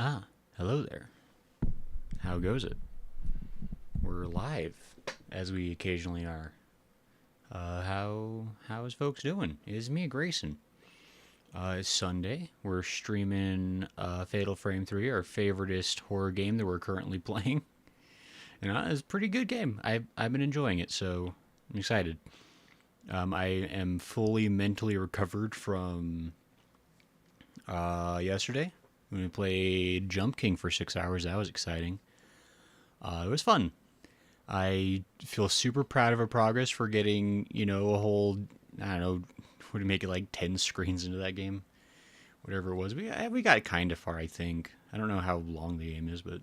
Ah, hello there. How goes it? We're live, as we occasionally are. How is folks doing? It's me, Grayson. It's Sunday. We're streaming Fatal Frame 3, our favoriteest horror game that we're currently playing. And it's a pretty good game. I've been enjoying it, so I'm excited. I am fully mentally recovered from yesterday when we played Jump King for 6 hours. That was exciting. It was fun. I feel super proud of our progress for getting, a whole, I don't know, would make it like 10 screens into that game? Whatever it was. We got kind of far, I think. I don't know how long the game is, but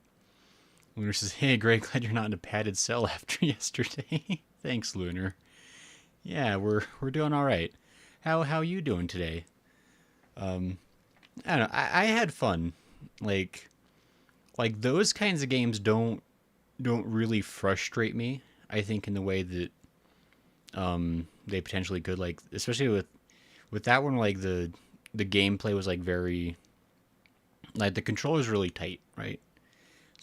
Lunar says, "Hey, Greg, glad you're not in a padded cell after yesterday." Thanks, Lunar. Yeah, we're doing all right. How you doing today? Um, I don't know. I had fun. Like like those kinds of games don't really frustrate me. I think in the way that they potentially could, like especially with that one, like the gameplay was like very, like the control was really tight, right?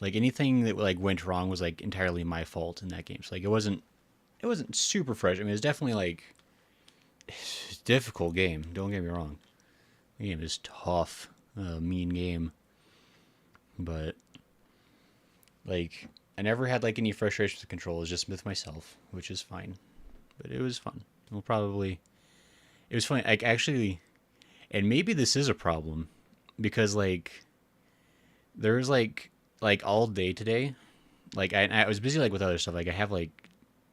Like anything that like went wrong was like entirely my fault in that game. So like it wasn't super fresh. I mean, it's definitely like it's a difficult game. Don't get me wrong. The game is tough, mean game, but like I never had like any frustrations with control. It's just with myself, which is fine. But it was fun. We'll probably it was funny. Like actually, and maybe this is a problem because like there was like all day today. Like I was busy like with other stuff. Like I have like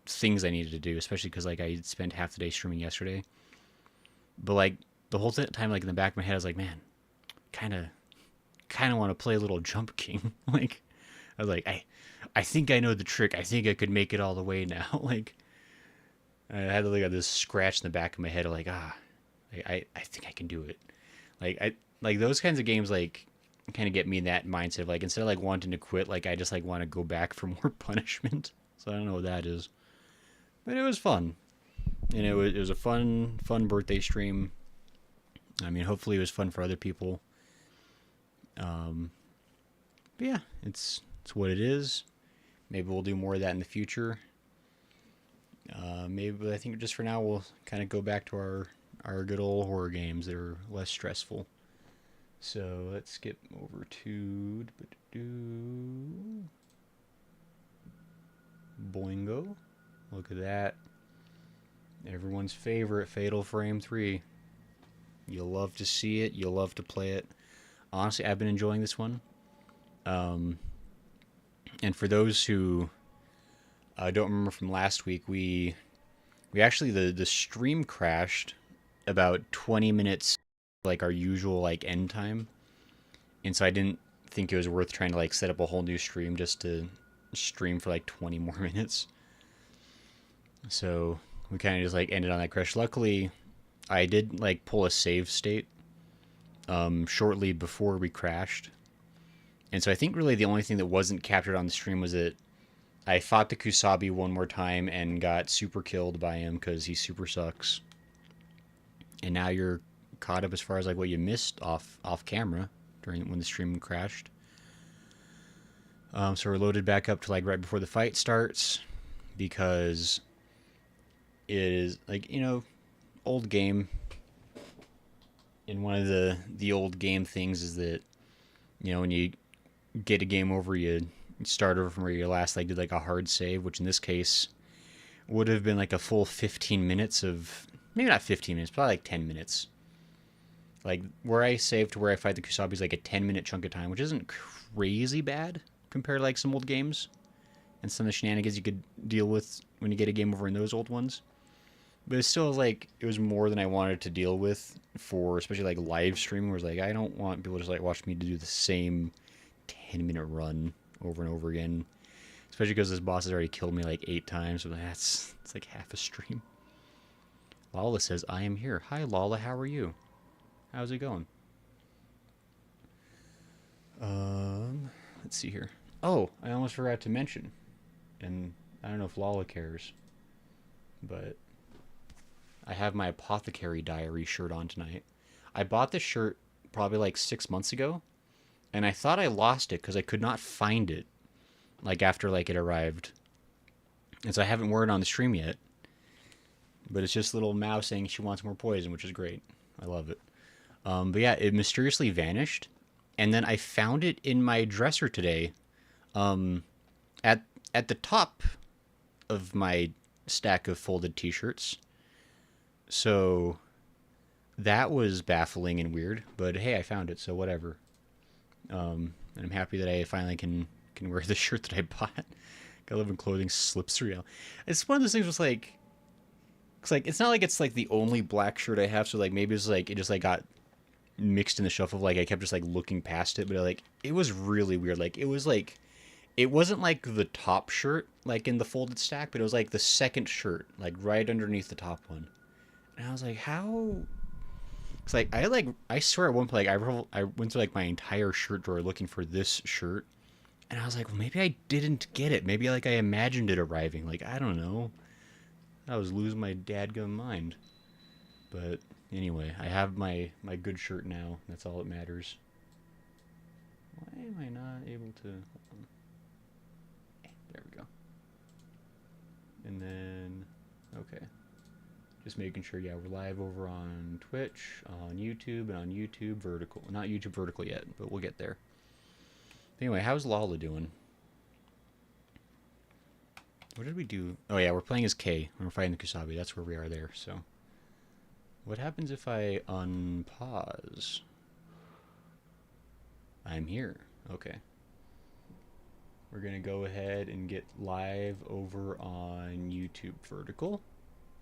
things I needed to do, especially because like I spent half the day streaming yesterday. But like the whole time, like in the back of my head, I was like, man, kind of kind of want to play a little Jump King. Like I was like, I think I know the trick. I think I could make it all the way now. Like I had to look at this scratch in the back of my head, like I think I can do it. Like those kinds of games like kind of get me in that mindset of like instead of like wanting to quit, like I just like want to go back for more punishment. So I don't know what that is, but it was fun, and it was a fun birthday stream. I mean, hopefully it was fun for other people. Um, but yeah, it's what it is. Maybe we'll do more of that in the future. Maybe I think just for now we'll kind of go back to our good old horror games that are less stressful. So let's skip over to Boingo. Look at that. Everyone's favorite Fatal Frame 3. You'll love to see it. You'll love to play it. Honestly, I've been enjoying this one. Um, and for those who don't remember from last week, we actually the stream crashed about 20 minutes like our usual like end time, and so I didn't think it was worth trying to like set up a whole new stream just to stream for like 20 more minutes. So we kind of just like ended on that crash. Luckily, I did like pull a save state shortly before we crashed, and so I think really the only thing that wasn't captured on the stream was that I fought the Kusabi one more time and got super killed by him because he super sucks. And now you're caught up as far as like what you missed off camera during when the stream crashed. So we're loaded back up to like right before the fight starts because it is like old game. And one of the old game things is that when you get a game over, you start over from where you last like did like a hard save, which in this case would have been like a full 15 minutes of, maybe not 15 minutes, probably like 10 minutes. Like where I saved to where I fight the Kusabi is like a 10-minute chunk of time, which isn't crazy bad compared to like some old games and some of the shenanigans you could deal with when you get a game over in those old ones. But it's still like it was more than I wanted to deal with for especially like live streaming, where it's like I don't want people to just like watch me to do the same 10-minute run over and over again. Especially because this boss has already killed me like 8 times, so it's like half a stream. Lala says, I am here. Hi Lala, how are you? How's it going? Let's see here. Oh, I almost forgot to mention, and I don't know if Lala cares, but I have my Apothecary Diary shirt on tonight. I bought this shirt probably like 6 months ago, and I thought I lost it because I could not find it, like, after, like, it arrived. And so I haven't worn it on the stream yet. But it's just little mouse saying she wants more poison, which is great. I love it. But yeah, it mysteriously vanished. And then I found it in my dresser today. At the top of my stack of folded t-shirts. So that was baffling and weird. But hey, I found it, so whatever. And I'm happy that I finally can wear the shirt that I bought. I live in clothing slips real. It's one of those things where it's like, it's not like it's like the only black shirt I have, so like maybe it's like it just like got mixed in the shuffle. Like I kept just like looking past it, but like it was really weird. Like it wasn't like the top shirt like in the folded stack, but it was like the second shirt, like right underneath the top one. And I was like, how? It's like I swear at one point like I went through like my entire shirt drawer looking for this shirt, and I was like, well, maybe I didn't get it. Maybe like I imagined it arriving. Like I don't know. I was losing my dadgum mind. But anyway, I have my good shirt now. That's all that matters. Why am I not able to... There we go. And then... Okay. Just making sure, yeah, we're live over on Twitch, on YouTube, and on YouTube Vertical. Not YouTube Vertical yet, but we'll get there. Anyway, how's Lala doing? What did we do? Oh yeah, we're playing as Kei. We're fighting the Kusabi. That's where we are there, so. What happens if I unpause? I'm here. Okay. We're going to go ahead and get live over on YouTube Vertical.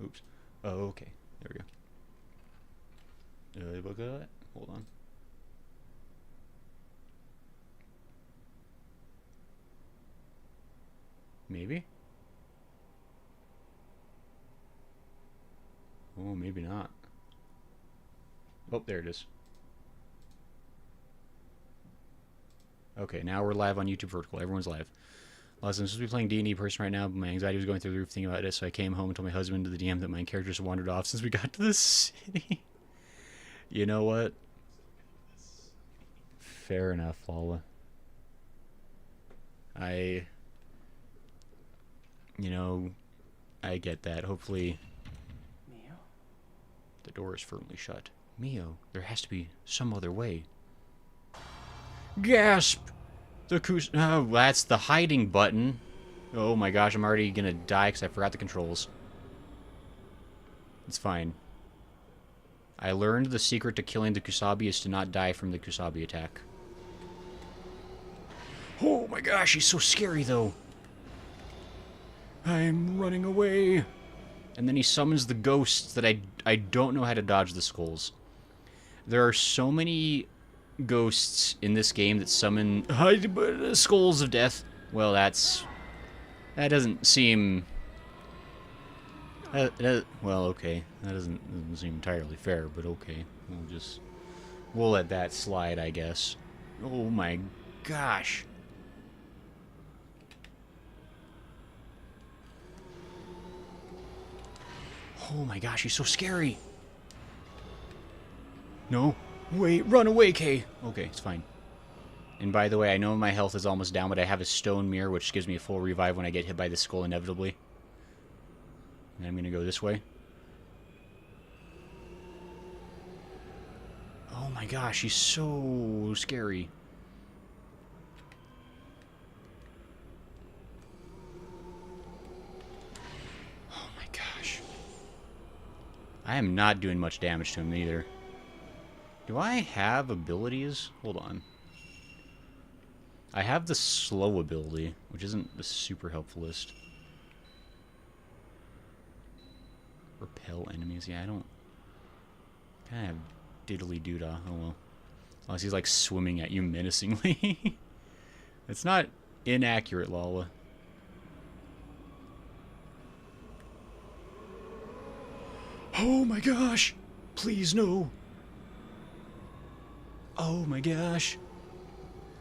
Oops. Oh, okay. There we go. Hold on. Maybe? Oh, maybe not. Oh, there it is. Okay, now we're live on YouTube Vertical. Everyone's live. Listen, I'm supposed to be playing D&D person right now, but my anxiety was going through the roof thinking about it, so I came home and told my husband to the DM that my characters wandered off since we got to the city. You know what? Fair enough, Lala. I get that. Hopefully... The door is firmly shut. Mio, there has to be some other way. Gasp! Oh, that's the hiding button. Oh my gosh, I'm already gonna die because I forgot the controls. It's fine. I learned the secret to killing the Kusabi is to not die from the Kusabi attack. Oh my gosh, he's so scary though. I'm running away. And then he summons the ghosts that I don't know how to dodge the skulls. There are so many ghosts in this game that summon skulls of death. Well, that doesn't seem... well, okay. That doesn't seem entirely fair, but okay. We'll let that slide, I guess. Oh my gosh. Oh my gosh, he's so scary. No. Wait, run away, Kei. Okay, it's fine. And by the way, I know my health is almost down, but I have a stone mirror, which gives me a full revive when I get hit by the skull inevitably. And I'm gonna go this way. Oh my gosh, he's so scary. Oh my gosh. I am not doing much damage to him either. Do I have abilities? Hold on. I have the slow ability, which isn't the super helpfulest. Repel enemies. Yeah, I don't... Kind of diddly-doo-dah. Oh well. Unless he's like swimming at you menacingly. It's not inaccurate, Lala. Oh my gosh! Please, no! Oh my gosh!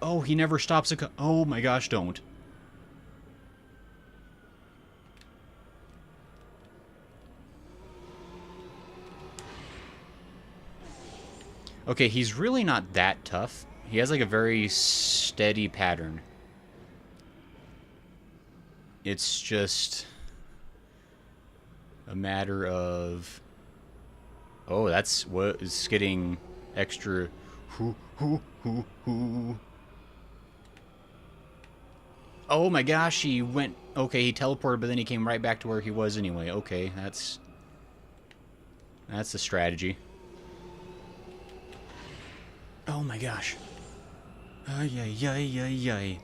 Oh, he never stops a... Oh my gosh, don't. Okay, he's really not that tough. He has like a very steady pattern. It's just a matter of... Oh, that's what is getting extra... Hoo. Oh my gosh, he went... Okay, he teleported, but then he came right back to where he was anyway. Okay, that's the strategy. Oh my gosh. Ay.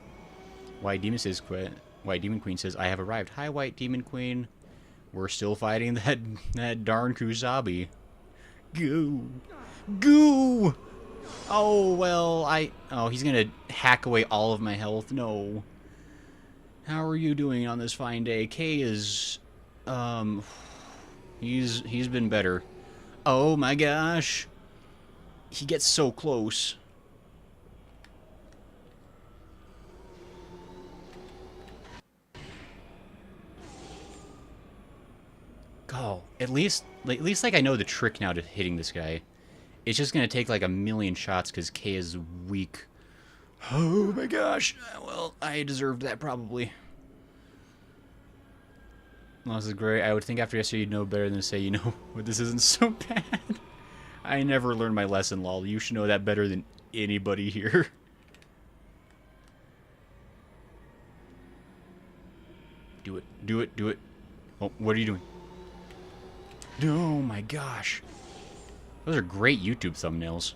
White Demon Queen says, I have arrived. Hi, White Demon Queen. We're still fighting that darn Kusabi. Goo! Oh, well, oh, he's gonna hack away all of my health. No. How are you doing on this fine day? Kei is, he's been better. Oh my gosh. He gets so close. Oh, at least like I know the trick now to hitting this guy. It's just gonna take like a million shots because Kei is weak. Oh my gosh. Well, I deserved that probably. Well, this is great. I would think after yesterday you'd know better than to say, you know, but this isn't so bad. I never learned my lesson, lol. You should know that better than anybody here. Do it. Oh, what are you doing? Oh my gosh. Those are great YouTube thumbnails.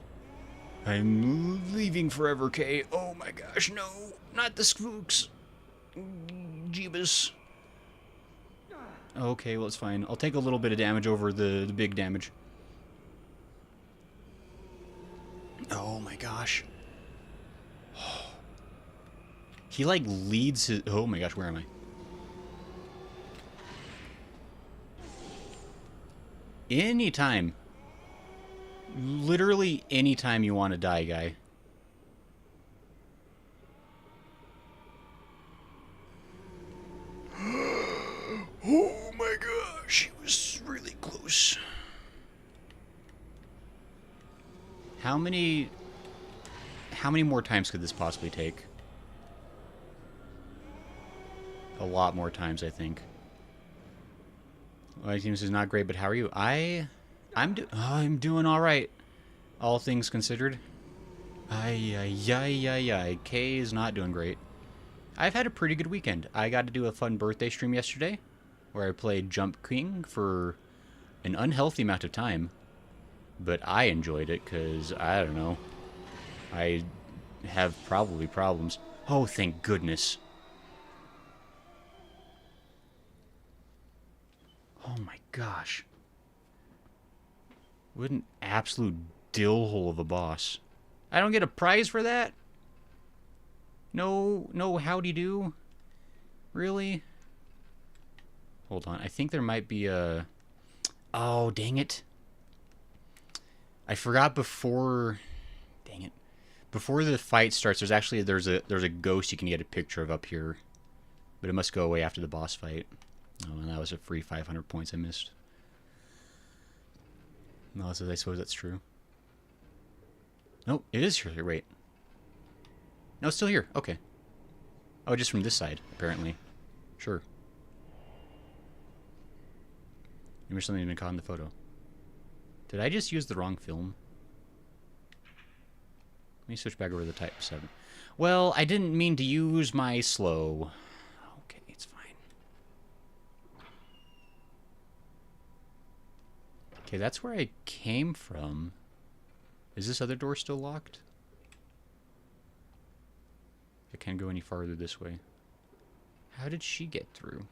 I'm leaving forever, Kei. Oh my gosh, no. Not the spooks. Jeebus. Okay, well, it's fine. I'll take a little bit of damage over the big damage. Oh my gosh. He, like, leads his... Oh my gosh, where am I? Anytime. Literally anytime you want to die, guy. Oh my gosh, he was really close. How many more times could this possibly take? A lot more times, I think. My team is not great, but how are you? I'm doing all right, all things considered. Ay. Kei is not doing great. I've had a pretty good weekend. I got to do a fun birthday stream yesterday, where I played Jump King for an unhealthy amount of time, but I enjoyed it because I don't know. I have probably problems. Oh, thank goodness. Oh my gosh. What an absolute dillhole of a boss. I don't get a prize for that? No howdy do? Really? Hold on, I think there might be a... Oh, dang it. I forgot before... Dang it. Before the fight starts, there's a ghost you can get a picture of up here. But it must go away after the boss fight. Oh, and that was a free 500 points I missed. No, so I suppose that's true. Nope, it is here. Wait. No, it's still here. Okay. Oh, just from this side, apparently. Sure. Maybe something been caught in the photo. Did I just use the wrong film? Let me switch back over to the Type 7. Well, I didn't mean to use my slow. Okay, it's fine. Okay, that's where I came from. Is this other door still locked? I can't go any farther this way. How did she get through?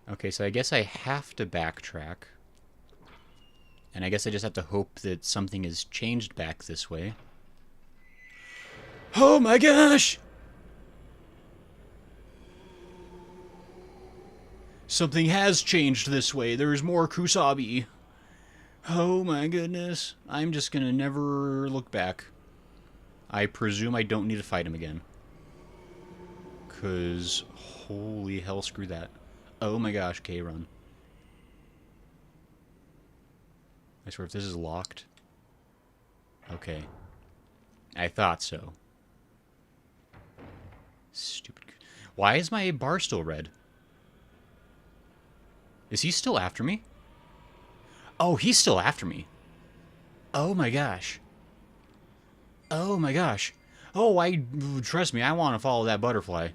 Okay, so I guess I have to backtrack. And I guess I just have to hope that something has changed back this way. Oh my gosh! Something has changed this way. There's more Kusabi. Oh my goodness. I'm just gonna never look back. I presume I don't need to fight him again. 'Cause holy hell, screw that. Oh my gosh, Kei, run. I swear if this is locked. Okay. I thought so. Stupid. Why is my bar still red? Is he still after me? Oh, he's still after me. Oh my gosh. Oh my gosh. Oh, trust me, I want to follow that butterfly.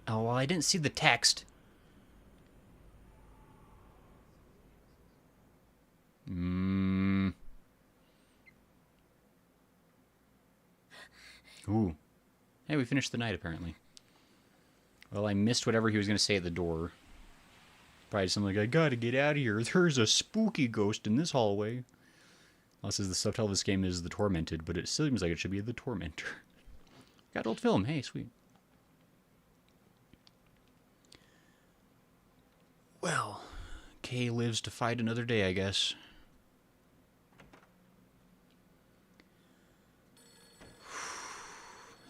Oh, well, I didn't see the text. Ooh. Hey, we finished the night, apparently. Well, I missed whatever he was going to say at the door. Probably something like, I gotta get out of here. There's a spooky ghost in this hallway. Unless the subtitle of this game is The Tormented, but it still seems like it should be The Tormentor. Got old film. Hey, sweet. Well, Kei lives to fight another day, I guess.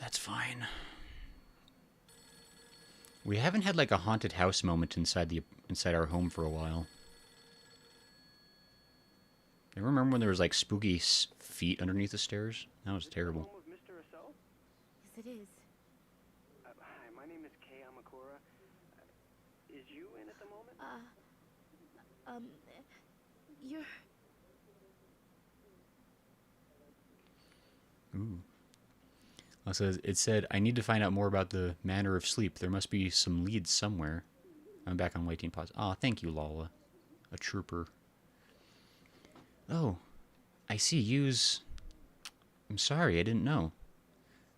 That's fine. We haven't had like a haunted house moment inside our home for a while. I remember when there was like spooky feet underneath the stairs. That was terrible. Home of Mr. Russell? Yes, it is. Hi, my name is Kei Amakura. Is you in at the moment? You're... Ooh. Also, it said, I need to find out more about the Manor of Sleep. There must be some leads somewhere. I'm back on waiting pause. Aw, thank you, Lala. A trooper. Oh, I see. I'm sorry, I didn't know.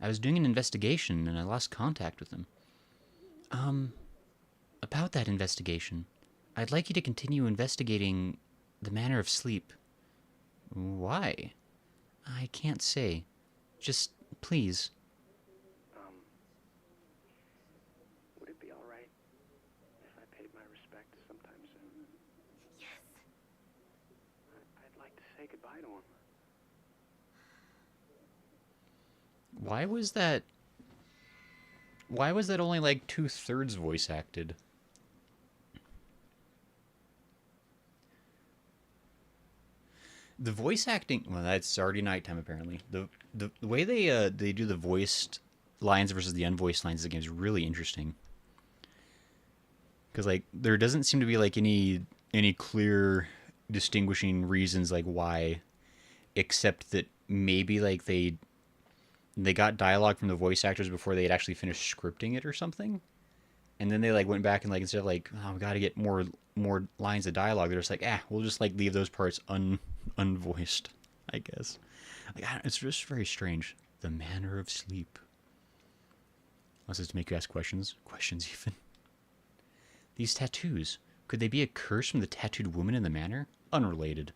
I was doing an investigation and I lost contact with them. About that investigation, I'd like you to continue investigating the Manor of Sleep. Why? I can't say. Just, please. Would it be alright if I paid my respects sometime soon? Yes. I'd like to say goodbye to him. Why was that only like 2/3 voice acted? The voice acting, well, that's already nighttime apparently. The way they do the voiced lines versus the unvoiced lines of the game is really interesting. Because like there doesn't seem to be like any clear distinguishing reasons like why, except that maybe like they got dialogue from the voice actors before they had actually finished scripting it or something, and then they like went back and like instead of like, oh, we got to get more lines of dialogue, they're just like, we'll just like leave those parts unvoiced, I guess. Like it's just very strange. The Manor of Sleep. Unless it's to make you ask questions even. These tattoos, could they be a curse from the tattooed woman in the manor? Unrelated.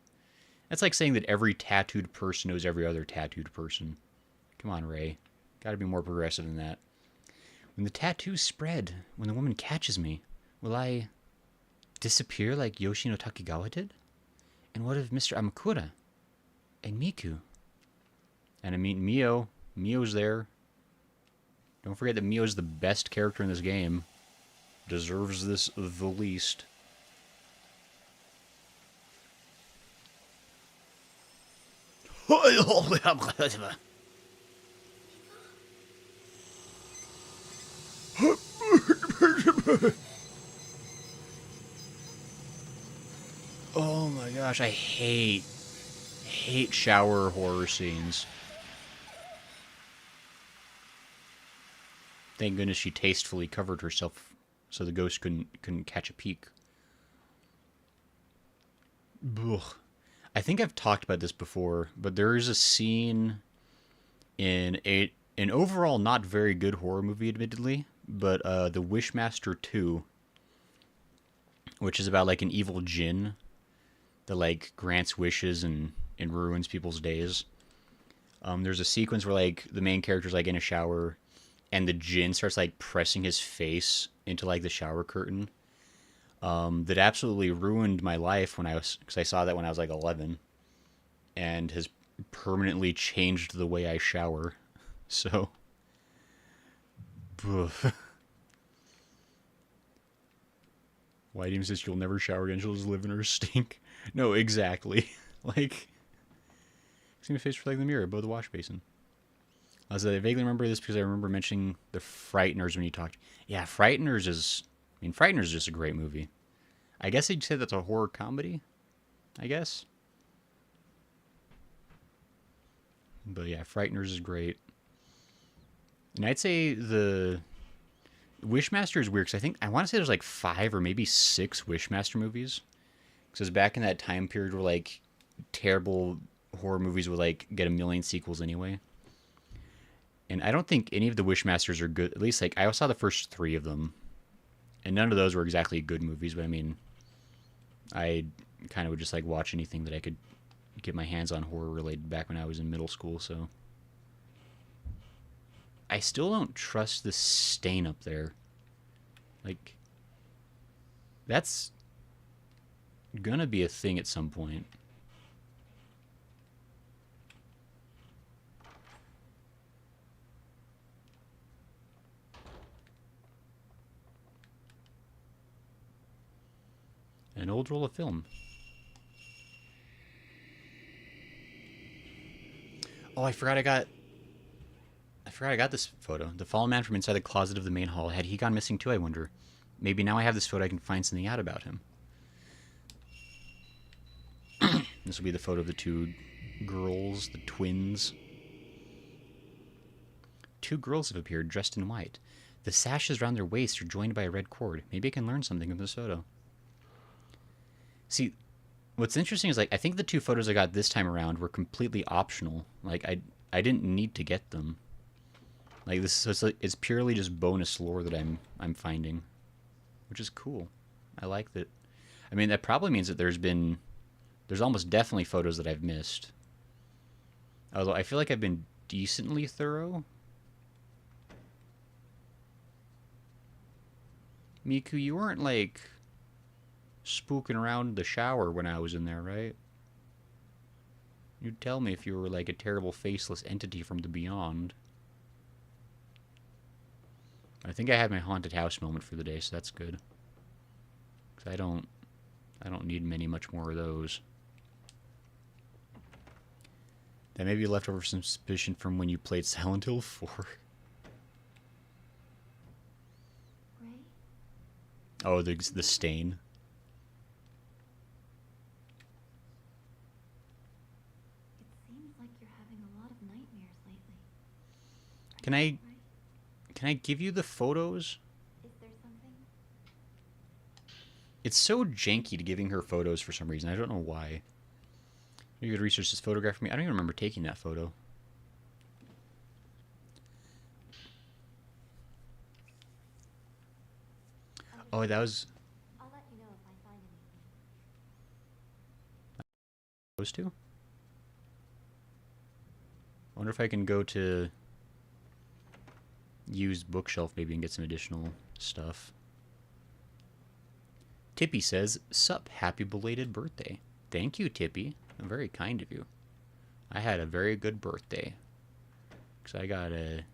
That's like saying that every tattooed person knows every other tattooed person. Come on, Ray. Gotta be more progressive than that. When the tattoos spread, when the woman catches me, will I disappear like Yoshino Takigawa did? And what of Mr. Amakura? And Miku? And I mean, Mio. Mio's there. Don't forget that Mio's the best character in this game. Deserves this the least. Oh my gosh, I hate shower horror scenes. Thank goodness she tastefully covered herself so the ghost couldn't catch a peek. Ugh. I think I've talked about this before, but there is a scene in an overall not very good horror movie, admittedly, but The Wishmaster 2, which is about like an evil djinn that like grants wishes and ruins people's days. There's a sequence where like the main character's like in a shower and the djinn starts like pressing his face into like the shower curtain. That absolutely ruined my life because I saw that when I was like 11, and has permanently changed the way I shower. So, White Demon says she'll never shower again. She'll just live in her stink. No, exactly. Like, seeing his face reflected in the mirror above the wash basin. I vaguely remember this because I remember mentioning The Frighteners when you talked. Yeah, Frighteners is... I mean, Frighteners is just a great movie. I guess you'd say that's a horror comedy, I guess. But yeah, Frighteners is great. And I'd say the Wishmaster is weird because I want to say there's like 5 or maybe 6 Wishmaster movies. Because back in that time period where like terrible horror movies would like get a million sequels anyway. And I don't think any of the Wishmasters are good. At least like I saw the first 3 of them, and none of those were exactly good movies. But I mean, I kind of would just like watch anything that I could get my hands on horror related back when I was in middle school. So I still don't trust the stain up there. Like, that's gonna be a thing at some point. An old roll of film. Oh, I forgot I got this photo. The fallen man from inside the closet of the main hall. Had he gone missing too, I wonder? Maybe now I have this photo I can find something out about him. This will be the photo of the 2 girls, the twins. 2 girls have appeared dressed in white. The sashes around their waists are joined by a red cord. Maybe I can learn something from this photo. See, what's interesting is like I think the 2 photos I got this time around were completely optional. Like I didn't need to get them. Like this, so it's purely just bonus lore that I'm finding, which is cool. I like that. I mean, that probably means that there's almost definitely photos that I've missed. Although I feel like I've been decently thorough. Miku, you weren't like spooking around the shower when I was in there, right? You'd tell me if you were like a terrible faceless entity from the beyond. I think I had my haunted house moment for the day, so that's good. 'Cause I don't need much more of those. That may be left over some suspicion from when you played Silent Hill 4. Ray? Oh, the stain. It seems like you're having a lot of nightmares lately. Can I give you the photos? Is there something? It's so janky to giving her photos for some reason. I don't know why. You could research this photograph for me. I don't even remember taking that photo. Oh, that was I'll let you know if I find anything. those 2? I wonder if I can go to used bookshelf maybe and get some additional stuff. Tippy says, "Sup, happy belated birthday." Thank you, Tippy. Very kind of you. I had a very good birthday. Because I got to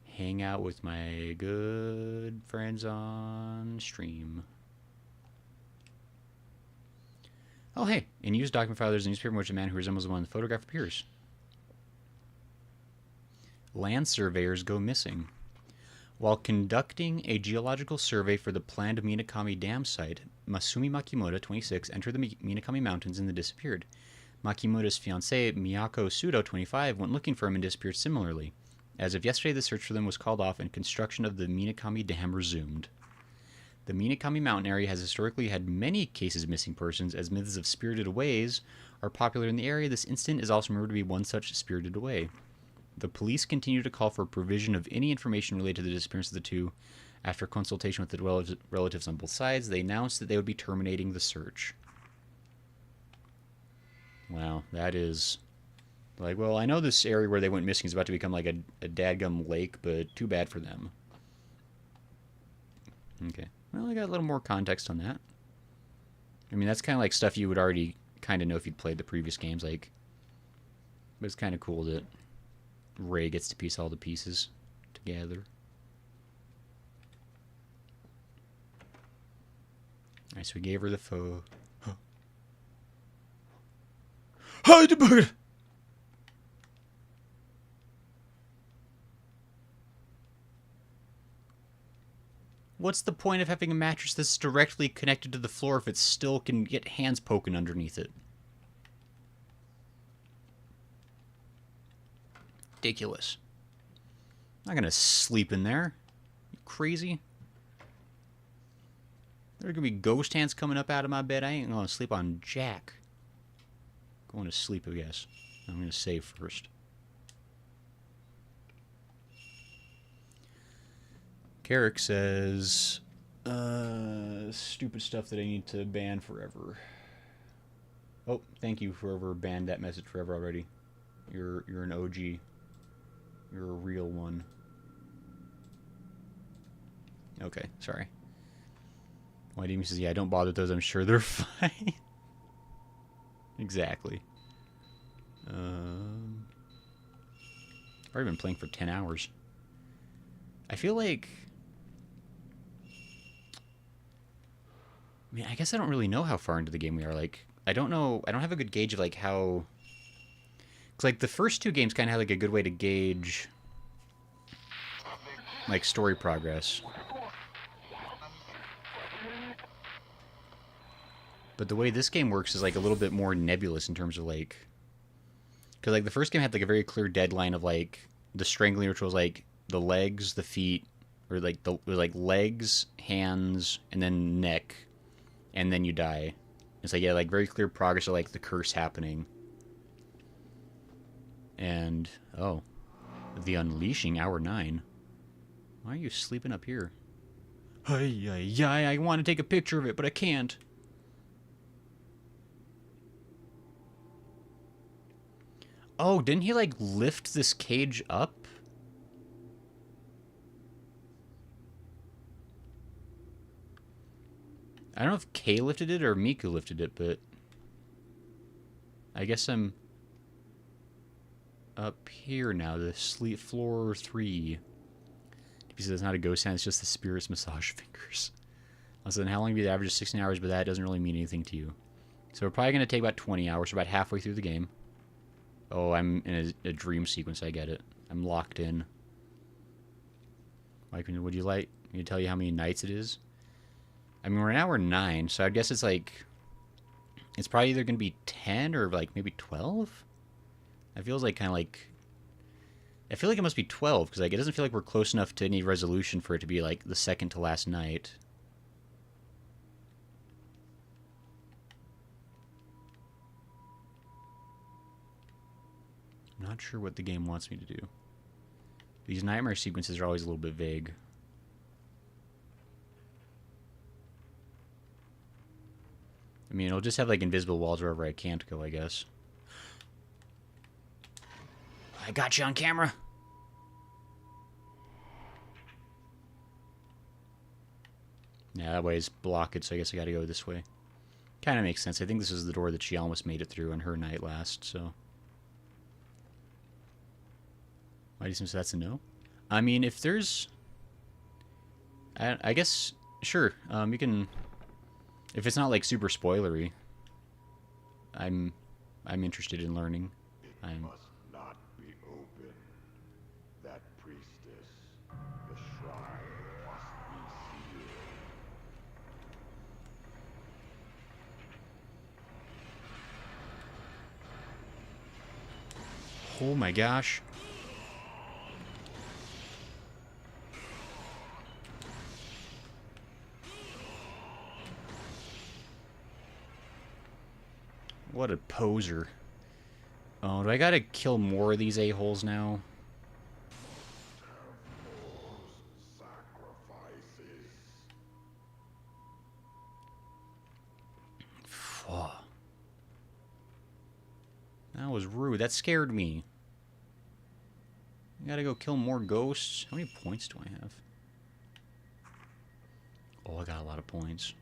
hang out with my good friends on stream. Oh, hey. In used document file, there's a newspaper in which a man who resembles the one in the photograph appears. Land surveyors go missing. While conducting a geological survey for the planned Minakami Dam site, Masumi Makimoto, 26, entered the Minakami Mountains and then disappeared. Makimoto's fiancée, Miyako Sudo, 25, went looking for him and disappeared similarly. As of yesterday, the search for them was called off and construction of the Minakami Dam resumed. The Minakami Mountain area has historically had many cases of missing persons, as myths of spirited aways are popular in the area. This incident is also remembered to be one such spirited away. The police continue to call for provision of any information related to the disappearance of the 2. After consultation with the relatives on both sides, they announced that they would be terminating the search. Wow, that is... Like, well, I know this area where they went missing is about to become like a dadgum lake, but too bad for them. Okay. Well, I got a little more context on that. I mean, that's kind of like stuff you would already kind of know if you'd played the previous games, like... But it's kind of cool that Ray gets to piece all the pieces together. Alright, so we gave her the photo. What's the point of having a mattress that's directly connected to the floor if it still can get hands poking underneath it? Ridiculous. I'm not gonna sleep in there. You crazy? There are gonna be ghost hands coming up out of my bed. I ain't gonna sleep on jack. Going to sleep, I guess. I'm gonna save first. Carrick says, stupid stuff that I need to ban forever. Oh, thank you, whoever banned that message forever already. You're an OG. You're a real one. Okay, sorry. White Demon says, yeah, don't bother with those. I'm sure they're fine. Exactly. I've already been playing for 10 hours. I feel like... I mean, I guess I don't really know how far into the game we are. Like, I don't know... I don't have a good gauge of, like, how... Because, like, the first two games kind of have, like, a good way to gauge... like, story progress. But the way this game works is, like, a little bit more nebulous in terms of, like... Because, like, the first game had, like, a very clear deadline of, like, the strangling ritual was, like, the legs, the feet, or, like, legs, hands, and then neck, and then you die. It's, like, yeah, like, very clear progress of, like, the curse happening. And, oh, the Unleashing, Hour 9. Why are you sleeping up here? I want to take a picture of it, but I can't. Oh, didn't he, like, lift this cage up? I don't know if Kei lifted it or Miku lifted it, but... I guess I'm... up here now, the sleep floor 3. He says it's not a ghost hand, it's just the spirit's massage fingers. Also, then how long would be the average of 16 hours, but that doesn't really mean anything to you. So we're probably going to take about 20 hours, so about halfway through the game. Oh, I'm in a dream sequence, I get it. I'm locked in. Mike, would you like me to tell you how many nights it is? I mean, we're in hour 9, so I guess it's like... It's probably either going to be 10 or, like, maybe 12? It feels like kind of like... I feel like it must be 12, because, like, it doesn't feel like we're close enough to any resolution for it to be, like, the second to last night. I'm not sure what the game wants me to do. These nightmare sequences are always a little bit vague. I mean, it'll just have, like, invisible walls wherever I can't go, I guess. I got you on camera. Yeah, that way is blocked, so I guess I gotta go this way. Kind of makes sense. I think this is the door that she almost made it through on her night last, so... Why do you think that's a no? I mean, if there's... I guess... Sure, you can... If it's not, like, super spoilery, I'm interested in learning. It must not be open. That priestess, the shrine must be sealed. Oh my gosh. What a poser. Oh, do I gotta kill more of these a-holes now? Sacrifices. Fuck. That was rude. That scared me. I gotta go kill more ghosts. How many points do I have? Oh, I got a lot of points.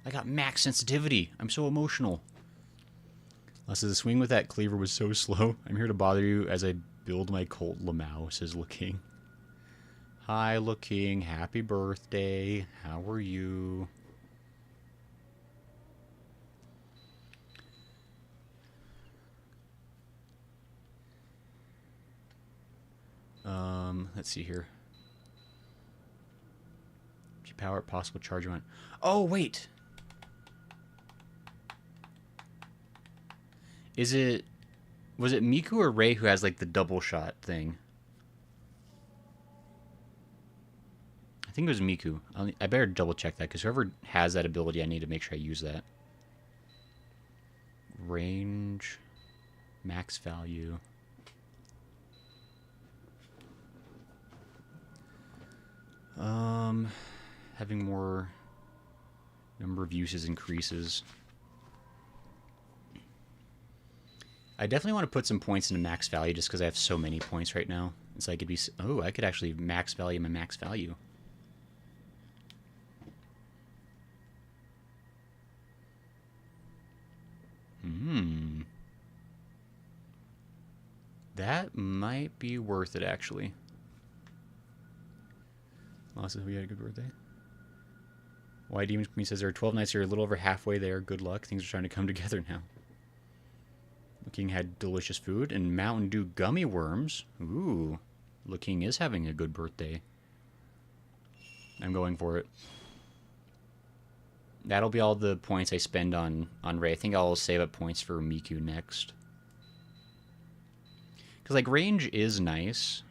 I got max sensitivity. I'm so emotional. Says the swing with that cleaver was so slow. I'm here to bother you as I build my Colt Lamau, says Looking. Hi, Looking. Happy birthday. How are you? let's see here. Power up possible charge on. Oh, wait. Was it Miku or Rei who has like the double shot thing? I think it was Miku. I better double check that because whoever has that ability, I need to make sure I use that. Range, max value. Having more number of uses increases. I definitely want to put some points into max value just because I have so many points right now. It's like it'd be, oh, I could actually max value my max value. That might be worth it, actually. Law says we had a good birthday. Why Demon Queen says there are 12 nights, you're a little over halfway there. Good luck. Things are starting to come together now. Looking had delicious food and Mountain Dew gummy worms. Ooh. Looking is having a good birthday. I'm going for it. That'll be all the points I spend on Rei. I think I'll save up points for Miku next. Because, like, range is nice.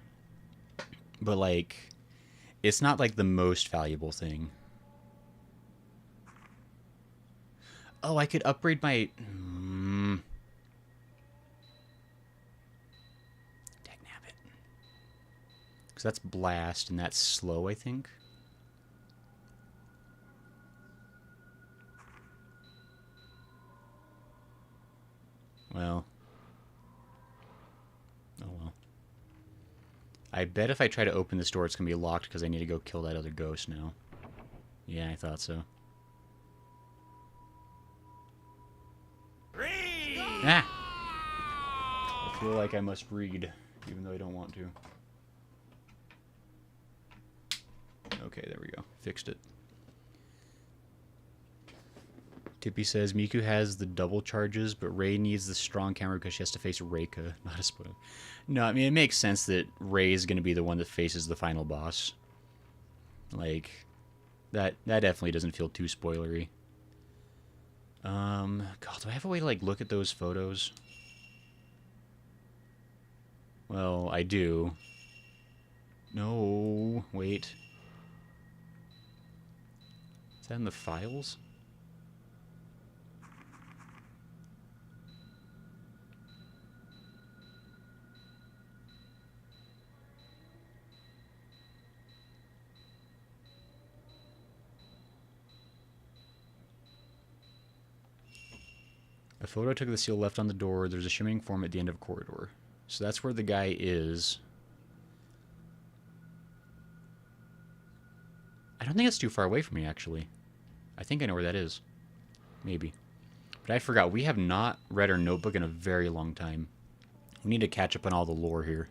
But, like, it's not, like, the most valuable thing. Oh, I could upgrade my... Dagnabbit. Because that's blast, and that's slow, I think. Well. Oh, well. I bet if I try to open this door, it's going to be locked because I need to go kill that other ghost now. Yeah, I thought so. Read! Ah! I feel like I must read, even though I don't want to. Okay, there we go. Fixed it. Tippy says Miku has the double charges, but Rei needs the strong camera because she has to face Reika. Not a spoiler. No, I mean, it makes sense that Rei is going to be the one that faces the final boss. Like, that definitely doesn't feel too spoilery. God, do I have a way to, like, look at those photos? Well, I do. No, wait. Is that in the files? A photo took the seal left on the door. There's a shimmering form at the end of a corridor. So that's where the guy is. I don't think it's too far away from me, actually. I think I know where that is. Maybe. But I forgot. We have not read our notebook in a very long time. We need to catch up on all the lore here.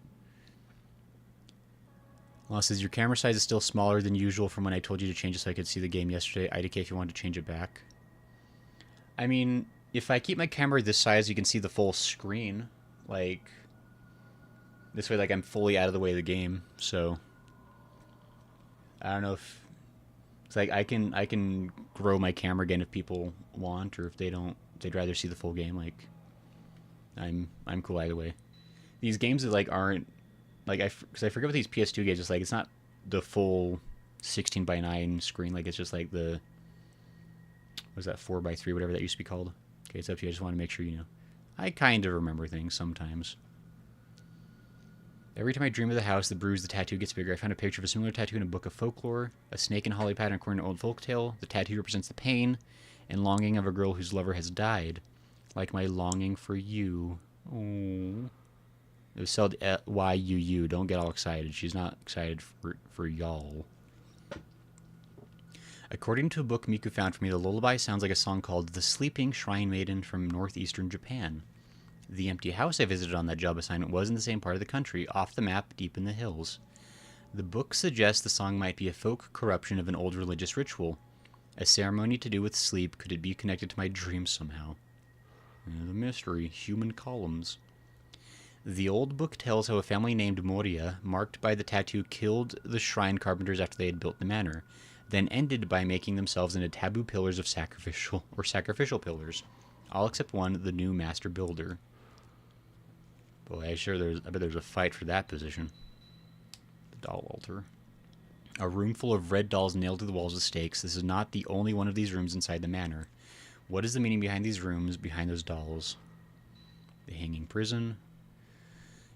Law says, your camera size is still smaller than usual from when I told you to change it so I could see the game yesterday. IDK if you wanted to change it back. I mean... if I keep my camera this size, you can see the full screen. Like, this way, like, I'm fully out of the way of the game. So, I don't know if it's like I can grow my camera again if people want, or if they don't, they'd rather see the full game. Like, I'm cool either way. These games that like aren't like because I forget what these PS2 games. It's like it's not the full 16:9 screen. Like it's just like the what was that 4:3, whatever that used to be called. Okay, it's up to you. I just want to make sure you know. I kind of remember things sometimes. Every time I dream of the house, the bruise, the tattoo gets bigger. I found a picture of a similar tattoo in a book of folklore. A snake and holly pattern according to old folktale. The tattoo represents the pain and longing of a girl whose lover has died. Like my longing for you. Oh. It was spelled Y-U-U. Don't get all excited. She's not excited for y'all. According to a book Miku found for me, the lullaby sounds like a song called The Sleeping Shrine Maiden from northeastern Japan. The empty house I visited on that job assignment was in the same part of the country, off the map, deep in the hills. The book suggests the song might be a folk corruption of an old religious ritual. A ceremony to do with sleep. Could it be connected to my dreams somehow? The mystery. Human columns. The old book tells how a family named Moria, marked by the tattoo, killed the shrine carpenters after they had built the manor, then ended by making themselves into taboo pillars of sacrificial pillars, all except one, the new master builder. Boy, I bet there's a fight for that position. The doll altar. A room full of red dolls nailed to the walls with stakes. This is not the only one of these rooms inside the manor. What is the meaning behind these rooms, behind those dolls? The hanging prison.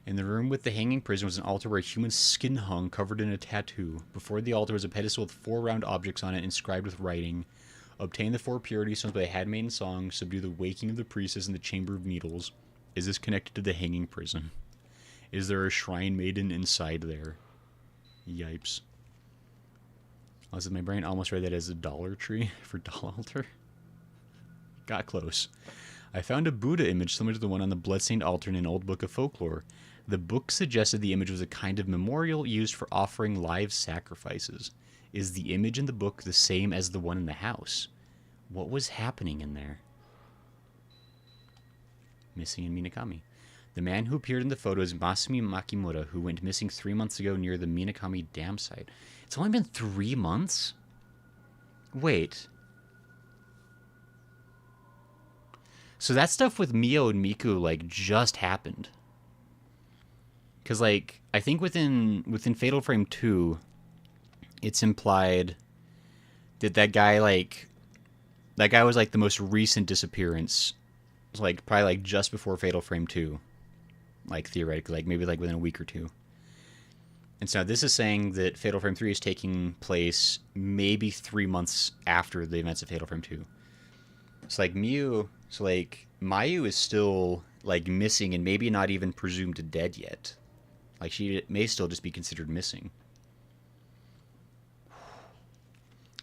In the room with the hanging prison was an altar where a human skin hung, covered in a tattoo. Before the altar was a pedestal with 4 round objects on it inscribed with writing. Obtain the 4 purity stones by the handmaiden song. Subdue the waking of the priestess in the chamber of needles. Is this connected to the hanging prison? Is there a shrine maiden inside there? Yipes. Also, my brain almost read that as a Dollar Tree for doll altar. Got close. I found a Buddha image similar to the one on the bloodstained altar in an old book of folklore. The book suggested the image was a kind of memorial used for offering live sacrifices. Is the image in the book the same as the one in the house? What was happening in there? Missing in Minakami. The man who appeared in the photo is Masumi Makimura, who went missing 3 months ago near the Minakami dam site. It's only been 3 months? Wait. So that stuff with Mio and Miku, like, just happened. Because, like, I think within Fatal Frame 2, it's implied that that guy was, like, the most recent disappearance. It was, like, probably, like, just before Fatal Frame 2. Like, theoretically, like, maybe, like, within a week or two. And so this is saying that Fatal Frame 3 is taking place maybe 3 months after the events of Fatal Frame 2. So, like, Mayu is still, like, missing and maybe not even presumed dead yet. Like, she may still just be considered missing.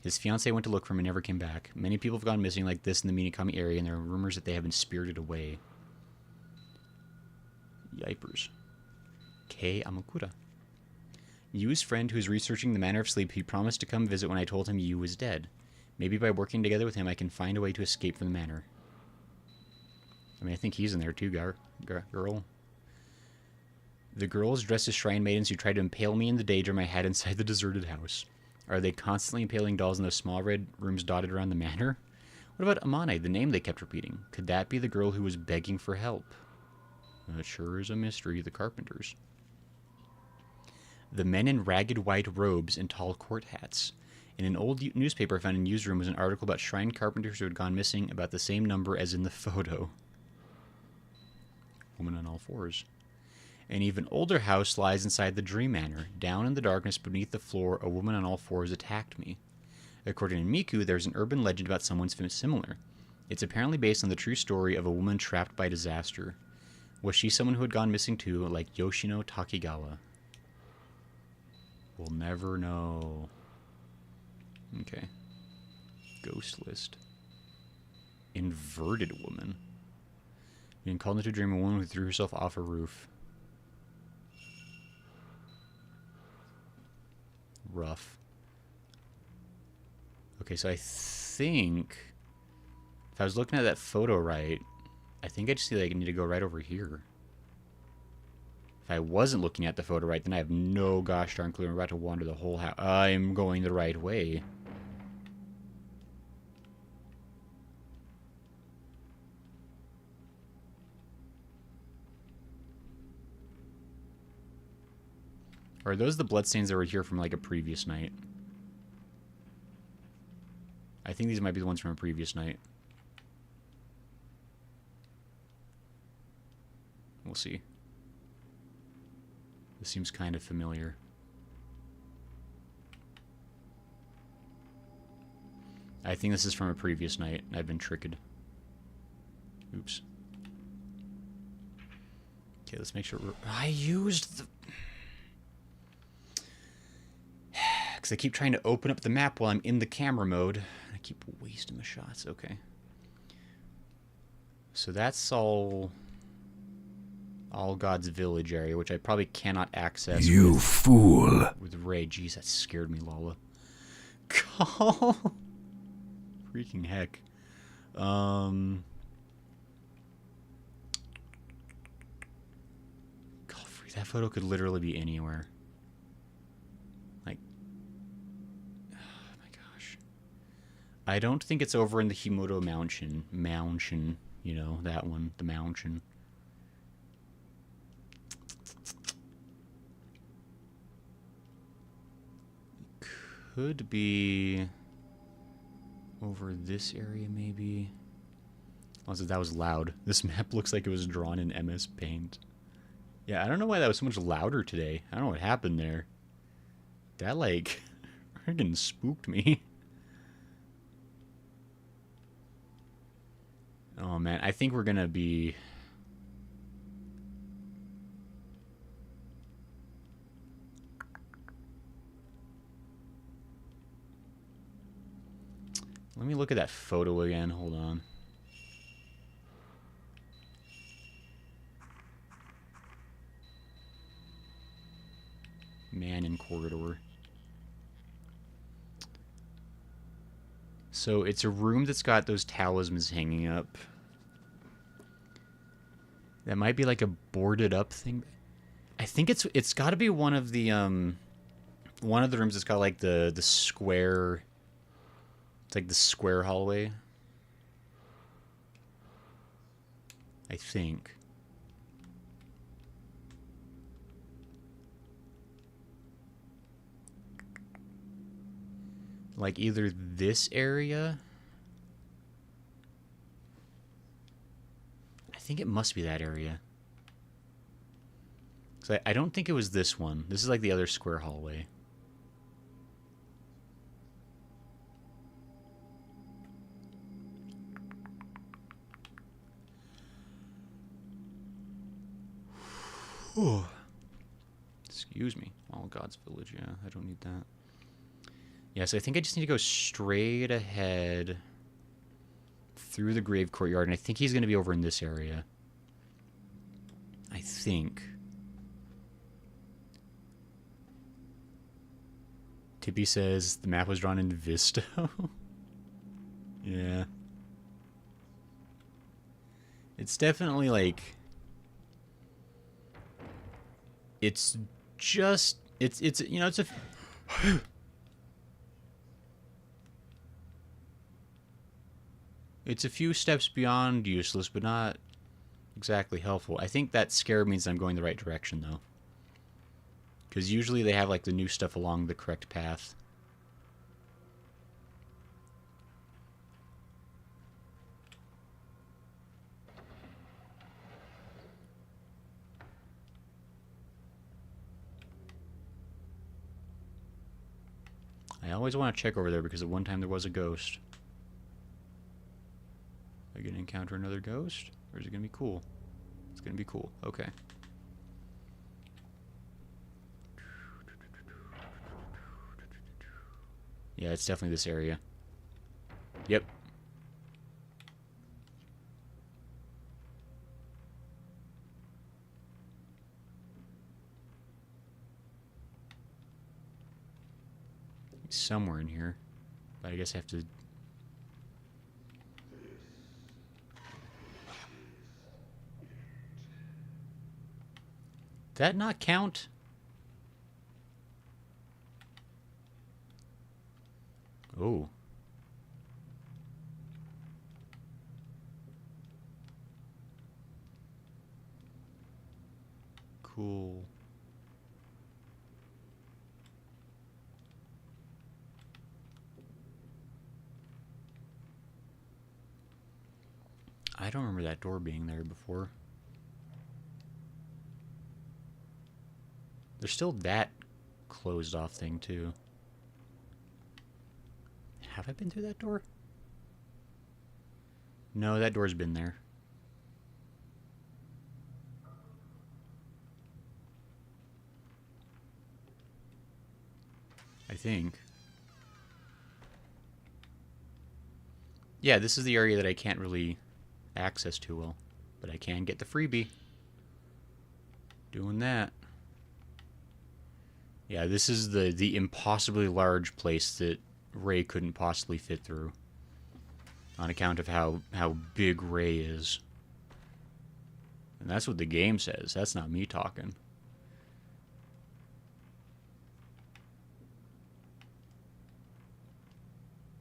His fiancée went to look for him and never came back. Many people have gone missing like this in the Minakami area, and there are rumors that they have been spirited away. Yipers. Kei Amakura. Yu's friend who is researching the Manor of Sleep, he promised to come visit when I told him Yu was dead. Maybe by working together with him, I can find a way to escape from the manor. I mean, I think he's in there too, girl. The girls dressed as shrine maidens who tried to impale me in the daydream I had inside the deserted house. Are they constantly impaling dolls in those small red rooms dotted around the manor? What about Amane, the name they kept repeating? Could that be the girl who was begging for help? That sure is a mystery, the carpenters. The men in ragged white robes and tall court hats. In an old newspaper I found in Yu's room was an article about shrine carpenters who had gone missing, about the same number as in the photo. Woman on all fours. An even older house lies inside the Dream Manor. Down in the darkness beneath the floor, a woman on all fours attacked me. According to Miku, there's an urban legend about someone similar. It's apparently based on the true story of a woman trapped by disaster. Was she someone who had gone missing too, like Yoshino Takigawa? We'll never know. Okay. Ghost list. Inverted woman. Being called into a dream, a woman who threw herself off a roof. Rough. Okay, so I think if I was looking at that photo right, I think I just see like I need to go right over here. If I wasn't looking at the photo right, then I have no gosh darn clue. I'm about to wander the whole house. I'm going the right way. Or are those the bloodstains that were here from like a previous night? I think these might be the ones from a previous night. We'll see. This seems kind of familiar. I think this is from a previous night. I've been tricked. Oops. Okay, let's make sure I used the... Because I keep trying to open up the map while I'm in the camera mode. I keep wasting the shots. Okay. So that's all God's Village area, which I probably cannot access. You fool. With Ray. Jeez, that scared me, Lola. Call. Freaking heck. Like, that photo could literally be anywhere. Like, oh my gosh. I don't think it's over in the Himoto Mountain. Mountain, you know, that one, the mountain. Could be over this area, maybe. Also, that was loud. This map looks like it was drawn in MS Paint. Yeah, I don't know why that was so much louder today. I don't know what happened there. That, like, friggin' spooked me. Oh, man. I think we're gonna be... Let me look at that photo again. Hold on. Man in corridor. So it's a room that's got those talismans hanging up. That might be like a boarded up thing. I think it's got to be one of the rooms that's got like the square. It's like the square hallway. I think. Like either this area. I think it must be that area. So I don't think it was this one. This is like the other square hallway. Excuse me. All God's Village, yeah. I don't need that. Yeah, so I think I just need to go straight ahead through the grave courtyard, and I think he's going to be over in this area. I think. Tippy says the map was drawn in Visto. Yeah. It's definitely like... It's just... It's you know, it's a... It's a few steps beyond useless, but not exactly helpful. I think that scare means I'm going the right direction, though. Because usually they have, like, the new stuff along the correct path. I always want to check over there because at one time there was a ghost. Are you going to encounter another ghost? Or is it going to be cool? It's going to be cool. Okay. Yeah, it's definitely this area. Yep. Somewhere in here. But I guess I have to... Did that not count? Oh. Cool. I don't remember that door being there before. There's still that closed off thing too. Have I been through that door? No, that door's been there. I think. Yeah, this is the area that I can't really access too well. But I can get the freebie. Doing that. Yeah, this is the impossibly large place that Ray couldn't possibly fit through. On account of how big Ray is. And that's what the game says. That's not me talking.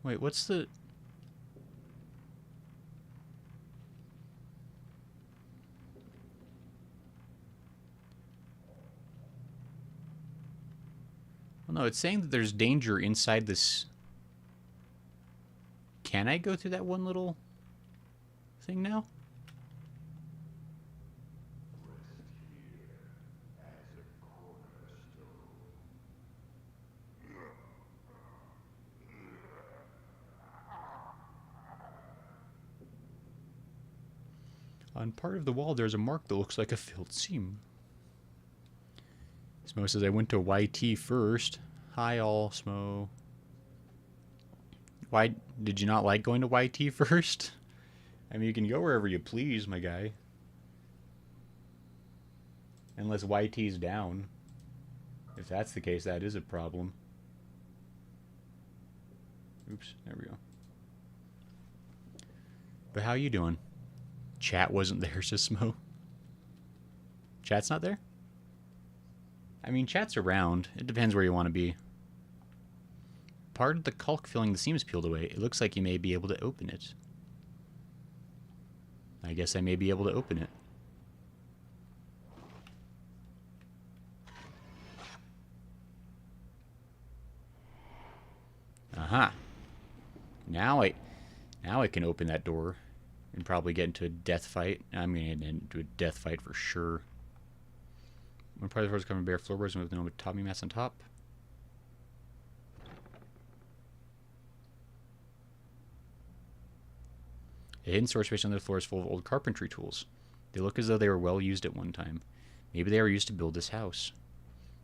Wait, what's the... Well, no, it's saying that there's danger inside this... Can I go through that one little thing now? On part of the wall, there's a mark that looks like a filled seam. Smo says, I went to YT first. Hi, all, Smo. Why did you not like going to YT first? I mean, you can go wherever you please, my guy. Unless YT's down. If that's the case, that is a problem. Oops, there we go. But how you doing? Chat wasn't there, says Smo. Chat's not there? I mean, chat's around. It depends where you want to be. Part of the caulk filling the seams peeled away. It looks like you may be able to open it. I guess I may be able to open it. Aha. Now I can open that door and probably get into a death fight. I'm going to get into a death fight for sure. When part of the floor is covered in bare floorboards with no topping mats on top. A hidden storage space under the floor is full of old carpentry tools. They look as though they were well used at one time. Maybe they were used to build this house.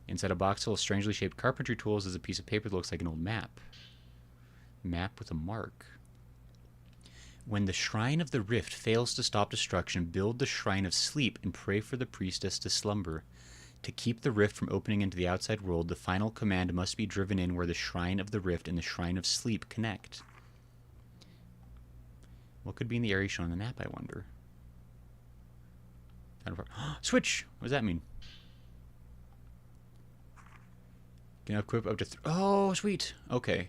Inside a box full of strangely shaped carpentry tools is a piece of paper that looks like an old map. Map with a mark. When the Shrine of the Rift fails to stop destruction, build the Shrine of Sleep and pray for the priestess to slumber. To keep the rift from opening into the outside world, the final command must be driven in where the Shrine of the Rift and the Shrine of Sleep connect. What could be in the area shown on the map, I wonder? Switch! What does that mean? Can equip up to... Oh, sweet! Okay.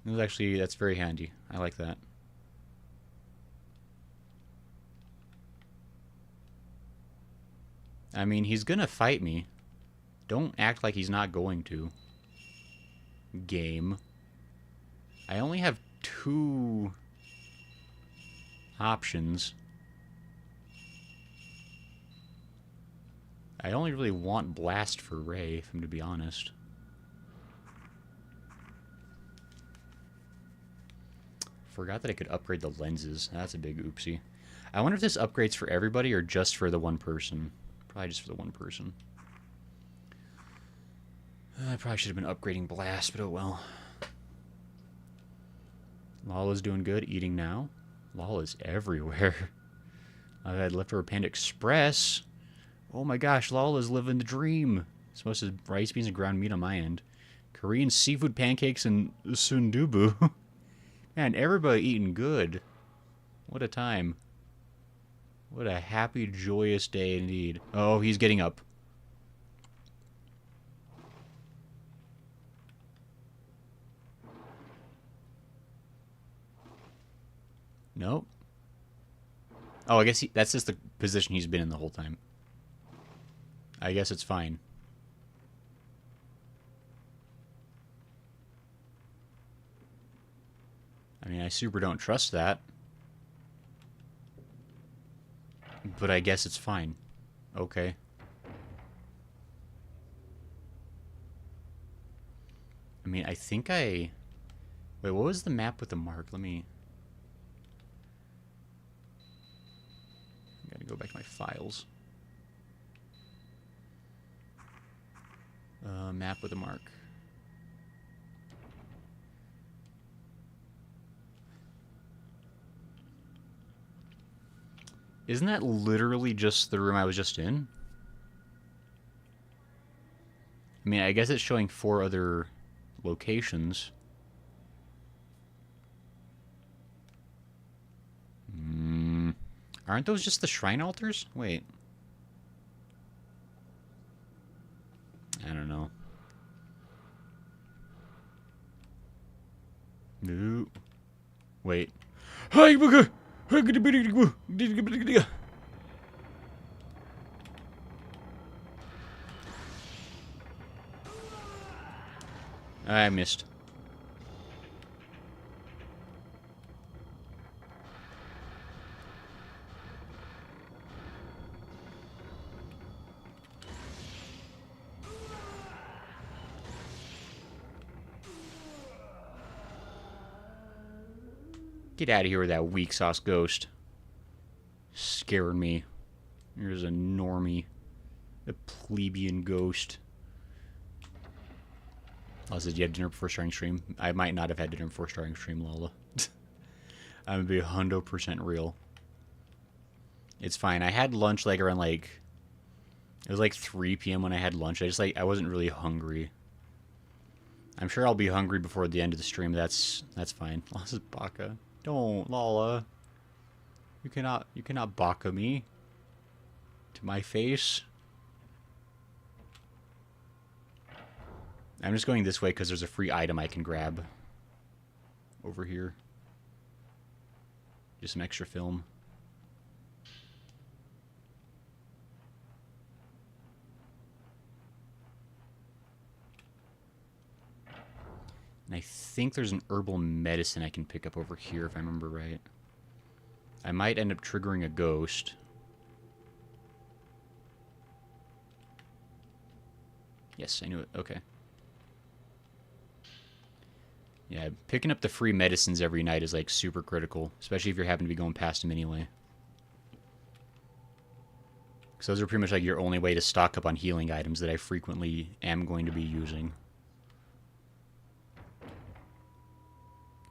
That's very handy. I like that. I mean, he's gonna fight me. Don't act like he's not going to. Game. I only have 2 options. I only really want Blast for Ray, if I'm to be honest. Forgot that I could upgrade the lenses. That's a big oopsie. I wonder if this upgrades for everybody or just for the one person. Probably just for the one person. I probably should have been upgrading Blast, but oh well. Lala's doing good. Eating now. Lala's everywhere. I've had leftover Panda Express. Oh my gosh, Lala's living the dream. Supposed to rice, beans, and ground meat on my end. Korean seafood pancakes and sundubu. Man, everybody eating good. What a time. What a happy, joyous day indeed. Oh, he's getting up. Nope. Oh, I guess that's just the position he's been in the whole time. I guess it's fine. I mean, I super don't trust that. But I guess it's fine. Okay. I mean, I think I... Wait, what was the map with the mark? Let me... I gotta go back to my files. Map with a mark. Isn't that literally just the room I was just in? I mean, I guess it's showing 4 other locations. Aren't those just the shrine altars? Wait. I don't know. No. Wait. I missed. Get out of here with that weak sauce ghost. Scaring me. Here's a normie. A plebeian ghost. Lala said, you had dinner before starting stream? I might not have had dinner before starting stream, Lala. I'm gonna be 100% real. It's fine. I had lunch like around like... It was like 3 p.m. when I had lunch. I wasn't really hungry. I'm sure I'll be hungry before the end of the stream. That's fine. Lala says, Baka. Don't, Lala. You cannot baka me. To my face. I'm just going this way because there's a free item I can grab. Over here. Just some extra film. And I think there's an herbal medicine I can pick up over here if I remember right. I might end up triggering a ghost. Yes, I knew it. Okay. Yeah, picking up the free medicines every night is like super critical, especially if you happen to be going past them anyway. Because those are pretty much like your only way to stock up on healing items that I frequently am going to be using.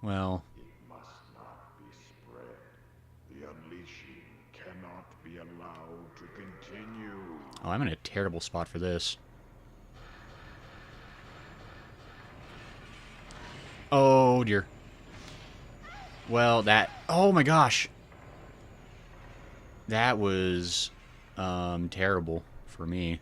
Well... It must not be spread. The unleashing cannot be allowed to continue. Oh, I'm in a terrible spot for this. Oh, dear. Well, that... Oh, my gosh. That was... terrible for me.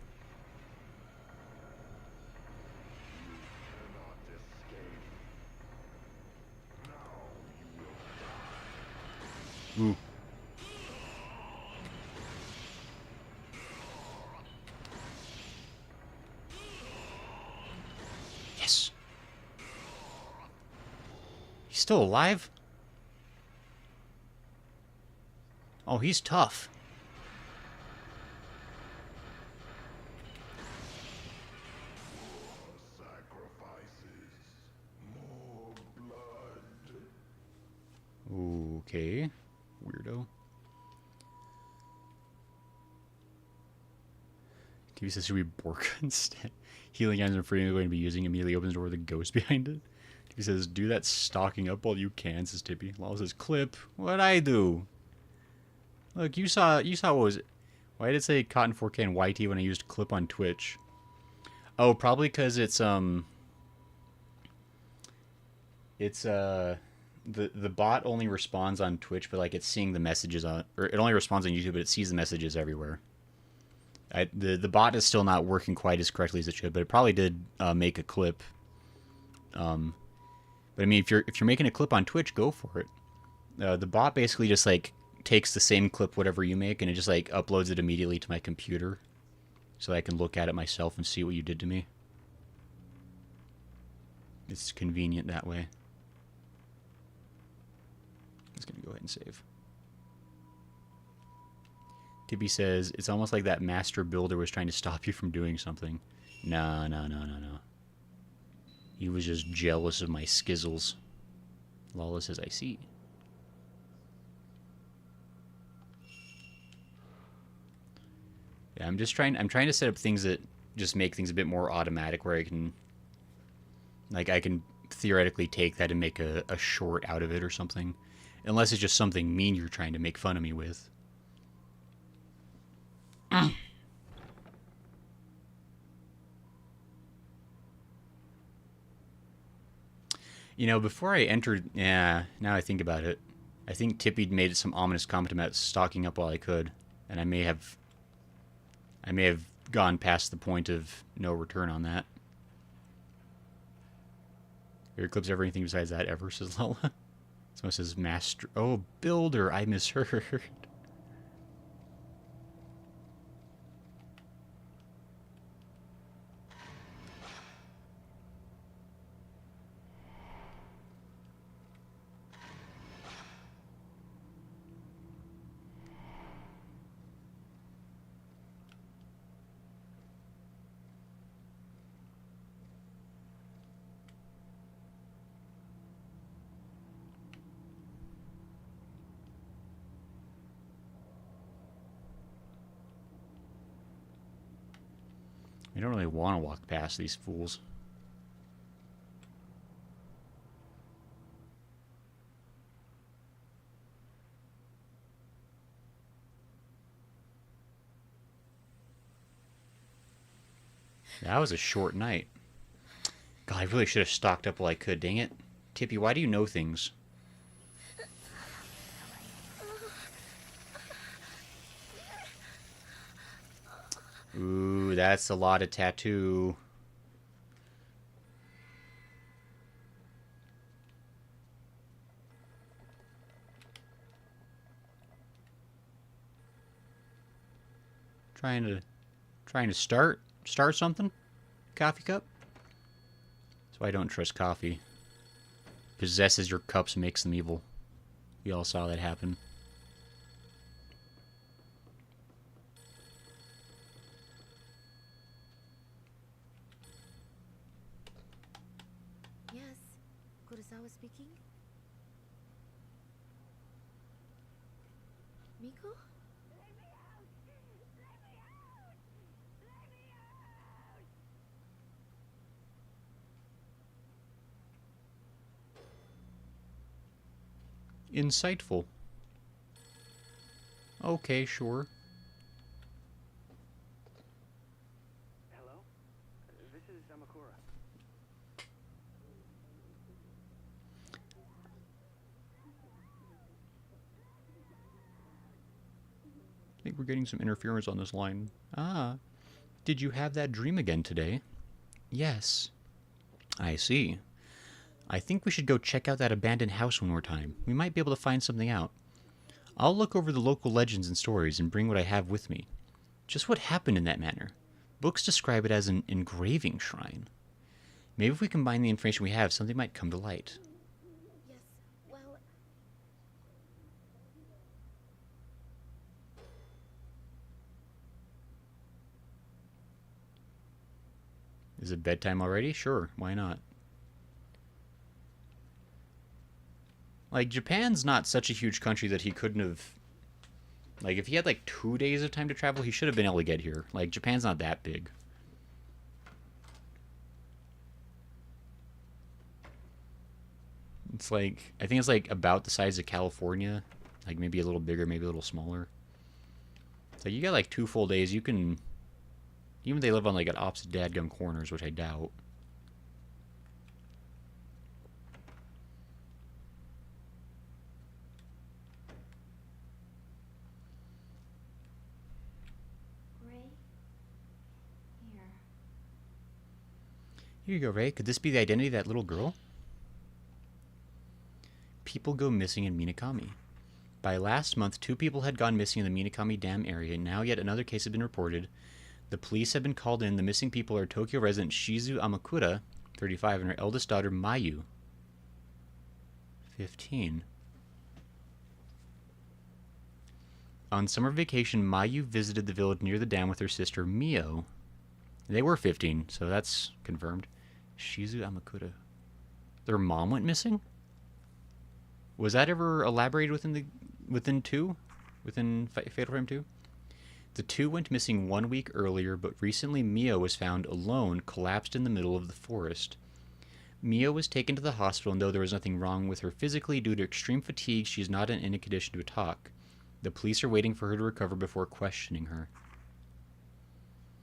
Ooh. Yes. He's still alive? Oh, he's tough. Sacrifices, more blood. Okay. Weirdo. TV says, should we Borka instead? Healing items are free and going to be using immediately opens the door with a ghost behind it. TV says, do that stocking up while you can, says Tippy. Lala says, clip. What'd I do? Look, you saw what was it? Why did it say Cotton 4K and YT when I used clip on Twitch? Oh, probably because it's, the bot only responds on Twitch, but like it's seeing the messages on, or it only responds on YouTube, but it sees the messages everywhere. The bot is still not working quite as correctly as it should, but it probably did make a clip. But I mean, if you're making a clip on Twitch, go for it. The bot basically just like takes the same clip, whatever you make, and it just like uploads it immediately to my computer, so I can look at it myself and see what you did to me. It's convenient that way. Just gonna go ahead and save. Tibby says, it's almost like that master builder was trying to stop you from doing something. No. He was just jealous of my skizzles. Lala says, I see. Yeah, I'm trying to set up things that just make things a bit more automatic, where I can theoretically take that and make a short out of it or something. Unless it's just something mean you're trying to make fun of me with. You know, before I entered... Yeah, now I think about it. I think Tippy made some ominous comment about stocking up while I could. And I may have gone past the point of no return on that. Or eclipse everything besides that ever, says Lola. Someone says master. Oh, builder. I misheard. I don't really want to walk past these fools. That was a short night. God, I really should have stocked up while I could, dang it. Tippy, why do you know things? Ooh, that's a lot of tattoo. Trying to start something? Coffee cup? That's why I don't trust coffee. Possesses your cups, makes them evil. We all saw that happen. Yes. Kurosawa speaking? Miko? Insightful. Okay, sure. Hello? This is Amakura. I think we're getting some interference on this line. Ah. Did you have that dream again today? Yes. I see. I think we should go check out that abandoned house one more time. We might be able to find something out. I'll look over the local legends and stories and bring what I have with me. Just what happened in that manor? Books describe it as an engraving shrine. Maybe if we combine the information we have, something might come to light. Yes. Well, Is it bedtime already? Sure, why not? Like, Japan's not such a huge country that he couldn't have... Like, if he had, like, 2 days of time to travel, he should have been able to get here. Like, Japan's not that big. It's like... I think it's, like, about the size of California. Like, maybe a little bigger, maybe a little smaller. So you got, like, 2 full days. You can... Even if they live on, like, at opposite dadgum corners, which I doubt. Ray? Here. Here you go, Ray. Could this be the identity of that little girl? People go missing in Minakami. By last month, 2 people had gone missing in the Minakami Dam area, and now yet another case had been reported. The police have been called in. The missing people are Tokyo resident Shizu Amakura, 35, and her eldest daughter, Mayu, 15. On summer vacation, Mayu visited the village near the dam with her sister, Mio. They were 15, so that's confirmed. Shizu Amakura. Their mom went missing? Was that ever elaborated within 2? Within Fatal Frame 2? The 2 went missing 1 week earlier, but recently Mio was found alone, collapsed in the middle of the forest. Mio was taken to the hospital, and though there was nothing wrong with her physically, due to extreme fatigue, she is not in any condition to talk. The police are waiting for her to recover before questioning her.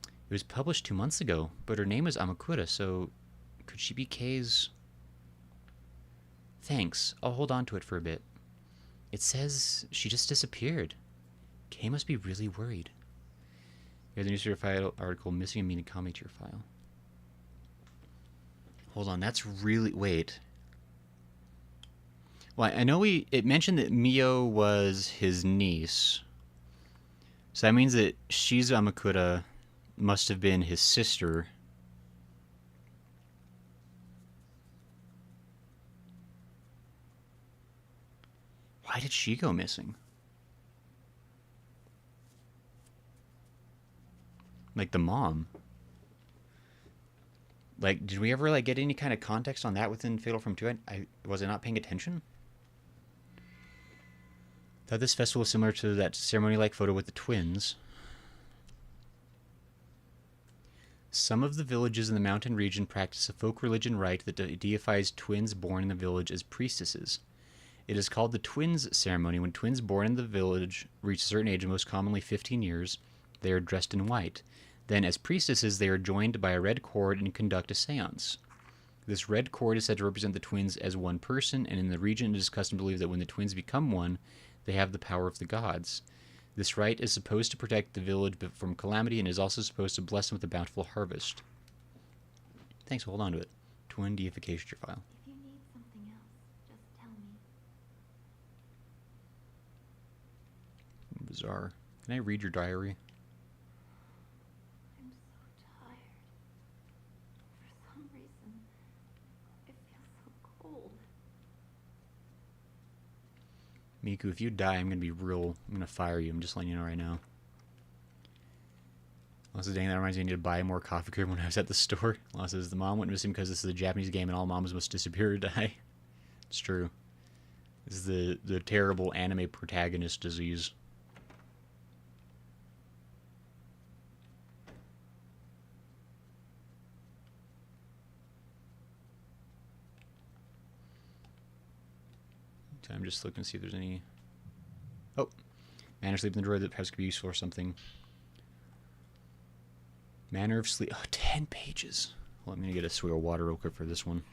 It was published 2 months ago, but her name is Amakura, so could she be Kei's... Thanks, I'll hold on to it for a bit. It says she just disappeared. Kei must be really worried. You have the newspaper file article missing a Minakami to your file. Hold on, that's really... Wait. Well, I know it mentioned that Mio was his niece. So that means that Shizu Amakura must have been his sister. Why did she go missing? Like the mom. Like, did we ever like get any kind of context on that within Fatal Frame 2? I was I not paying attention? Thought this festival was similar to that ceremony-like photo with the twins. Some of the villages in the mountain region practice a folk religion rite that deifies twins born in the village as priestesses. It is called the twins ceremony. When twins born in the village reach a certain age, most commonly 15 years, they are dressed in white. Then, as priestesses, they are joined by a red cord and conduct a seance. This red cord is said to represent the twins as one person, and in the region it is custom to believe that when the twins become one, they have the power of the gods. This rite is supposed to protect the village from calamity and is also supposed to bless them with a bountiful harvest. Thanks, hold on to it. Twin deification file. If you need something else, just tell me. Bizarre. Can I read your diary? I'm so tired. For some reason, it feels so cold. Miku, if you die, I'm gonna fire you. I'm just letting you know right now. Also, dang, that reminds me I need to buy more coffee cream when I was at the store. Law says the mom went missing because this is a Japanese game and all moms must disappear or die. It's true. This is the terrible anime protagonist disease. I'm just looking to see if there's any... Oh! Manor of Sleep in the drawer that perhaps could be useful or something. Manor of Sleep... Oh, 10 pages! Well, I'm going to get a swig of water real quick for this one.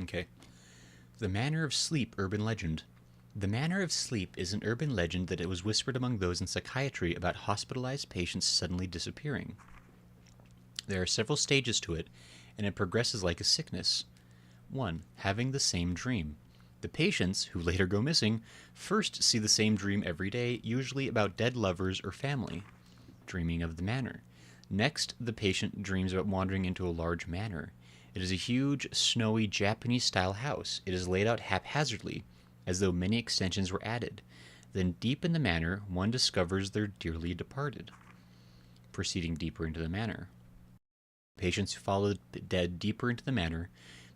Okay. The Manor of Sleep urban legend. The Manor of Sleep is an urban legend that it was whispered among those in psychiatry about hospitalized patients suddenly disappearing. There are several stages to it, and it progresses like a sickness. 1. Having the same dream. The patients, who later go missing, first see the same dream every day, usually about dead lovers or family. Dreaming of the manor. Next, the patient dreams about wandering into a large manor. It is a huge, snowy, Japanese-style house. It is laid out haphazardly, as though many extensions were added. Then deep in the manor, one discovers their dearly departed. Proceeding deeper into the manor. Patients who follow the dead deeper into the manor,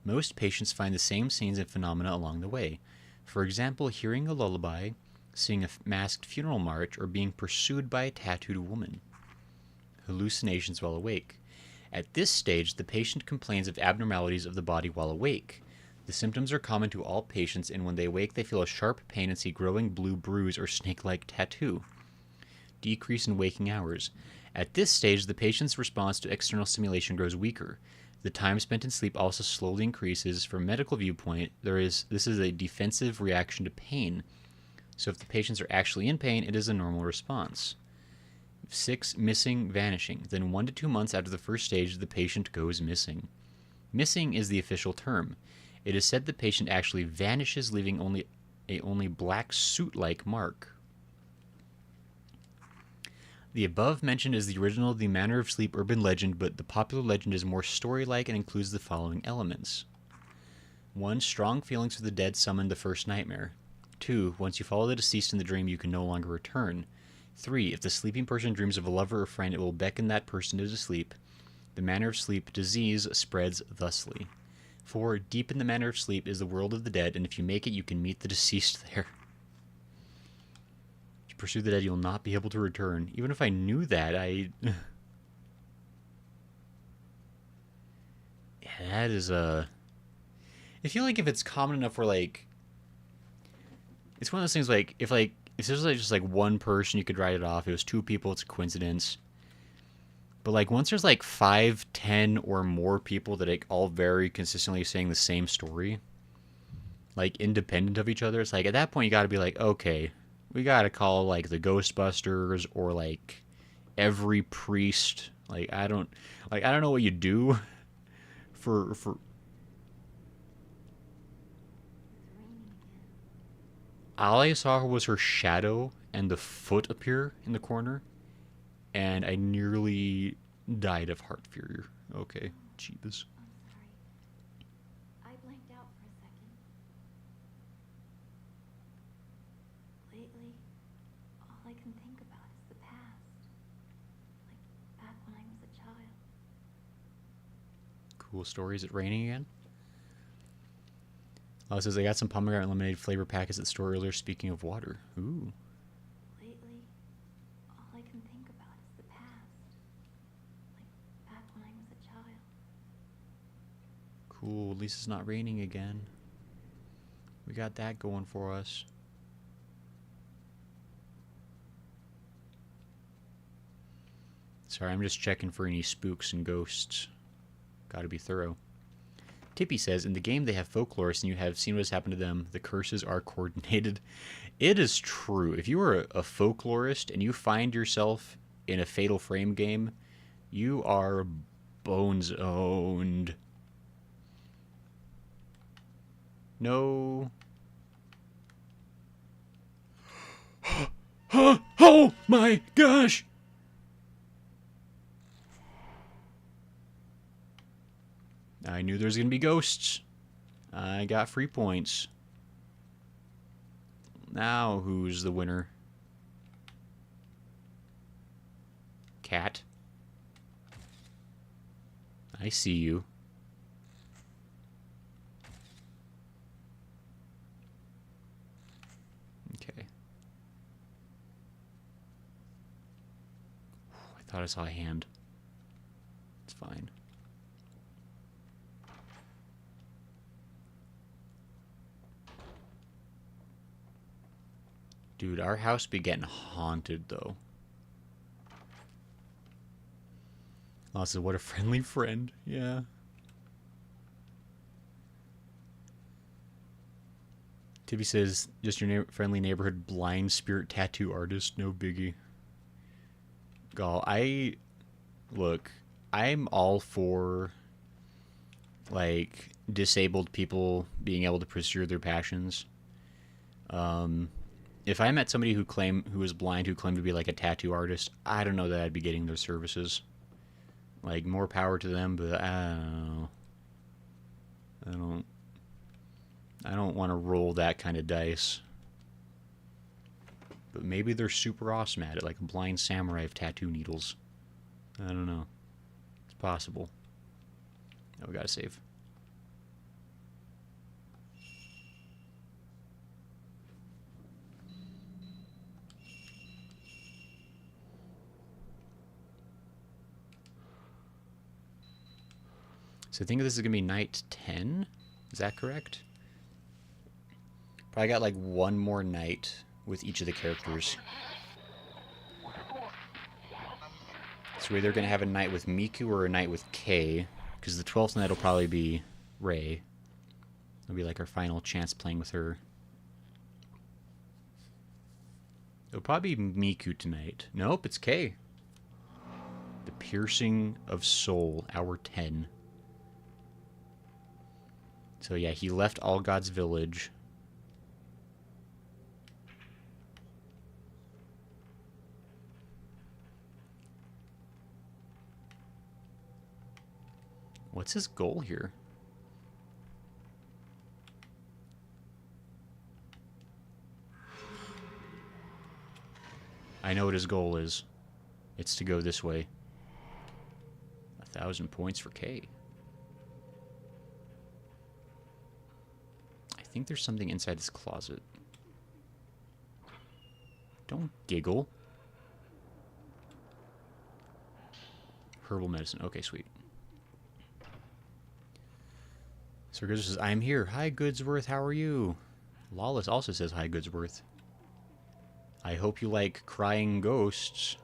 most patients find the same scenes and phenomena along the way. For example, hearing a lullaby, seeing a masked funeral march, or being pursued by a tattooed woman. Hallucinations while awake. At this stage, the patient complains of abnormalities of the body while awake. The symptoms are common to all patients, and when they wake, they feel a sharp pain and see growing blue bruise or snake-like tattoo. Decrease in waking hours. At this stage, the patient's response to external stimulation grows weaker. The time spent in sleep also slowly increases. From a medical viewpoint, this is a defensive reaction to pain. So if the patients are actually in pain, it is a normal response. 6. Missing, vanishing. Then 1 to 2 months after the first stage, the patient goes missing. Missing is the official term. It is said the patient actually vanishes, leaving only black suit-like mark. The above mentioned is the original The Manor of Sleep urban legend, but the popular legend is more story-like and includes the following elements. 1. Strong feelings for the dead summon the first nightmare. 2. Once you follow the deceased in the dream, you can no longer return. 3. If the sleeping person dreams of a lover or friend, it will beckon that person to sleep. The Manor of Sleep disease spreads thusly. 4. Deep in the Manor of Sleep is the world of the dead, and if you make it, you can meet the deceased there. If you pursue the dead, you'll not be able to return. Even if I knew that, Yeah, that is I feel like if it's common enough where, like... It's one of those things, like, if there's just, like, one person, you could write it off. If it was 2 people, it's a coincidence. But, like, once there's, like, 5, 10, or more people that, like, all very consistently saying the same story, like, independent of each other, it's like, at that point, you gotta be like, okay, We gotta call like the Ghostbusters or like every priest. I don't know what you do for It's raining again. all I saw was her shadow and the foot appear in the corner, and I nearly died of heart failure. Okay, jeebus. I'm sorry. I blanked out for a second. Lately, all I can think about is the past. Like back when I was a child. Cool story. Is it raining again? Oh, it says I got some pomegranate lemonade flavor packets at the store earlier. Speaking of water, ooh, Lately, all I can think about is the past. Like back when I was a child. cool. At least it's not raining again. We got that going for us. Sorry, I'm just checking for any spooks and ghosts. Gotta be thorough. Tippy says, in the game they have folklorists and you have seen what has happened to them. The curses are coordinated. It is true. If you are a folklorist and you find yourself in a Fatal Frame game, you are bones owned. No. Oh my gosh! I knew there was going to be ghosts. I got free points. Now who's the winner? Cat. I see you. Okay. I thought I saw a hand. It's fine. Dude, our house be getting haunted, though. Also, what a friendly friend. Yeah. Tibby says, just your friendly neighborhood blind spirit tattoo artist. No biggie. Gall, look, I'm all for, like, disabled people being able to pursue their passions. If I met somebody who was blind who claimed to be like a tattoo artist, I don't know that I'd be getting their services. Like, more power to them, but I don't know. I don't want to roll that kind of dice. But maybe they're super awesome at it, like a blind samurai of tattoo needles. I don't know. It's possible. Oh, we gotta save. So I think this is going to be night 10. Is that correct? Probably got like one more night with each of the characters. So we're either going to have a night with Miku or a night with Kei. Because the 12th night will probably be Rei. It'll be like our final chance playing with her. It'll probably be Miku tonight. Nope, it's Kei. The Piercing of Soul, hour 10. So yeah, he left All God's Village. What's his goal here? I know what his goal is. It's to go this way. 1,000 points for Kei. I think there's something inside this closet. Don't giggle. Herbal medicine. Okay, sweet. So Goodsworth says, I'm here. Hi, Goodsworth. How are you? Lawless also says, hi, Goodsworth. I hope you like crying ghosts.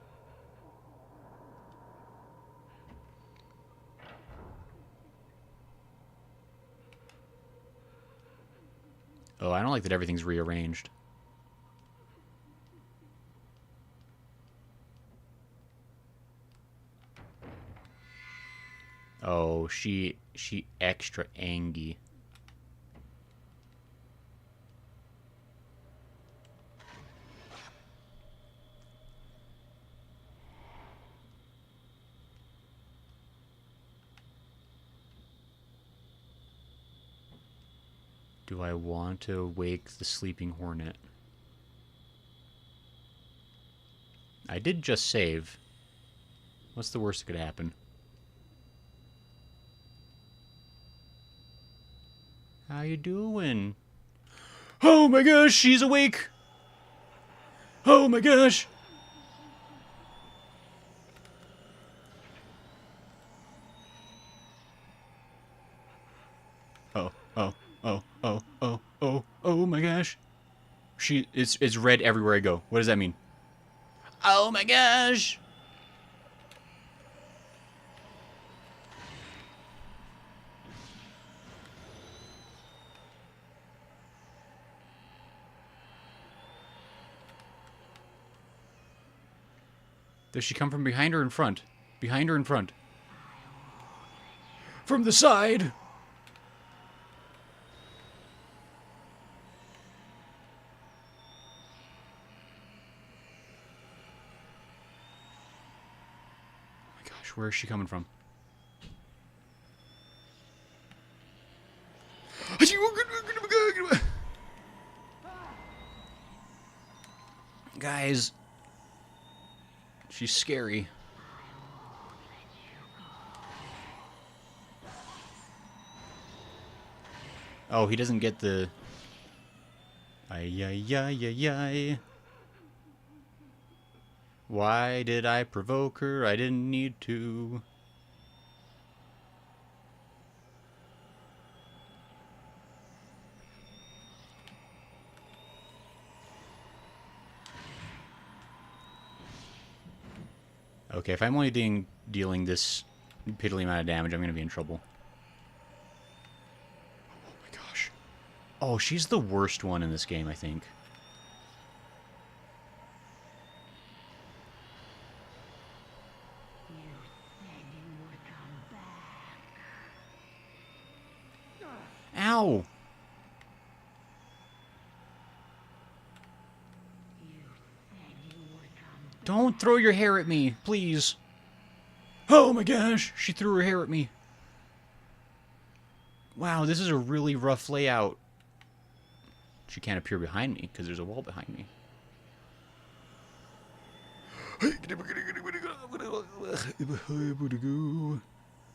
Oh, I don't like that everything's rearranged. Oh, she extra angry. Do I want to wake the sleeping hornet? I did just save. What's the worst that could happen? How you doing? Oh my gosh, she's awake! Oh my gosh! Oh, oh, oh, oh, oh, oh, oh my gosh. It's red everywhere I go. What does that mean? Oh my gosh! Does she come from behind or in front? Behind or in front? From the side! Oh my gosh, where is she coming from? Guys, she's scary. Oh, he doesn't get the... Ay, ay, ay, ay, ay. Why did I provoke her? I didn't need to. Okay, if I'm only dealing this piddly amount of damage, I'm going to be in trouble. Oh my gosh. Oh, she's the worst one in this game, I think. Ow! Don't throw your hair at me, please. Oh my gosh, she threw her hair at me. Wow, this is a really rough layout. She can't appear behind me because there's a wall behind me.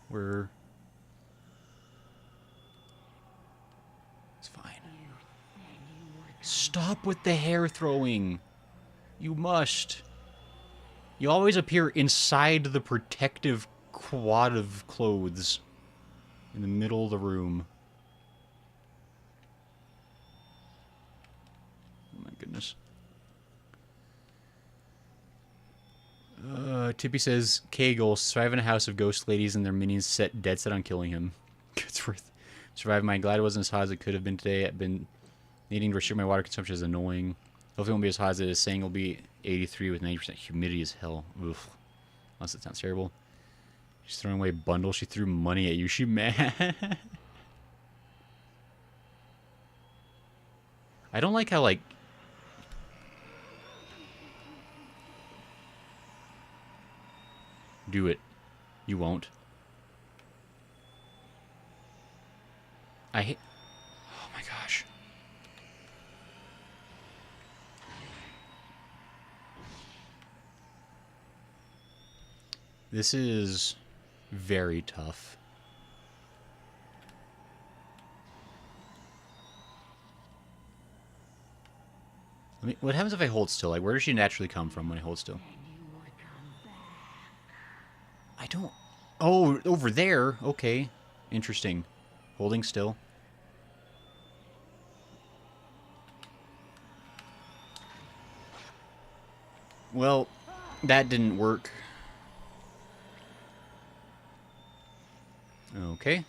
Where? It's fine. Stop with the hair throwing. You must. You always appear inside the protective quad of clothes in the middle of the room. Oh my goodness. Tippy says, Kei goal, survive in a house of ghost ladies and their minions dead set on killing him. It's worth survive mine. Glad it wasn't as hot as it could have been today. I've been needing to restrict my water consumption is annoying. Hopefully it won't be as hot as it is saying it'll be 83 with 90% humidity as hell. Oof. Unless it sounds terrible. She's throwing away bundles. She threw money at you. She mad. I don't like how, like... Do it. You won't. I hate... Oh my gosh. This is very tough. What happens if I hold still? Like, where does she naturally come from when I hold still? I don't... Oh, over there. Okay. Interesting. Holding still. Well, that didn't work. Okay.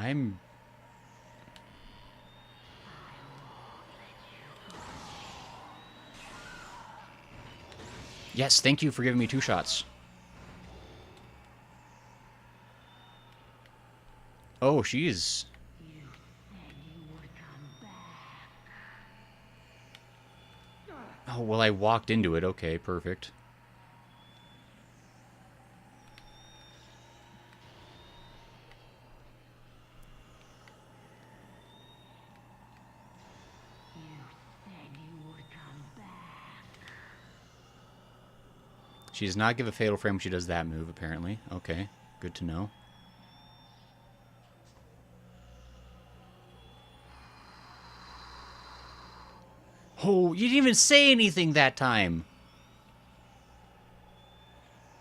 I'm... Yes, thank you for giving me 2 shots. Oh, she's... Oh, well, I walked into it. Okay, perfect. She does not give a fatal frame when she does that move, apparently. Okay, good to know. Oh, you didn't even say anything that time.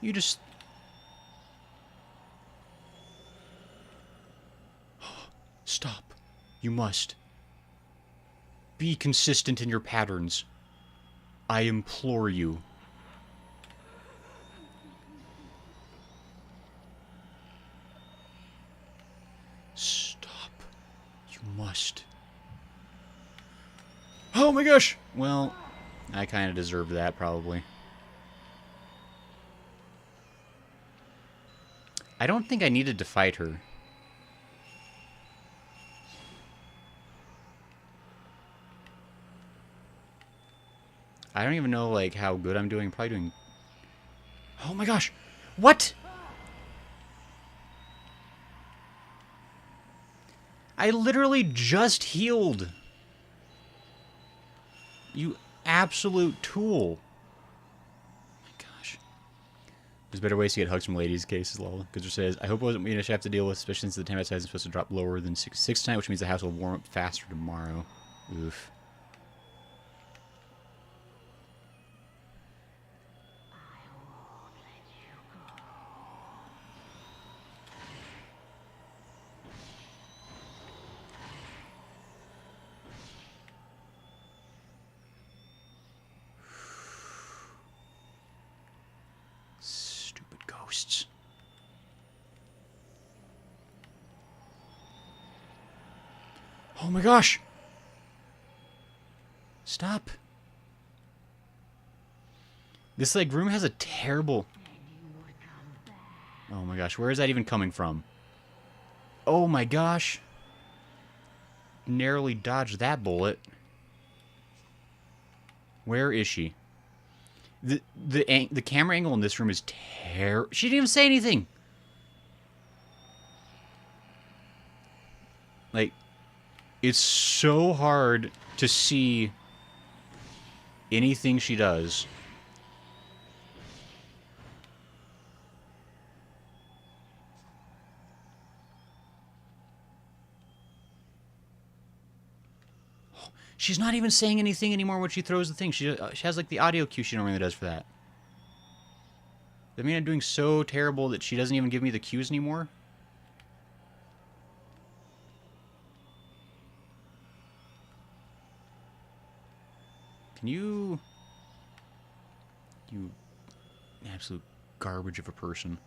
You just... Stop. You must. Be consistent in your patterns. I implore you. Stop. You must. Oh my gosh! Well, I kind of deserved that, probably. I don't think I needed to fight her. I don't even know, like, how good I'm doing. I'm probably doing... Oh my gosh! What?! I literally just healed! You absolute tool. Oh my gosh. There's better ways to get hugs from ladies' cases, lol. Because says, I hope it wasn't me to have to deal with, especially since the temperature size is supposed to drop lower than 6 tonight, which means the house will warm up faster tomorrow. Oof. Stupid ghosts. Oh my gosh! Stop. This, like, room has a terrible... Oh my gosh, where is that even coming from? Oh my gosh. Narrowly dodged that bullet. Where is she? The camera angle in this room is terrible. She didn't even say anything. Like, it's so hard to see anything she does. She's not even saying anything anymore when she throws the thing. She has, like, the audio cue she normally does for that. I mean, I'm doing so terrible that she doesn't even give me the cues anymore. Can you... You absolute garbage of a person.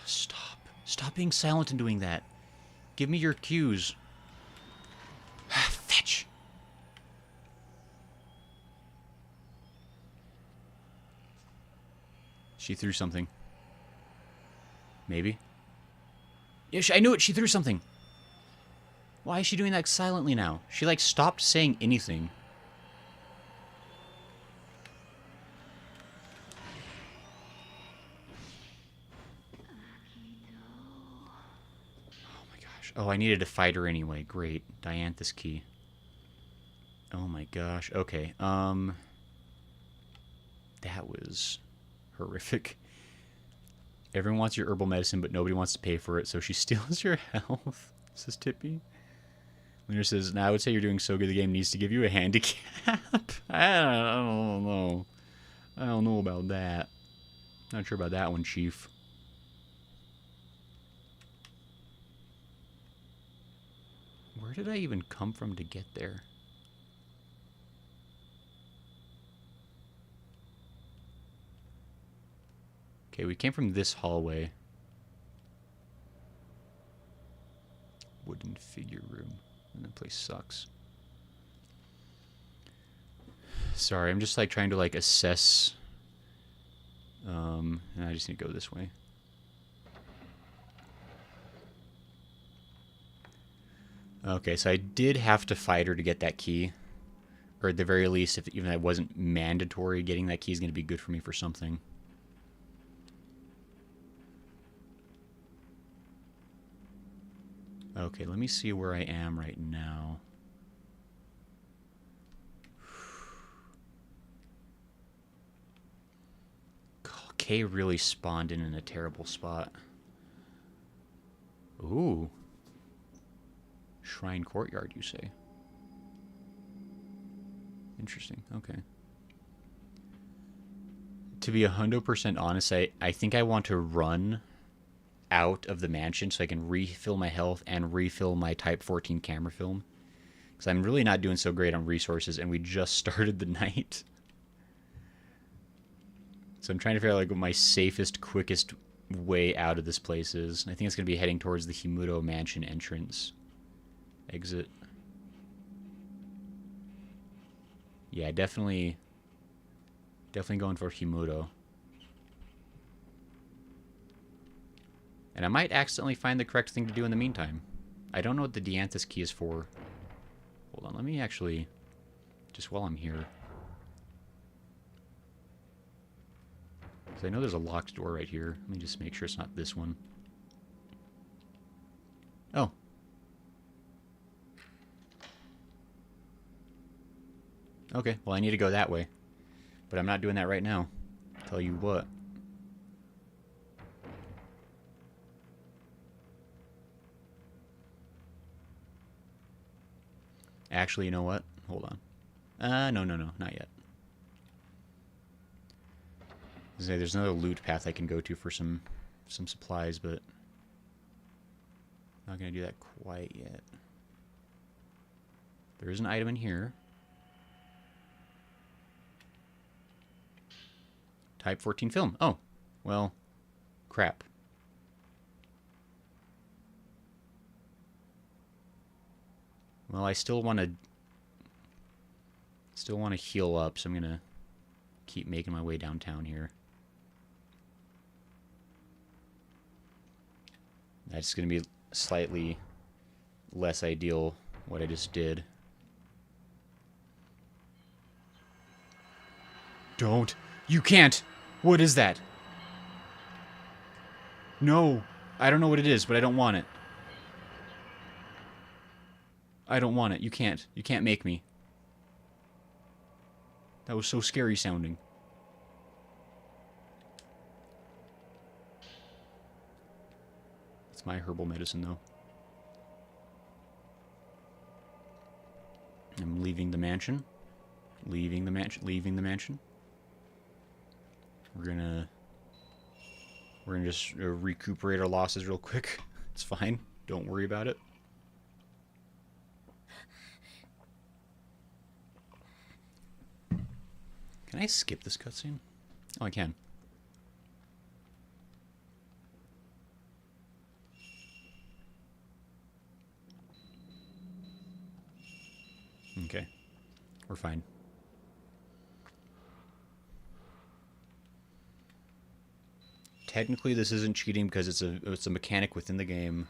Stop. Stop being silent and doing that. Give me your cues. Fetch. She threw something. Maybe. Yeah, I knew it. She threw something. Why is she doing that silently now? She, like, stopped saying anything. Oh my gosh. Oh, I needed to fight her anyway. Great. Dianthus key. Oh my gosh. Okay. That was horrific. Everyone wants your herbal medicine, but nobody wants to pay for it, so she steals your health, says Tippy. Winter says, now I would say you're doing so good the game needs to give you a handicap. I don't know. I don't know about that. Not sure about that one, Chief. Where did I even come from to get there? Okay, we came from this hallway. wooden figure room. And that place sucks. Sorry, I'm just like trying to like assess. And I just need to go this way. Okay, so I did have to fight her to get that key. Or at the very least, if even that wasn't mandatory, getting that key is going to be good for me for something. Okay, let me see where I am right now. Kei really spawned in a terrible spot. Ooh. Shrine Courtyard, you say? Interesting, okay. To be 100% honest, I think I want to run out of the mansion so I can refill my health and refill my Type 14 camera film. Because I'm really not doing so great on resources, and we just started the night. So I'm trying to figure out like what my safest, quickest way out of this place is. I think it's going to be heading towards the Himuro Mansion entrance. Exit. Yeah, definitely going for Himuro. And I might accidentally find the correct thing to do in the meantime. I don't know what the Dianthus key is for. Hold on, let me actually, just while I'm here. Because I know there's a locked door right here. Let me just make sure it's not this one. Oh. Okay, well I need to go that way. But I'm not doing that right now. Tell you what. Actually, you know what? Hold on. No, not yet. There's another loot path I can go to for some supplies, but not gonna do that quite yet. There is an item in here. Type 14 film. Oh, well, crap. Well, I still want to heal up, so I'm gonna keep making my way downtown here. That's gonna be slightly less ideal what I just did. Don't. You can't. What is that? No. I don't know what it is, but I don't want it. I don't want it. You can't. You can't make me. That was so scary sounding. It's my herbal medicine, though. I'm leaving the mansion. Leaving the mansion. Leaving the mansion. We're gonna just recuperate our losses real quick. It's fine. Don't worry about it. Can I skip this cutscene? Oh, I can. Okay. We're fine. Technically, this isn't cheating because it's a mechanic within the game.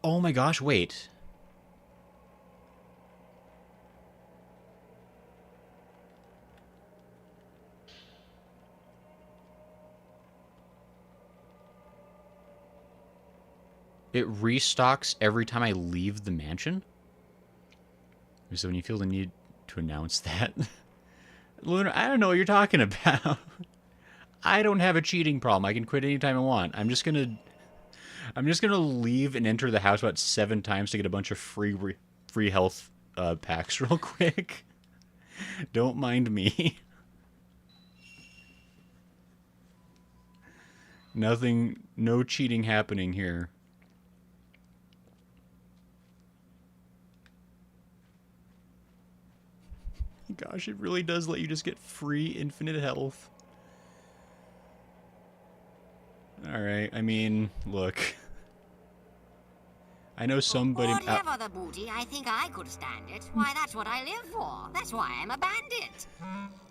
Oh my gosh, wait. It restocks every time I leave the mansion? So when you feel the need to announce that... Lunar, I don't know what you're talking about. I don't have a cheating problem. I can quit anytime I want. I'm just gonna leave and enter the house about 7 times to get a bunch of free health packs real quick. Don't mind me. Nothing, no cheating happening here. Gosh, it really does let you just get free infinite health. Alright, I mean, look. I know somebody... Whatever the booty, I think I could stand it. Why, that's what I live for. That's why I'm a bandit.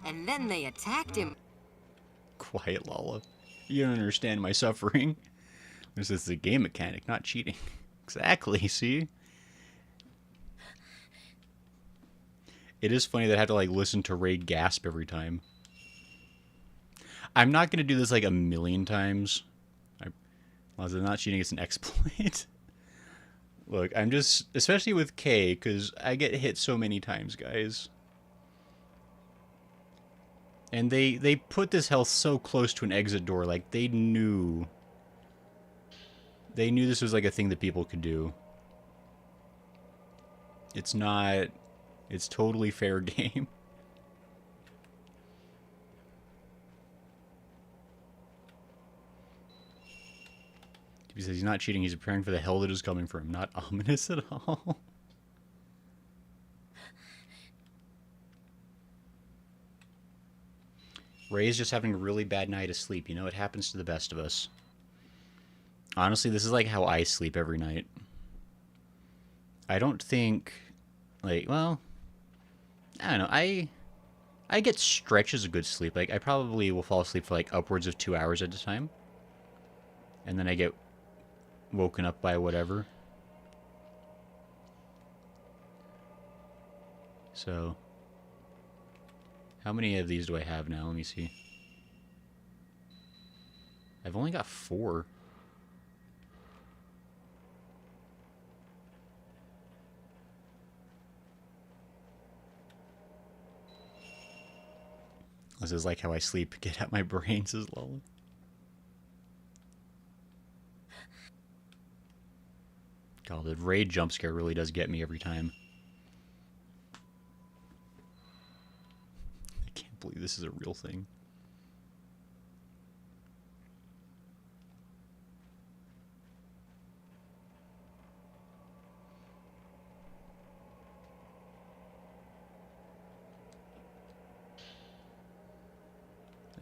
And then they attacked him. Quiet, Lala. You don't understand my suffering. This is a game mechanic, not cheating. Exactly, see? It is funny that I have to, like, listen to Ray gasp every time. I'm not going to do this, like, a million times. Well, it's not cheating, it's an exploit. Look, I'm just... Especially with Kei, because I get hit so many times, guys. And they put this health so close to an exit door. Like, they knew... They knew this was, like, a thing that people could do. It's not... It's totally fair game. He says he's not cheating, he's preparing for the hell that is coming for him. Not ominous at all. Ray's just having a really bad night of sleep. You know, it happens to the best of us. Honestly, this is like how I sleep every night. I don't think... Like, well... I don't know. I get stretches of good sleep. Like, I probably will fall asleep for, like, upwards of 2 hours at a time. And then I get woken up by whatever. So... How many of these do I have now? Let me see. I've only got 4. This is like how I sleep. Get out my brain, says Lola. God, the raid jump scare really does get me every time. I can't believe this is a real thing.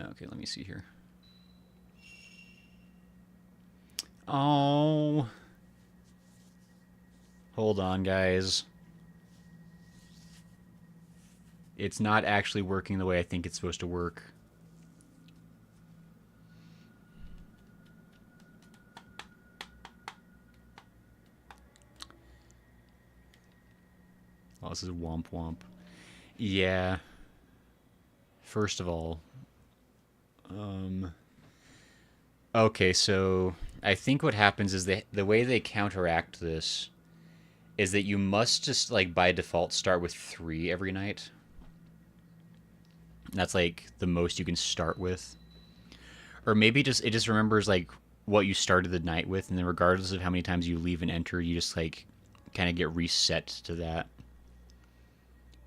Okay, let me see here. Oh. Hold on, guys. It's not actually working the way I think it's supposed to work. Oh, this is womp womp. Yeah. First of all, okay, so I think what happens is the way they counteract this is that you must just, like, by default start with 3 every night. That's, like, the most you can start with. Or maybe just it just remembers, like, what you started the night with, and then regardless of how many times you leave and enter, you just, like, kind of get reset to that.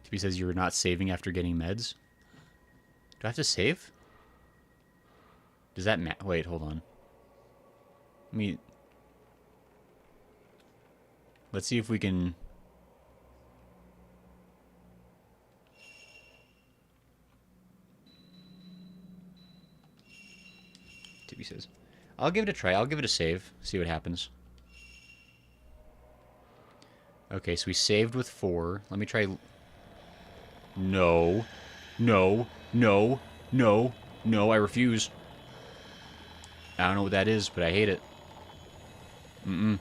He says you're not saving after getting meds. Do I have to save? Does that wait, hold on. Let me... Let's see if we can... Tibby says. I'll give it a try. I'll give it a save. See what happens. Okay, so we saved with 4. Let me try... No. No. No. No. No, I refuse. I don't know what that is, but I hate it. Mm-mm.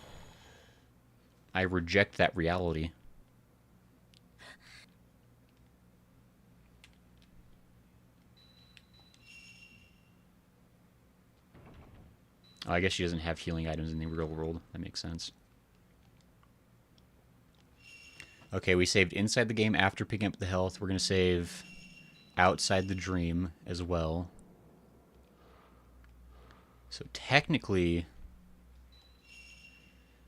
I reject that reality. Oh, I guess she doesn't have healing items in the real world. That makes sense. Okay, we saved inside the game after picking up the health. We're going to save outside the dream as well. So technically...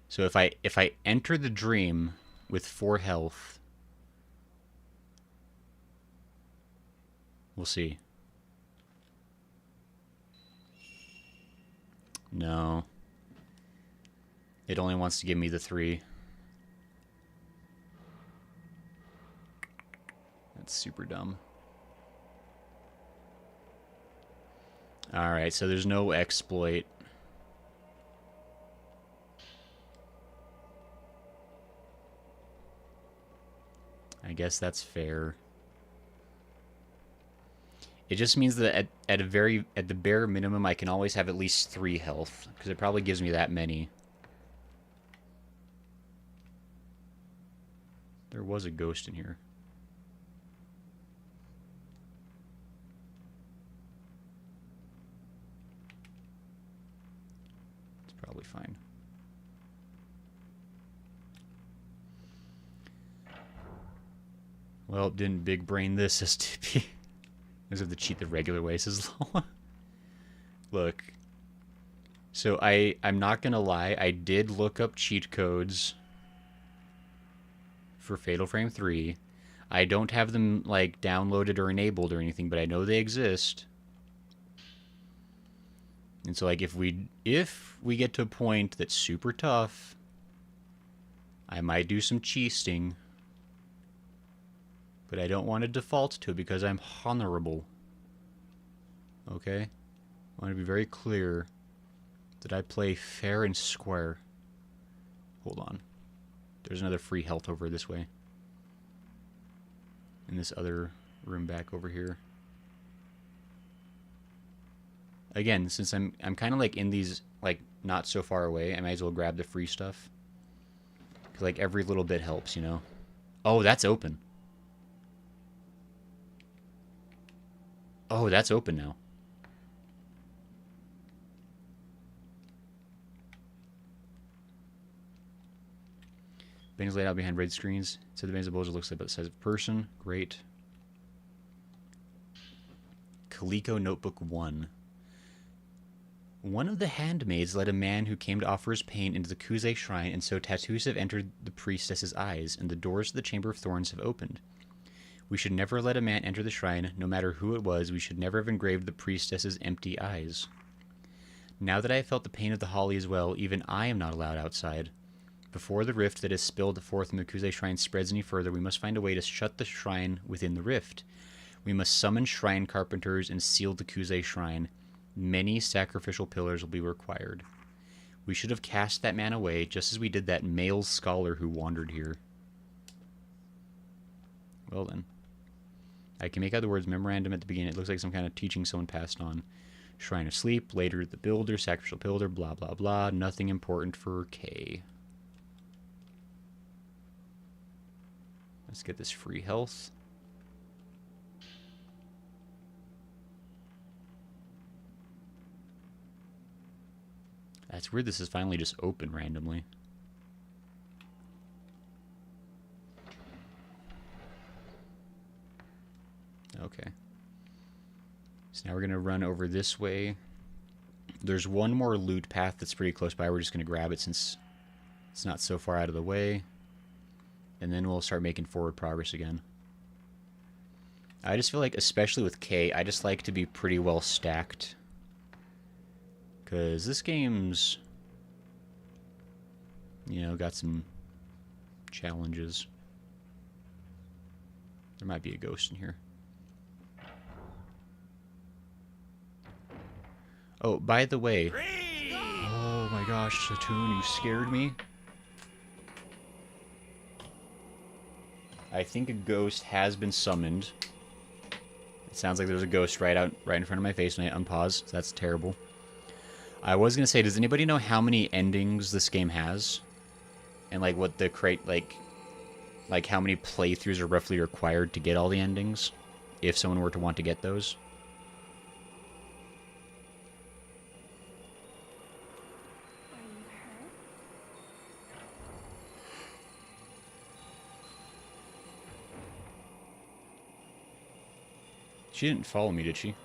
So if I enter the dream with 4 health... We'll see. No. It only wants to give me the 3. That's super dumb. Alright, so there's no exploit. I guess that's fair. It just means that at the bare minimum I can always have at least 3 health, because it probably gives me that many. There was a ghost in here. It's probably fine. Well, didn't big brain this as to be... As if to cheat the regular way, says Lola. Look. So I'm not gonna lie, I did look up cheat codes for Fatal Frame 3. I don't have them, like, downloaded or enabled or anything, but I know they exist. And so, like, if we get to a point that's super tough, I might do some cheating. But I don't want to default to it because I'm honorable. Okay? I want to be very clear that I play fair and square. Hold on. There's another free health over this way. In this other room back over here. Again, since I'm kind of like in these, like, not so far away, I might as well grab the free stuff. 'Cause, like, every little bit helps, you know? Oh, that's open. Oh, that's open now. Banners laid out behind red screens. So the banners of bullshit looks like about the size of a person. Great. Kaliko Notebook 1. One of the handmaids led a man who came to offer his pain into the Kuze shrine, and so tattoos have entered the priestess's eyes, and the doors to the Chamber of Thorns have opened. We should never let a man enter the shrine, no matter who it was. We should never have engraved the priestess's empty eyes. Now that I have felt the pain of the holly as well, even I am not allowed outside. Before the rift that has spilled forth in the Kuze shrine spreads any further, we must find a way to shut the shrine within the rift. We must summon shrine carpenters and seal the Kuze shrine. Many sacrificial pillars will be required. We should have cast that man away, just as we did that male scholar who wandered here. Well then. I can make out the words memorandum at the beginning. It looks like some kind of teaching someone passed on. Shrine of Sleep, later the builder, sacrificial pillar, blah blah blah. Nothing important for Kei. Let's get this free health. That's weird, this is finally just open randomly. Okay. So now we're going to run over this way. There's one more loot path that's pretty close by. We're just going to grab it since it's not so far out of the way. And then we'll start making forward progress again. I just feel like, especially with Kei, I just like to be pretty well stacked. Because this game's, you know, got some challenges. There might be a ghost in here. Oh, by the way. Oh my gosh, Satoon, you scared me. I think a ghost has been summoned. It sounds like there's a ghost right in front of my face when I unpause. So that's terrible. I was gonna say, does anybody know how many endings this game has? And like what the like how many playthroughs are roughly required to get all the endings? If someone were to want to get those? Are you hurt? She didn't follow me, did she?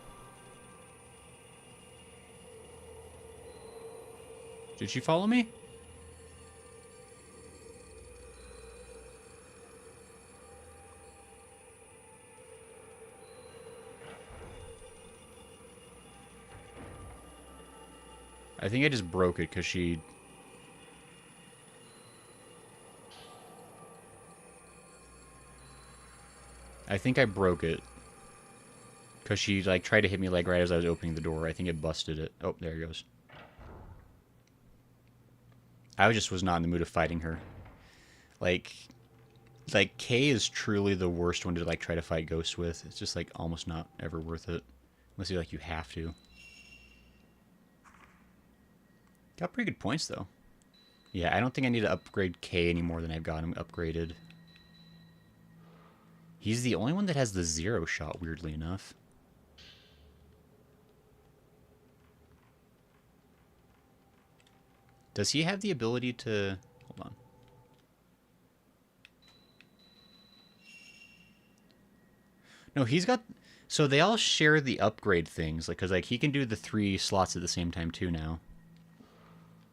Did she follow me? I think I just broke it because she... I think I broke it. Because she, like, tried to hit me, like, right as I was opening the door. I think it busted it. Oh, there it goes. I just was not in the mood of fighting her. Like, Kei is truly the worst one to, like, try to fight ghosts with. It's just, like, almost not ever worth it. Unless you, like, you have to. Got pretty good points, though. Yeah, I don't think I need to upgrade Kei any more than I've got him upgraded. He's the only one that has the 0 shot, weirdly enough. Does he have the ability to... Hold on. No, he's got... So they all share the upgrade things. Like, because, like, he can do the 3 slots at the same time, too, now.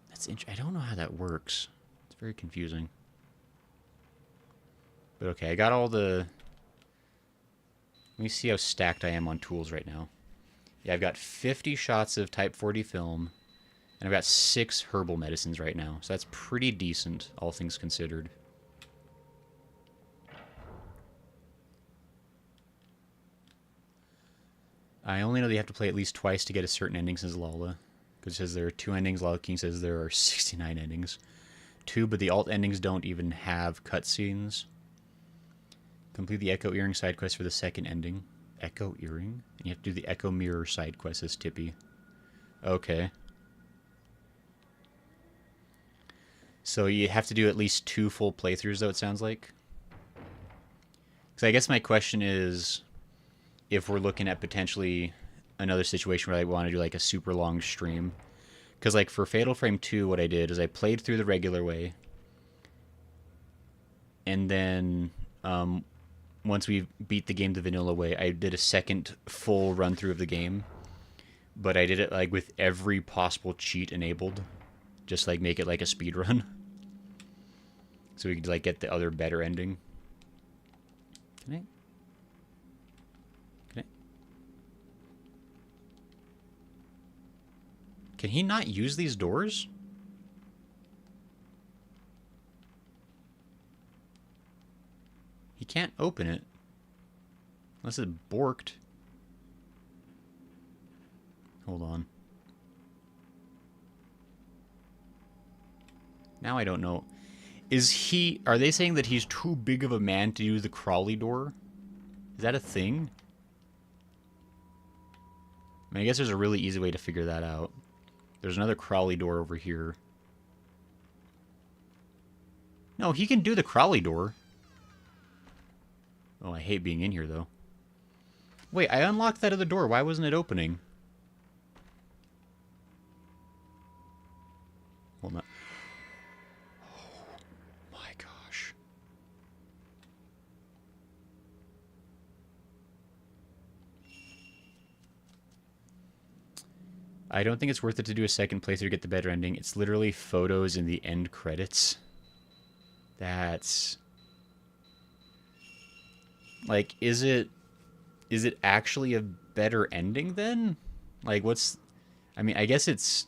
That's I don't know how that works. It's very confusing. But okay, I got all the... Let me see how stacked I am on tools right now. Yeah, I've got 50 shots of Type 40 film. And I've got 6 herbal medicines right now. So that's pretty decent, all things considered. I only know that you have to play at least twice to get a certain ending, says Lala. Because it says there are 2 endings. Lala King says there are 69 endings. 2, but the alt endings don't even have cutscenes. Complete the Echo Earring side quest for the second ending. Echo Earring? And you have to do the Echo Mirror side quest, says Tippy. Okay. So you have to do at least 2 full playthroughs, though, it sounds like. So I guess my question is, if we're looking at potentially another situation where I want to do like a super long stream. Because like for Fatal Frame 2, what I did is I played through the regular way. And then once we beat the game the vanilla way, I did a second full run through of the game. But I did it like with every possible cheat enabled. Just like make it like a speed run. So we could like get the other better ending. Can I? Can he not use these doors? He can't open it. Unless it's borked. Hold on. Now I don't know. Is he... Are they saying that he's too big of a man to use the crawly door? Is that a thing? I mean, I guess there's a really easy way to figure that out. There's another crawly door over here. No, he can do the crawly door. Oh, I hate being in here, though. Wait, I unlocked that other door. Why wasn't it opening? Hold on. Oh, my gosh. I don't think it's worth it to do a second playthrough to get the better ending. It's literally photos in the end credits. That's... Like, is it actually a better ending then? Like, what's... I mean, I guess it's...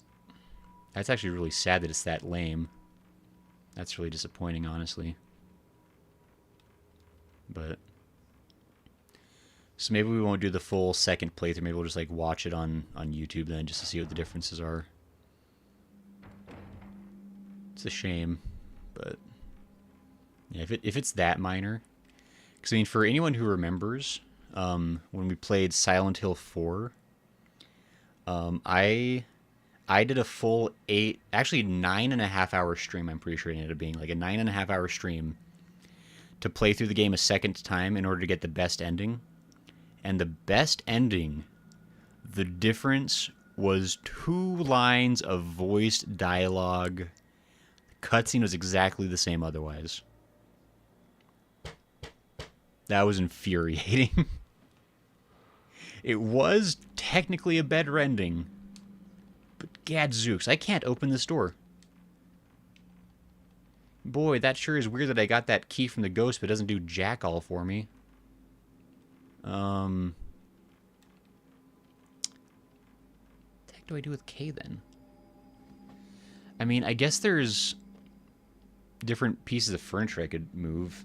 That's actually really sad that it's that lame. That's really disappointing, honestly. But... So maybe we won't do the full second playthrough. Maybe we'll just, like, watch it on YouTube then, just to see what the differences are. It's a shame, but... Yeah, if it's that minor... Because, I mean, for anyone who remembers, when we played Silent Hill 4, I did a full 9.5 hour stream, I'm pretty sure it ended up being, like a 9.5 hour stream, to play through the game a second time in order to get the best ending. And the best ending, the difference was 2 lines of voiced dialogue. The cutscene was exactly the same otherwise. That was infuriating. It was technically a better ending. But gadzooks, I can't open this door. Boy, that sure is weird that I got that key from the ghost, but it doesn't do jack all for me. What the heck do I do with Kei then? I mean, I guess there's different pieces of furniture I could move.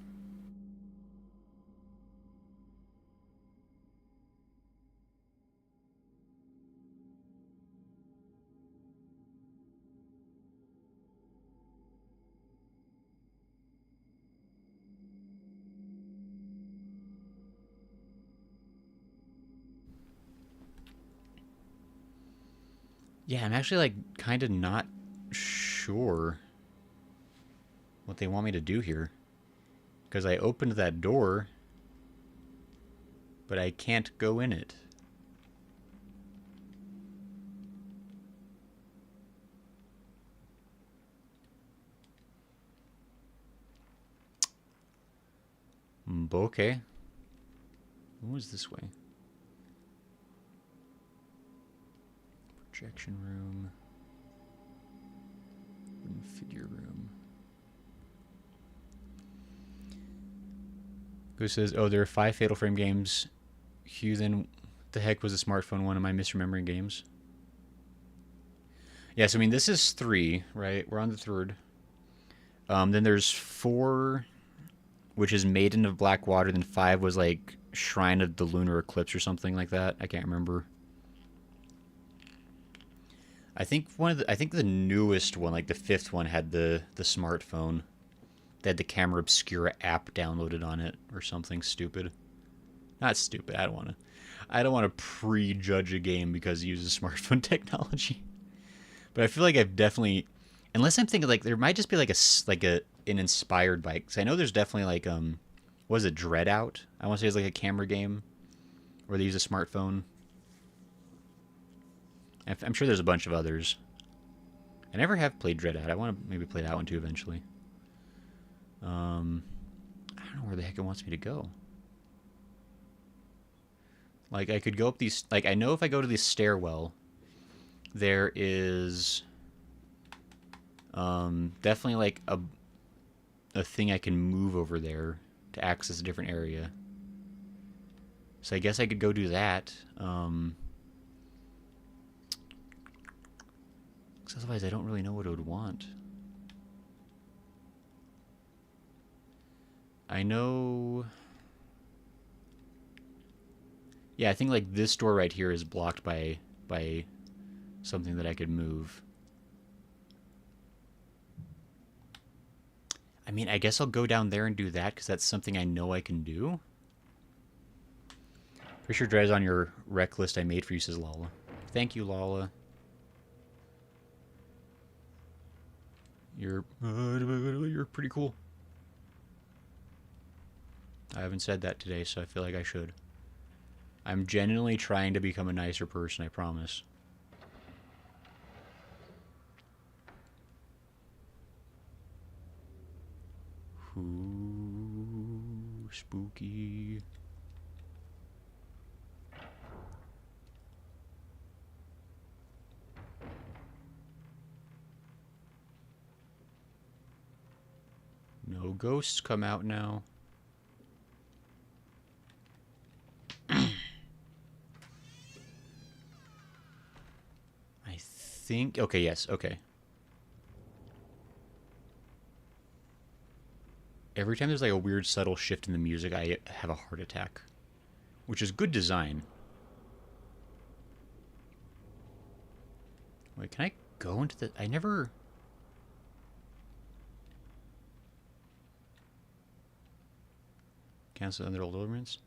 Yeah, I'm actually like kind of not sure what they want me to do here. Because I opened that door, but I can't go in it. Okay. What was this way? Projection room. Wooden figure room. Who says, oh, there are 5 Fatal Frame games. Hugh, then the heck was a smartphone one? Am I misremembering games? Yeah, so I mean, this is 3, right? We're on the 3rd. Then there's 4, which is Maiden of Black Water. Then 5 was like Shrine of the Lunar Eclipse or something like that. I can't remember. I think the newest one, like the 5th one, had the smartphone. They had the Camera Obscura app downloaded on it or something stupid. Not stupid. I don't want to prejudge a game because it uses smartphone technology. But I feel like I've definitely, unless I'm thinking like there might just be like an inspired bike. Cause I know there's definitely like what is it, Dread Out? I want to say it's like a camera game where they use a smartphone. I'm sure there's a bunch of others. I never have played Dread Out. I want to maybe play that one too eventually. I don't know where the heck it wants me to go. Like, I could go up these... Like, I know if I go to this stairwell, there is... definitely, like, a thing I can move over there to access a different area. So I guess I could go do that. 'Cause otherwise I don't really know what it would want. I know... Yeah, I think like this door right here is blocked by something that I could move. I mean, I guess I'll go down there and do that because that's something I know I can do. Pretty sure Dread's on your rec list I made for you, says Lala. Thank you, Lala. You're pretty cool. I haven't said that today, so I feel like I should. I'm genuinely trying to become a nicer person, I promise. Ooh, spooky. No ghosts come out now. I think... Okay, yes, okay. Every time there's like a weird subtle shift in the music, I have a heart attack. Which is good design. Wait, can I go into the... I never... Cancel other old elements?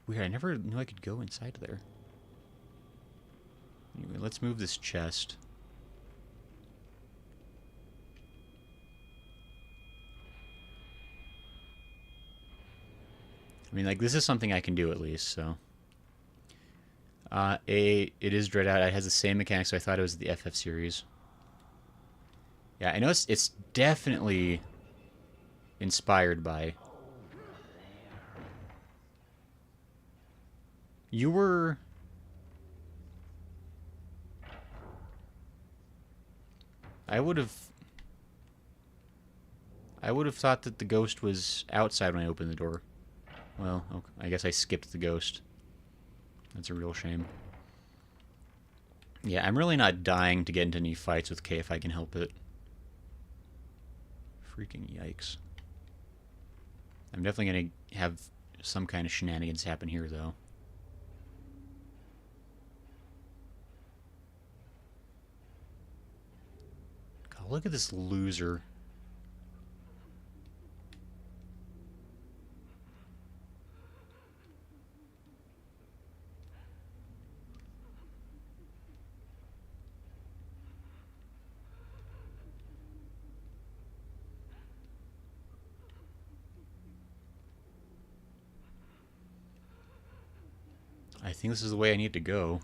Weird, I never knew I could go inside there. Anyway, let's move this chest. I mean, like, this is something I can do at least, so. It is Dread Out. It has the same mechanics, so I thought it was the FF series. Yeah, I know it's definitely inspired by... You were... I would have thought that the ghost was outside when I opened the door. Well, okay, I guess I skipped the ghost. That's a real shame. Yeah, I'm really not dying to get into any fights with Kei if I can help it. Freaking yikes. I'm definitely going to have some kind of shenanigans happen here, though. God, look at this loser. I think this is the way I need to go.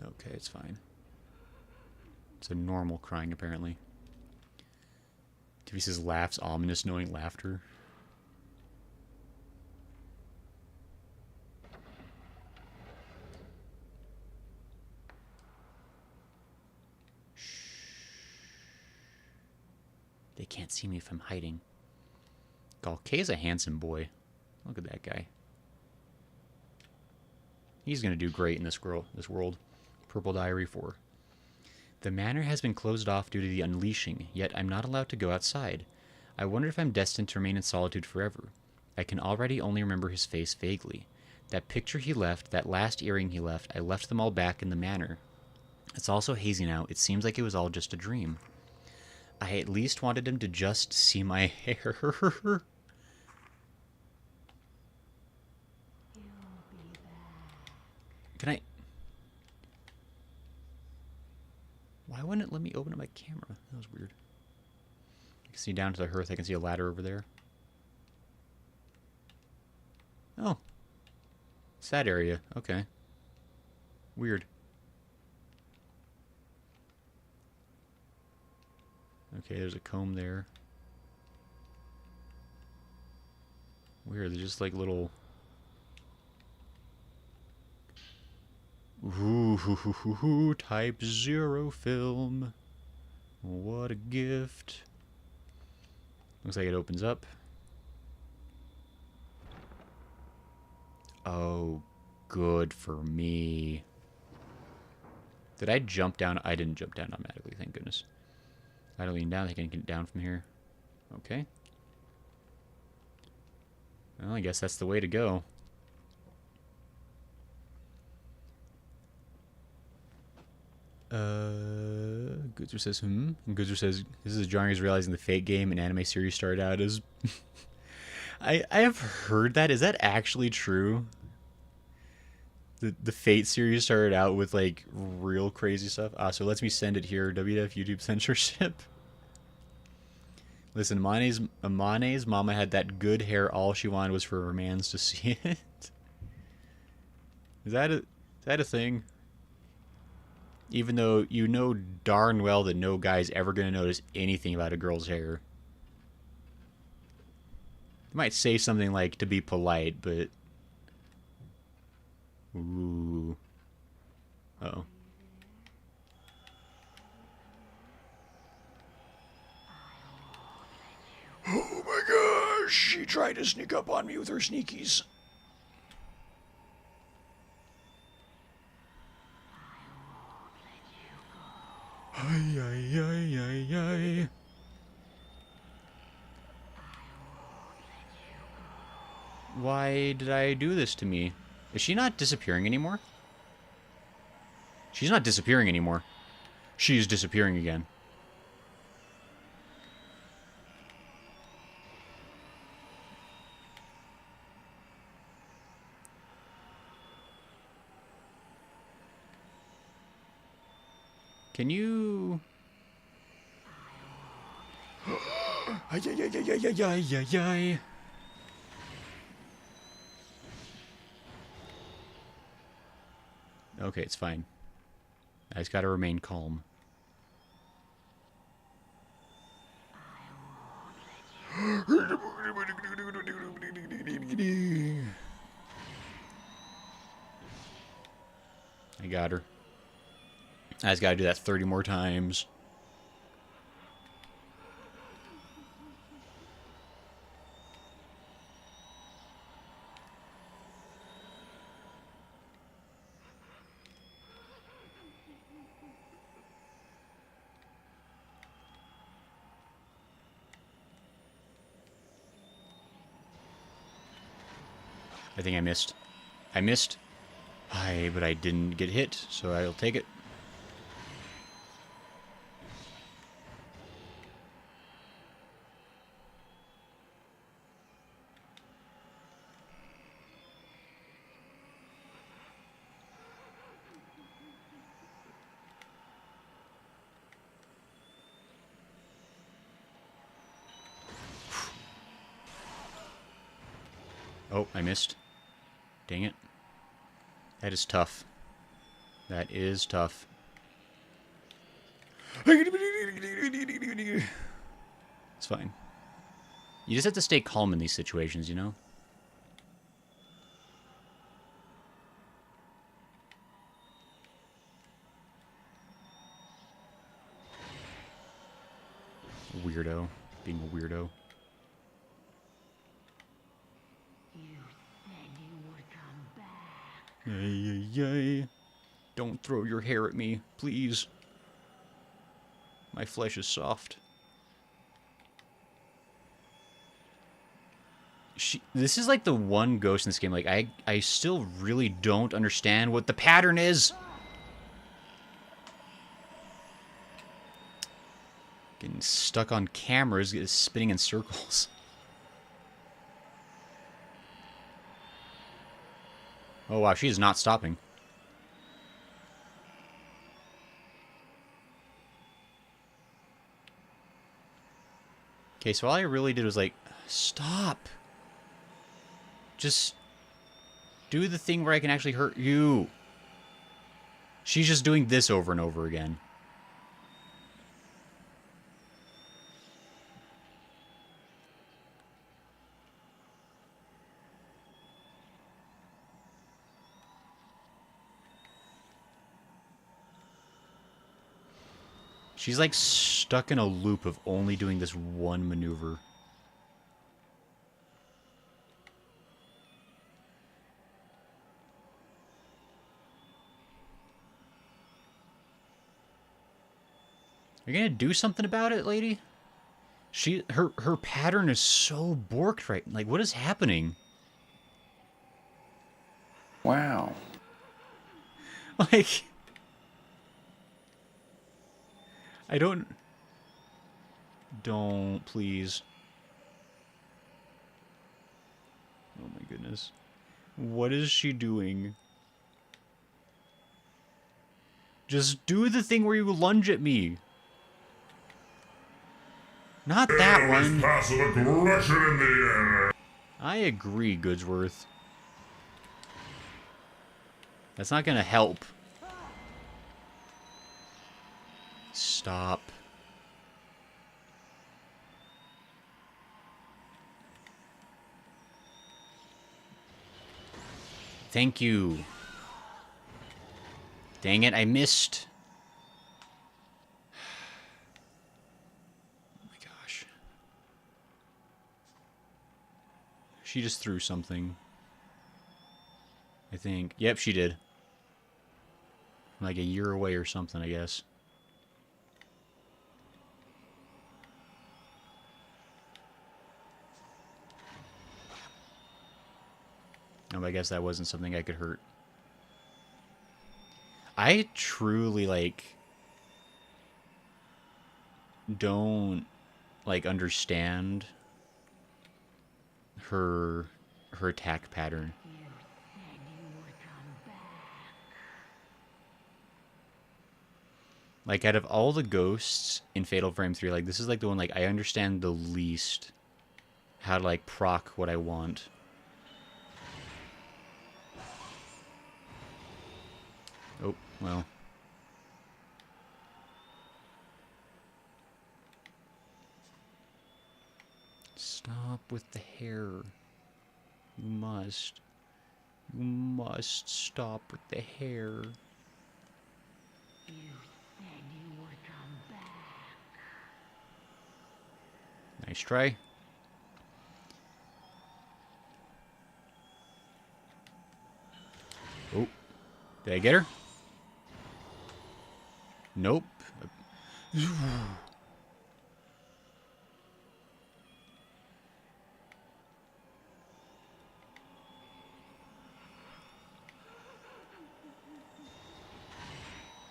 Okay, it's fine. It's a normal crying, apparently. TV says laughs, ominous, knowing laughter. They can't see me if I'm hiding. God, Kei's a handsome boy. Look at that guy. He's gonna do great in this world. Purple Diary 4. The manor has been closed off due to the unleashing, yet I'm not allowed to go outside. I wonder if I'm destined to remain in solitude forever. I can already only remember his face vaguely. That picture he left, that last earring he left, I left them all back in the manor. It's all so hazy now, it seems like it was all just a dream. I at least wanted him to just see my hair. Can I... Why wouldn't it let me open up my camera? That was weird. I can see down to the hearth. I can see a ladder over there. Oh. It's that area. Okay. Weird. Okay, there's a comb there. Weird. They're just like little... Ooh, Type 0 film. What a gift. Looks like it opens up. Oh, good for me. Did I jump down? I didn't jump down automatically, thank goodness. I don't lean down, I can get down from here. Okay. Well, I guess that's the way to go. Goodzer says, And Goodzer says, this is jarring as realizing the Fate game and anime series started out as... I have heard that. Is that actually true? The Fate series started out with, like, real crazy stuff? So it lets me send it here. WWF YouTube censorship. Listen, Amane's mama had that good hair. All she wanted was for her mans to see it. Is that a thing? Even though you know darn well that no guy's ever going to notice anything about a girl's hair. You might say something like to be polite, but... Ooh. Uh-oh. Oh my gosh! She tried to sneak up on me with her sneakies. Ay, ay, ay, ay, ay. Why did I do this to me? Is she not disappearing anymore? She's not disappearing anymore. She's disappearing again. Can you... Ay, ay, ay, ay, ay, ay, ay, ay. Okay, it's fine. I just gotta remain calm. I got her. I just gotta do that 30 more times. I think I missed. I missed. But I didn't get hit, so I'll take it. Oh, I missed. Dang it. That is tough. That is tough. It's fine. You just have to stay calm in these situations, you know? Weirdo. Being a weirdo. Yay. Don't throw your hair at me, please. My flesh is soft. This is like the one ghost in this game. Like, I still really don't understand what the pattern is. Getting stuck on cameras, spinning in circles. Oh wow, she is not stopping. Okay, so all I really did was like, stop. Just do the thing where I can actually hurt you. She's just doing this over and over again. She's like stuck in a loop of only doing this one maneuver. Are you gonna do something about it, lady? Her pattern is so borked right. Like, what is happening? Wow. Like, I don't, please. Oh my goodness. What is she doing? Just do the thing where you lunge at me. Not that one. Passive aggression in the air. I agree, Goodsworth. That's not gonna help. Stop. Thank you. Dang it, I missed. Oh my gosh. She just threw something. I think. Yep, she did. Like a year away or something, I guess. Oh, I guess that wasn't something I could hurt. I truly, like, don't, like, understand her attack pattern. Like, out of all the ghosts in Fatal Frame 3, like, this is, like, the one, like, I understand the least how to, like, proc what I want. Oh, well. Stop with the hair. You must. You must stop with the hair. Nice try. Oh, did I get her? Nope.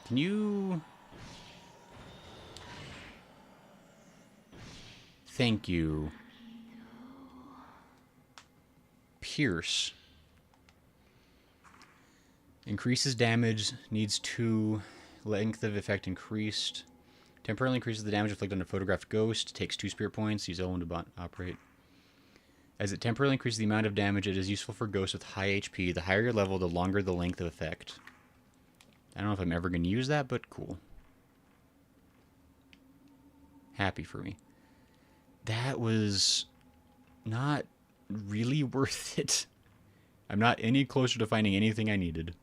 Can you... Thank you. Pierce. Increases damage, needs 2. Length of effect increased. Temporarily increases the damage inflicted on a photographed ghost. Takes 2 spirit points. Use L1 to operate. As it temporarily increases the amount of damage, it is useful for ghosts with high HP. The higher your level, the longer the length of effect. I don't know if I'm ever going to use that, but cool. Happy for me. That was not really worth it. I'm not any closer to finding anything I needed.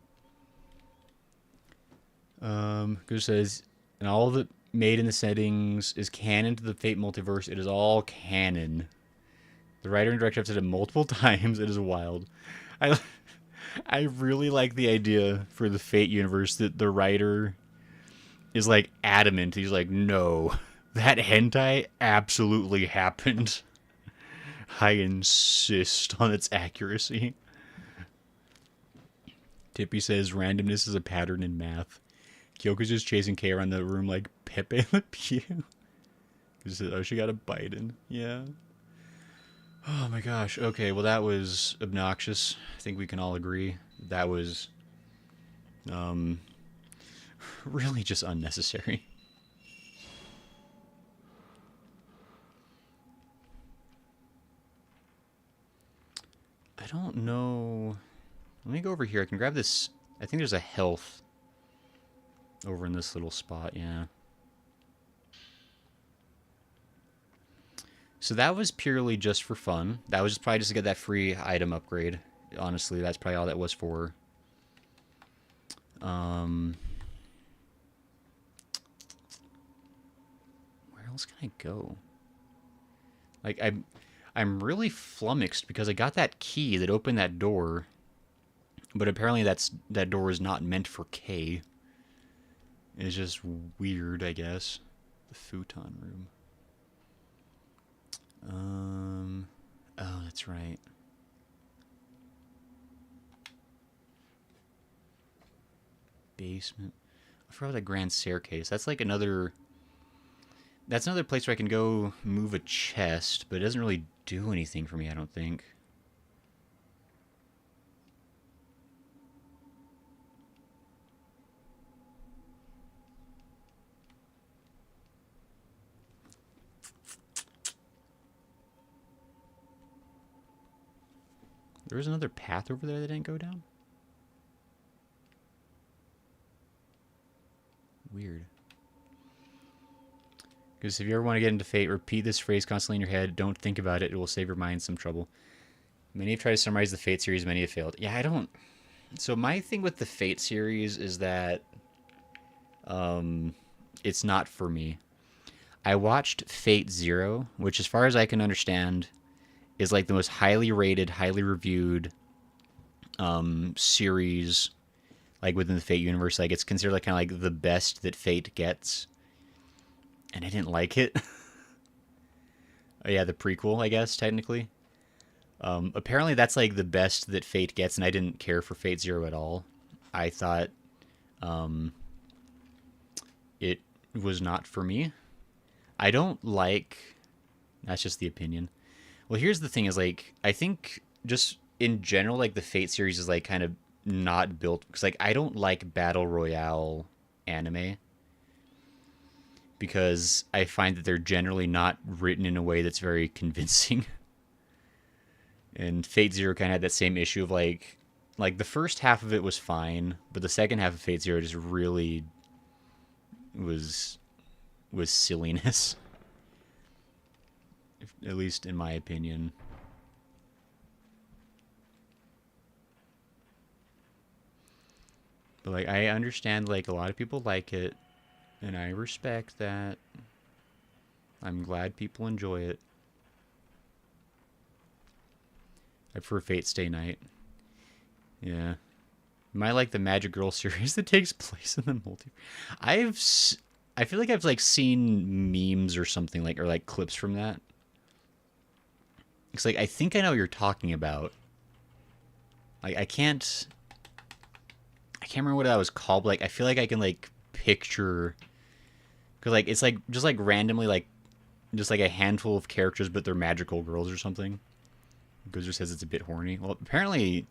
Goose says, and all that made in the settings is canon to the Fate multiverse. It is all canon. The writer and director have said it multiple times. It is wild. I really like the idea for the Fate universe that the writer is like adamant. He's like, no, that hentai absolutely happened. I insist on its accuracy. Tippy says randomness is a pattern in math. Kyoko's just chasing Kei around the room like Pepe Le Pew. Oh, she got a bite in. Yeah. Oh my gosh. Okay, well that was obnoxious. I think we can all agree. That was really just unnecessary. I don't know. Let me go over here. I can grab this. I think there's a health over in this little spot, yeah. So that was purely just for fun. That was probably just to get that free item upgrade. Honestly, that's probably all that was for. Where else can I go? Like, I'm really flummoxed because I got that key that opened that door, but apparently that door is not meant for Kei. It's just weird, I guess. The futon room. Oh, that's right. Basement. I forgot that grand staircase. That's like another... That's another place where I can go move a chest, but it doesn't really do anything for me, I don't think. There was another path over there that didn't go down? Weird. Because if you ever want to get into Fate, repeat this phrase constantly in your head. Don't think about it. It will save your mind some trouble. Many have tried to summarize the Fate series. Many have failed. Yeah, I don't... So my thing with the Fate series is that... it's not for me. I watched Fate Zero, which as far as I can understand... is like the most highly rated, highly reviewed series like within the Fate universe. Like it's considered like kind of like the best that Fate gets. And I didn't like it. Oh yeah, the prequel, I guess, technically. Apparently that's like the best that Fate gets, and I didn't care for Fate Zero at all. I thought it was not for me. I don't like... That's just the opinion. Well, here's the thing is, like, I think just in general, like, the Fate series is, like, kind of not built... Because, like, I don't like Battle Royale anime. Because I find that they're generally not written in a way that's very convincing. And Fate Zero kind of had that same issue of, like, the first half of it was fine, but the second half of Fate Zero just really was silliness. At least in my opinion. But like, I understand like a lot of people like it, and I respect that. I'm glad people enjoy it. I prefer Fate Stay Night. Yeah. Am I like the Magic Girl series that takes place in the multiverse? I feel like I've like seen memes or something like, or like clips from that. It's like, I think I know what you're talking about. Like, I can't remember what that was called, but like, I feel like I can like picture, because like, it's like, just like randomly like, just like a handful of characters, but they're magical girls or something. Gozer says it's a bit horny. Well, apparently,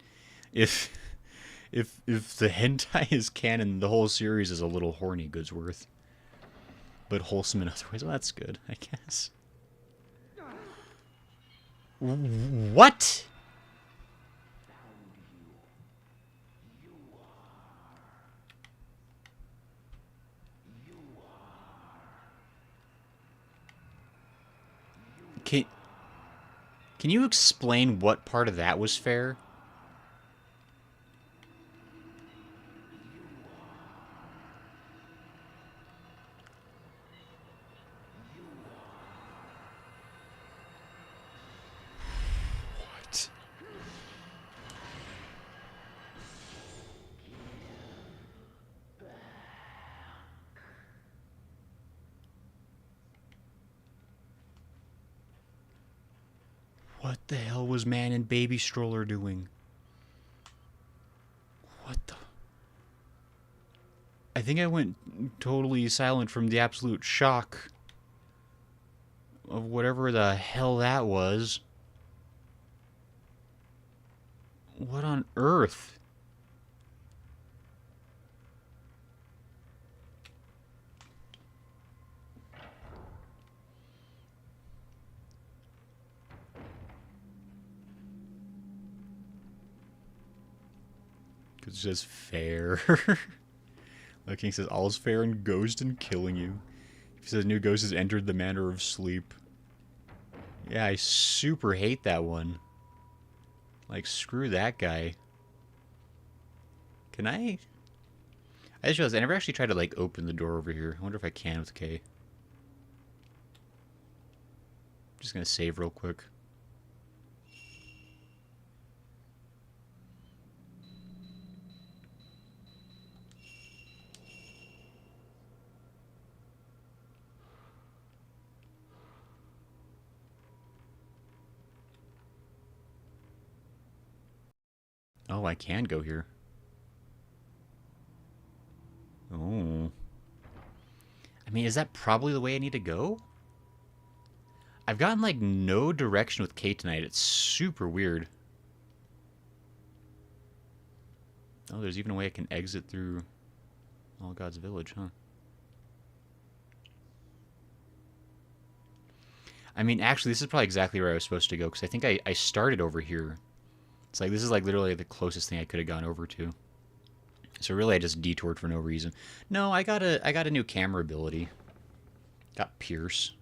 if the hentai is canon, the whole series is a little horny, Goodsworth. But wholesome in other ways. Well, that's good, I guess. What? Can you explain what part of that was fair? What? What the hell was man in baby stroller doing? What the... I think I went totally silent from the absolute shock of whatever the hell that was. What on earth? Because it says fair. Look, he says all's fair in ghost and killing you. He says new ghost has entered the Manor of Sleep. Yeah, I super hate that one. Like, screw that guy. Can I just realized I never actually tried to, like, open the door over here. I wonder if I can with K. Just gonna save real quick. Oh, I can go here. Oh. I mean, is that probably the way I need to go? I've gotten, like, no direction with Kate tonight. It's super weird. Oh, there's even a way I can exit through All God's Village, huh? I mean, actually, this is probably exactly where I was supposed to go, because I think I started over here. It's like, this is, like, literally the closest thing I could have gone over to. So really, I just detoured for no reason. No, I got a new camera ability. Got Pierce.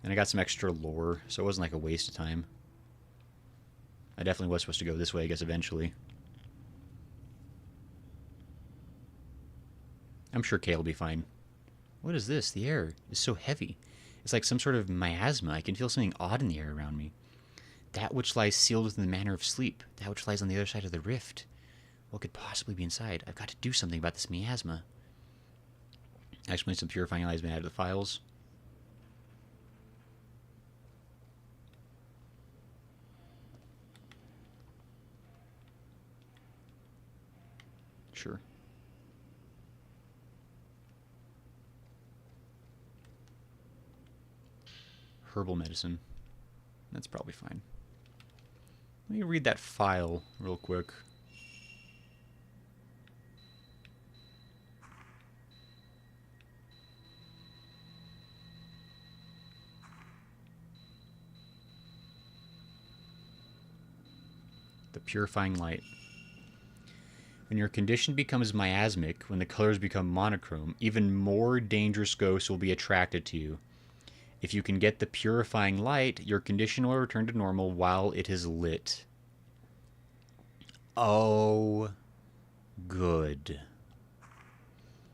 And I got some extra lore, so it wasn't like a waste of time. I definitely was supposed to go this way, I guess, eventually. I'm sure Kay will be fine. What is this? The air is so heavy. It's like some sort of miasma. I can feel something odd in the air around me. That which lies sealed within the Manor of Sleep. That which lies on the other side of the rift. What could possibly be inside? I've got to do something about this miasma. Actually, some purifying light has been added to the files. Sure. Herbal medicine. That's probably fine. Let me read that file real quick. The purifying light. When your condition becomes miasmic, when the colors become monochrome, even more dangerous ghosts will be attracted to you. If you can get the purifying light, your condition will return to normal while it is lit. Oh, good.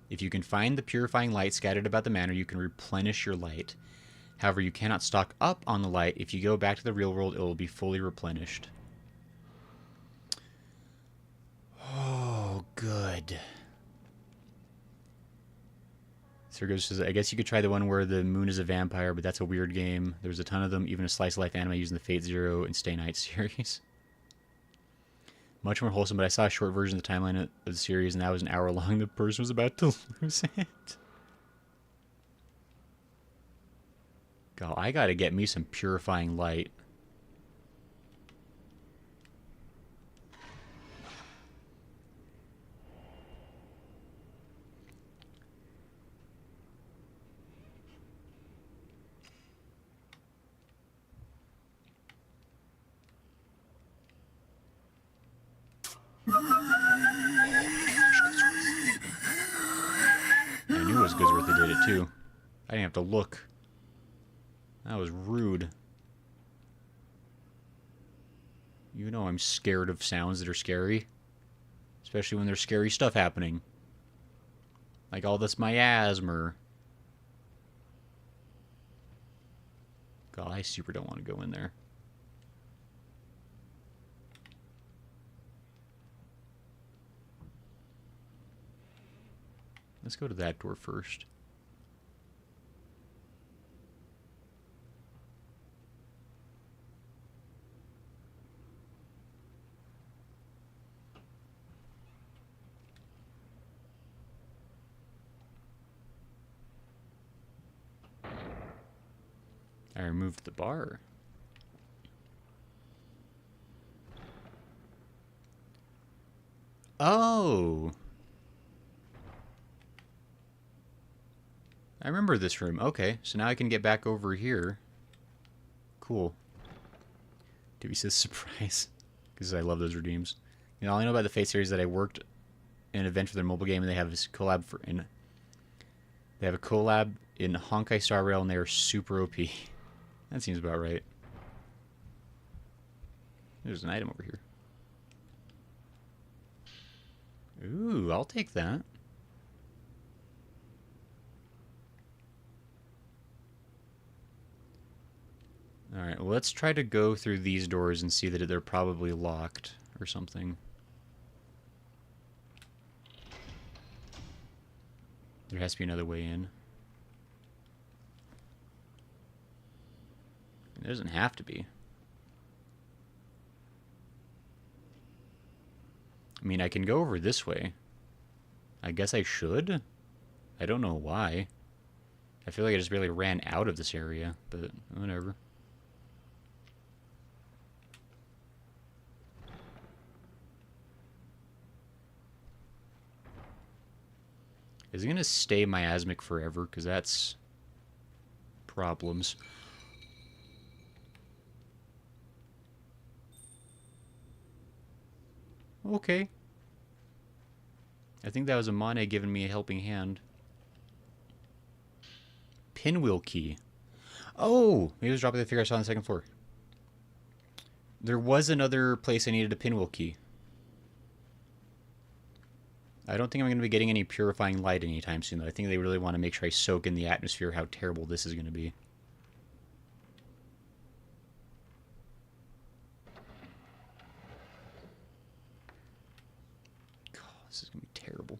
If you can find the purifying light scattered about the manor, you can replenish your light. However, you cannot stock up on the light. If you go back to the real world, it will be fully replenished. Oh, good. Sergio says, I guess you could try the one where the moon is a vampire, but that's a weird game. There's a ton of them, even a slice of life anime using the Fate Zero and Stay Night series. Much more wholesome, but I saw a short version of the timeline of the series, and that was an hour long. The person was about to lose it. God, I gotta get me some purifying light. I knew it was Goodsworth that did it too. I didn't have to look. That was rude. You know I'm scared of sounds that are scary. Especially when there's scary stuff happening. Like all this miasma. God, I super don't want to go in there. Let's go to that door first. I removed the bar. Oh! I remember this room. Okay, so now I can get back over here. Cool. Dewey says surprise. Because I love those redeems. You know, all I know about the Fate series is that I worked in an event for their mobile game, and they have this collab for they have a collab in Honkai Star Rail, and they are super OP. That seems about right. There's an item over here. Ooh, I'll take that. Alright, well, let's try to go through these doors and see that they're probably locked or something. There has to be another way in. It doesn't have to be. I mean, I can go over this way. I guess I should? I don't know why. I feel like I just barely ran out of this area, but whatever. Is it going to stay miasmic forever? Because that's problems. Okay. I think that was a Mane giving me a helping hand. Pinwheel key. Oh! Maybe it was dropping the figure I saw on the second floor. There was another place I needed a pinwheel key. I don't think I'm going to be getting any purifying light anytime soon, though. I think they really want to make sure I soak in the atmosphere how terrible this is going to be. God, this is going to be terrible.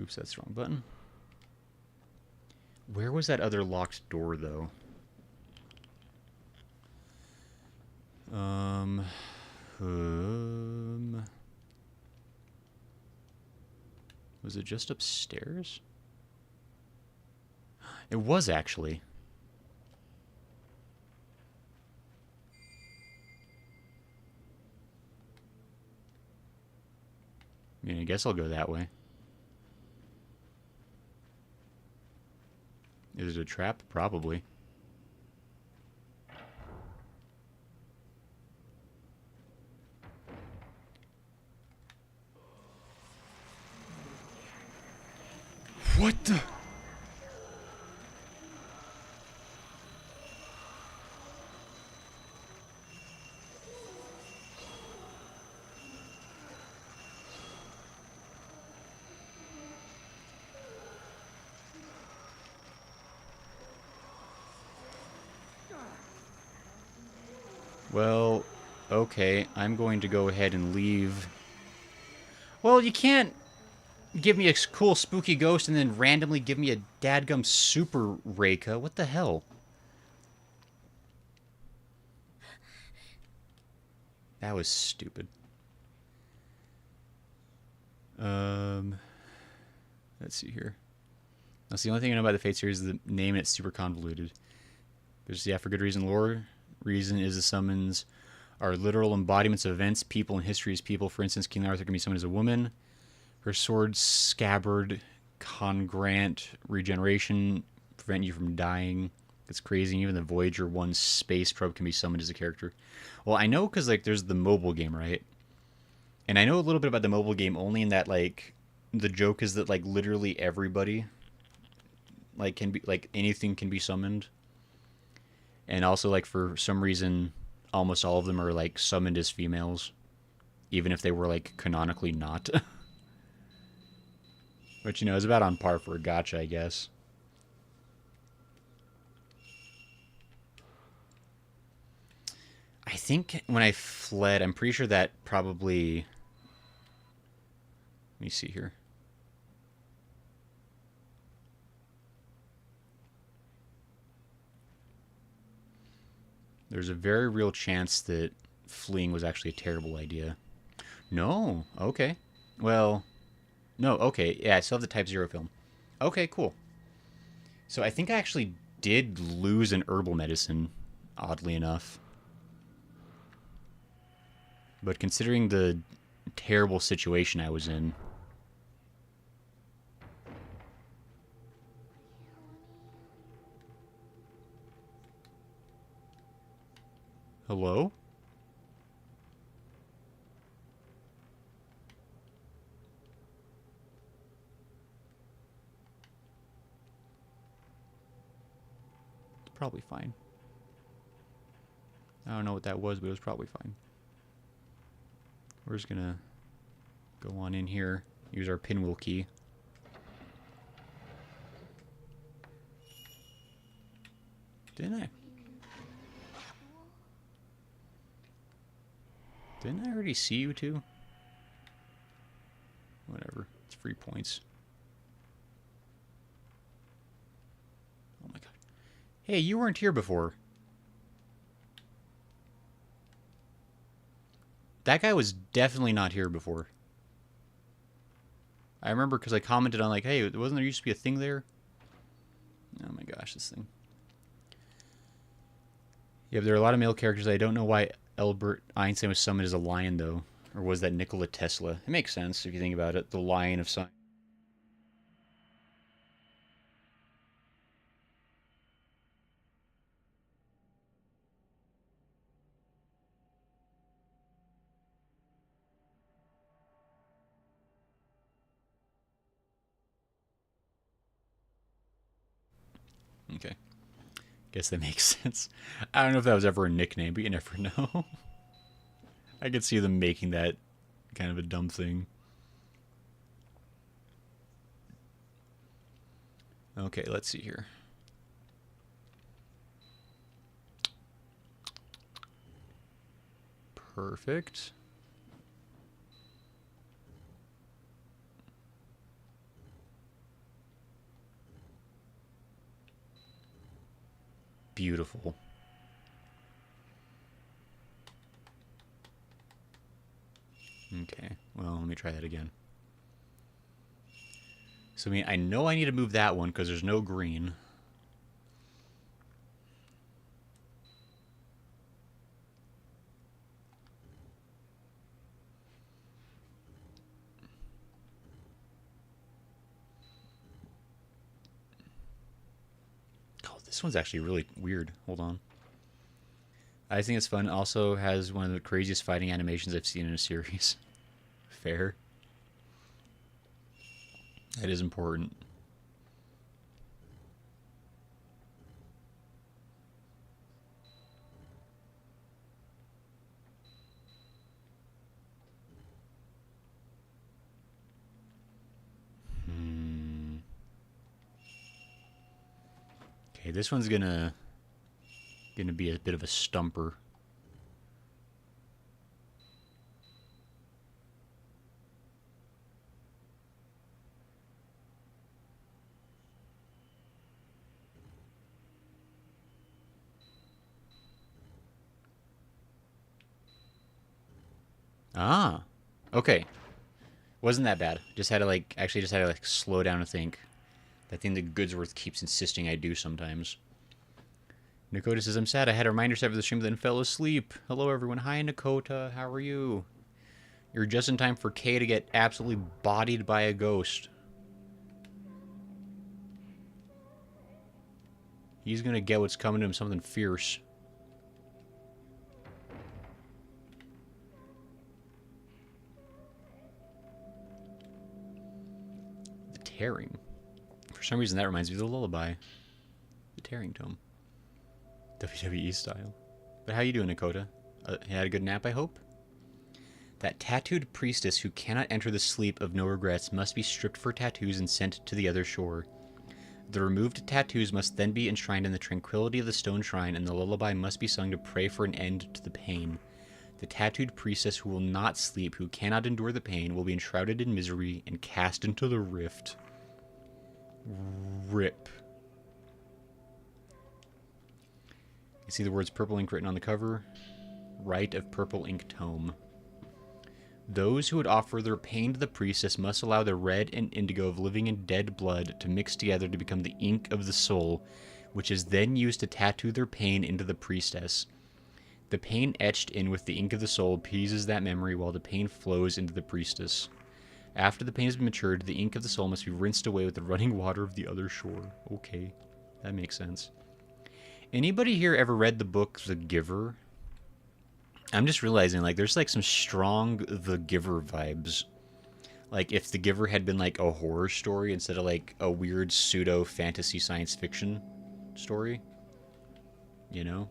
Oops, that's the wrong button. Where was that other locked door, though? Was it just upstairs? It was, actually. I mean, I guess I'll go that way. Is it a trap? Probably. What the? Well, okay, I'm going to go ahead and leave. Well, you can't give me a cool spooky ghost and then randomly give me a dadgum super Reika. What the hell? That was stupid. Let's see here. That's the only thing I know about the Fate series is the name, and it's super convoluted. There's, yeah, for good reason. Lore reason is the summons are literal embodiments of events, people, and history as people. For instance, King Arthur can be summoned as a woman. Her sword scabbard can grant regeneration, prevent you from dying. It's crazy. Even the Voyager 1 space probe can be summoned as a character. Well, I know because like there's the mobile game, right? And I know a little bit about the mobile game only in that like the joke is that like literally everybody like can be like anything can be summoned. And also like for some reason almost all of them are like summoned as females even if they were like canonically not. Which, you know, is about on par for a gacha, I guess. I think when I fled, I'm pretty sure that probably... Let me see here. There's a very real chance that fleeing was actually a terrible idea. No, okay. Well, no, okay. Yeah, I still have the Type 0 film. Okay, cool. So I think I actually did lose an herbal medicine, oddly enough. But considering the terrible situation I was in... Hello? It's probably fine. I don't know what that was, but it was probably fine. We're just gonna go on in here, use our pinwheel key. Didn't I? Didn't I already see you two? Whatever. It's free points. Oh my god. Hey, you weren't here before. That guy was definitely not here before. I remember because I commented on like, hey, wasn't there used to be a thing there? Oh my gosh, this thing. Yeah, but there are a lot of male characters. I don't know why Albert Einstein was summoned as a lion, though. Or was that Nikola Tesla? It makes sense if you think about it. The lion of science. Okay. Guess that makes sense. I don't know if that was ever a nickname, but you never know. I could see them making that kind of a dumb thing. Okay, let's see here. Perfect. Beautiful. Okay, well, let me try that again. So, I mean, I know I need to move that one because there's no green. Oh, this one's actually really weird. Hold on. I think it's fun. Also has one of the craziest fighting animations I've seen in a series. Fair. That is important. Okay, this one's gonna be a bit of a stumper. Ah, okay. Wasn't that bad. Just had to like actually just had to like slow down and think. That thing that Goodsworth keeps insisting I do sometimes. Nakota says, I'm sad. I had a reminder set for the stream, then fell asleep. Hello, everyone. Hi, Nakota. How are you? You're just in time for Kei to get absolutely bodied by a ghost. He's gonna get what's coming to him, something fierce. The Tearing. For some reason, that reminds me of the lullaby. The Tearing Tome. WWE style. But how you doing, Nakota? You had a good nap, I hope? That tattooed priestess who cannot enter the sleep of no regrets must be stripped for tattoos and sent to the other shore. The removed tattoos must then be enshrined in the tranquility of the stone shrine, and the lullaby must be sung to pray for an end to the pain. The tattooed priestess who will not sleep, who cannot endure the pain, will be enshrouded in misery and cast into the rift. Rip. You see the words purple ink written on the cover? Rite of Purple Ink Tome. Those who would offer their pain to the priestess must allow the red and indigo of living and dead blood to mix together to become the ink of the soul, which is then used to tattoo their pain into the priestess. The pain etched in with the ink of the soul appeases that memory while the pain flows into the priestess. After the pain has been matured, the ink of the soul must be rinsed away with the running water of the other shore. Okay, that makes sense. Anybody here ever read the book The Giver? I'm just realizing, like, there's, like, some strong The Giver vibes. Like, if The Giver had been, like, a horror story instead of, like, a weird pseudo-fantasy science fiction story. You know?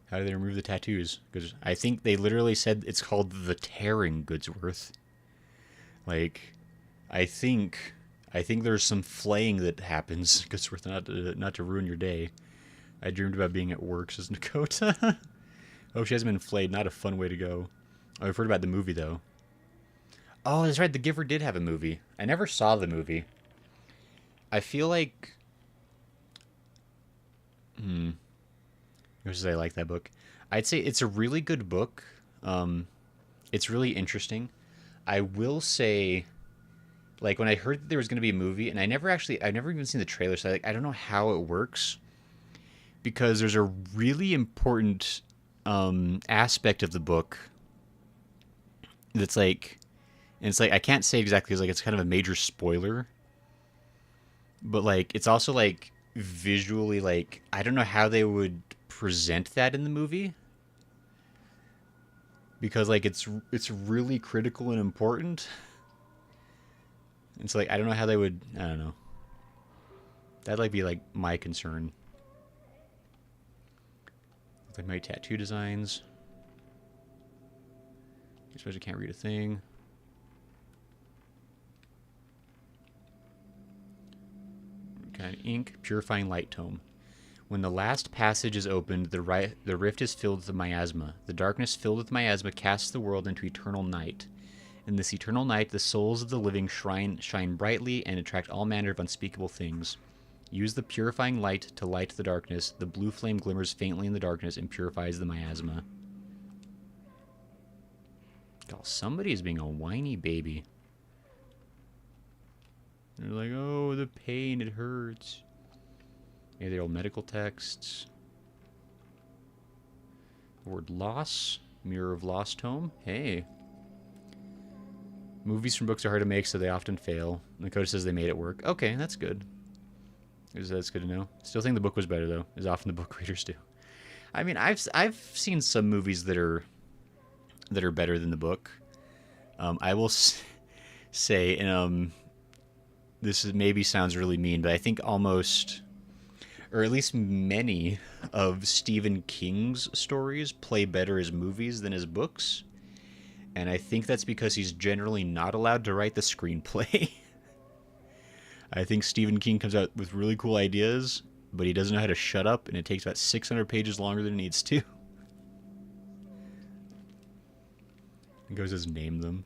How do they remove the tattoos? Because I think they literally said it's called The Tearing, Goodsworth. Like, I think there's some flaying that happens, Goodsworth, not to ruin your day. I dreamed about being at work, says Nakota. Oh, she hasn't been flayed. Not a fun way to go. Oh, I've heard about the movie, though. Oh, that's right. The Giver did have a movie. I never saw the movie. I feel like... I like that book. I'd say it's a really good book. It's really interesting. I will say... Like, when I heard that there was going to be a movie, and I've never even seen the trailer, so I don't know how it works. Because there's a really important aspect of the book that's like, and it's like, I can't say exactly because like it's kind of a major spoiler, but like it's also like visually like I don't know how they would present that in the movie because like it's really critical and important. It's like I don't know how they would. I don't know. That'd like be like my concern. Like my tattoo designs. I suppose I can't read a thing. Kind of ink, purifying light tome. When the last passage is opened, the rift is filled with miasma. The darkness filled with miasma casts the world into eternal night. In this eternal night, the souls of the living shine brightly and attract all manner of unspeakable things. Use the purifying light to light the darkness. The blue flame glimmers faintly in the darkness and purifies the miasma. God, somebody is being a whiny baby. They're like, oh, the pain, it hurts. Yeah, the old medical texts. The word loss. Mirror of Lost Tome. Hey. Movies from books are hard to make, so they often fail. Nakota says they made it work. Okay, that's good. That's good to know. Still think the book was better, though, as often the book readers do. I mean, I've seen some movies that are better than the book. I will say, and maybe sounds really mean, but I think almost, or at least many of Stephen King's stories play better as movies than as books. And I think that's because he's generally not allowed to write the screenplay. I think Stephen King comes out with really cool ideas, but he doesn't know how to shut up, and it takes about 600 pages longer than it needs to. He goes as name them.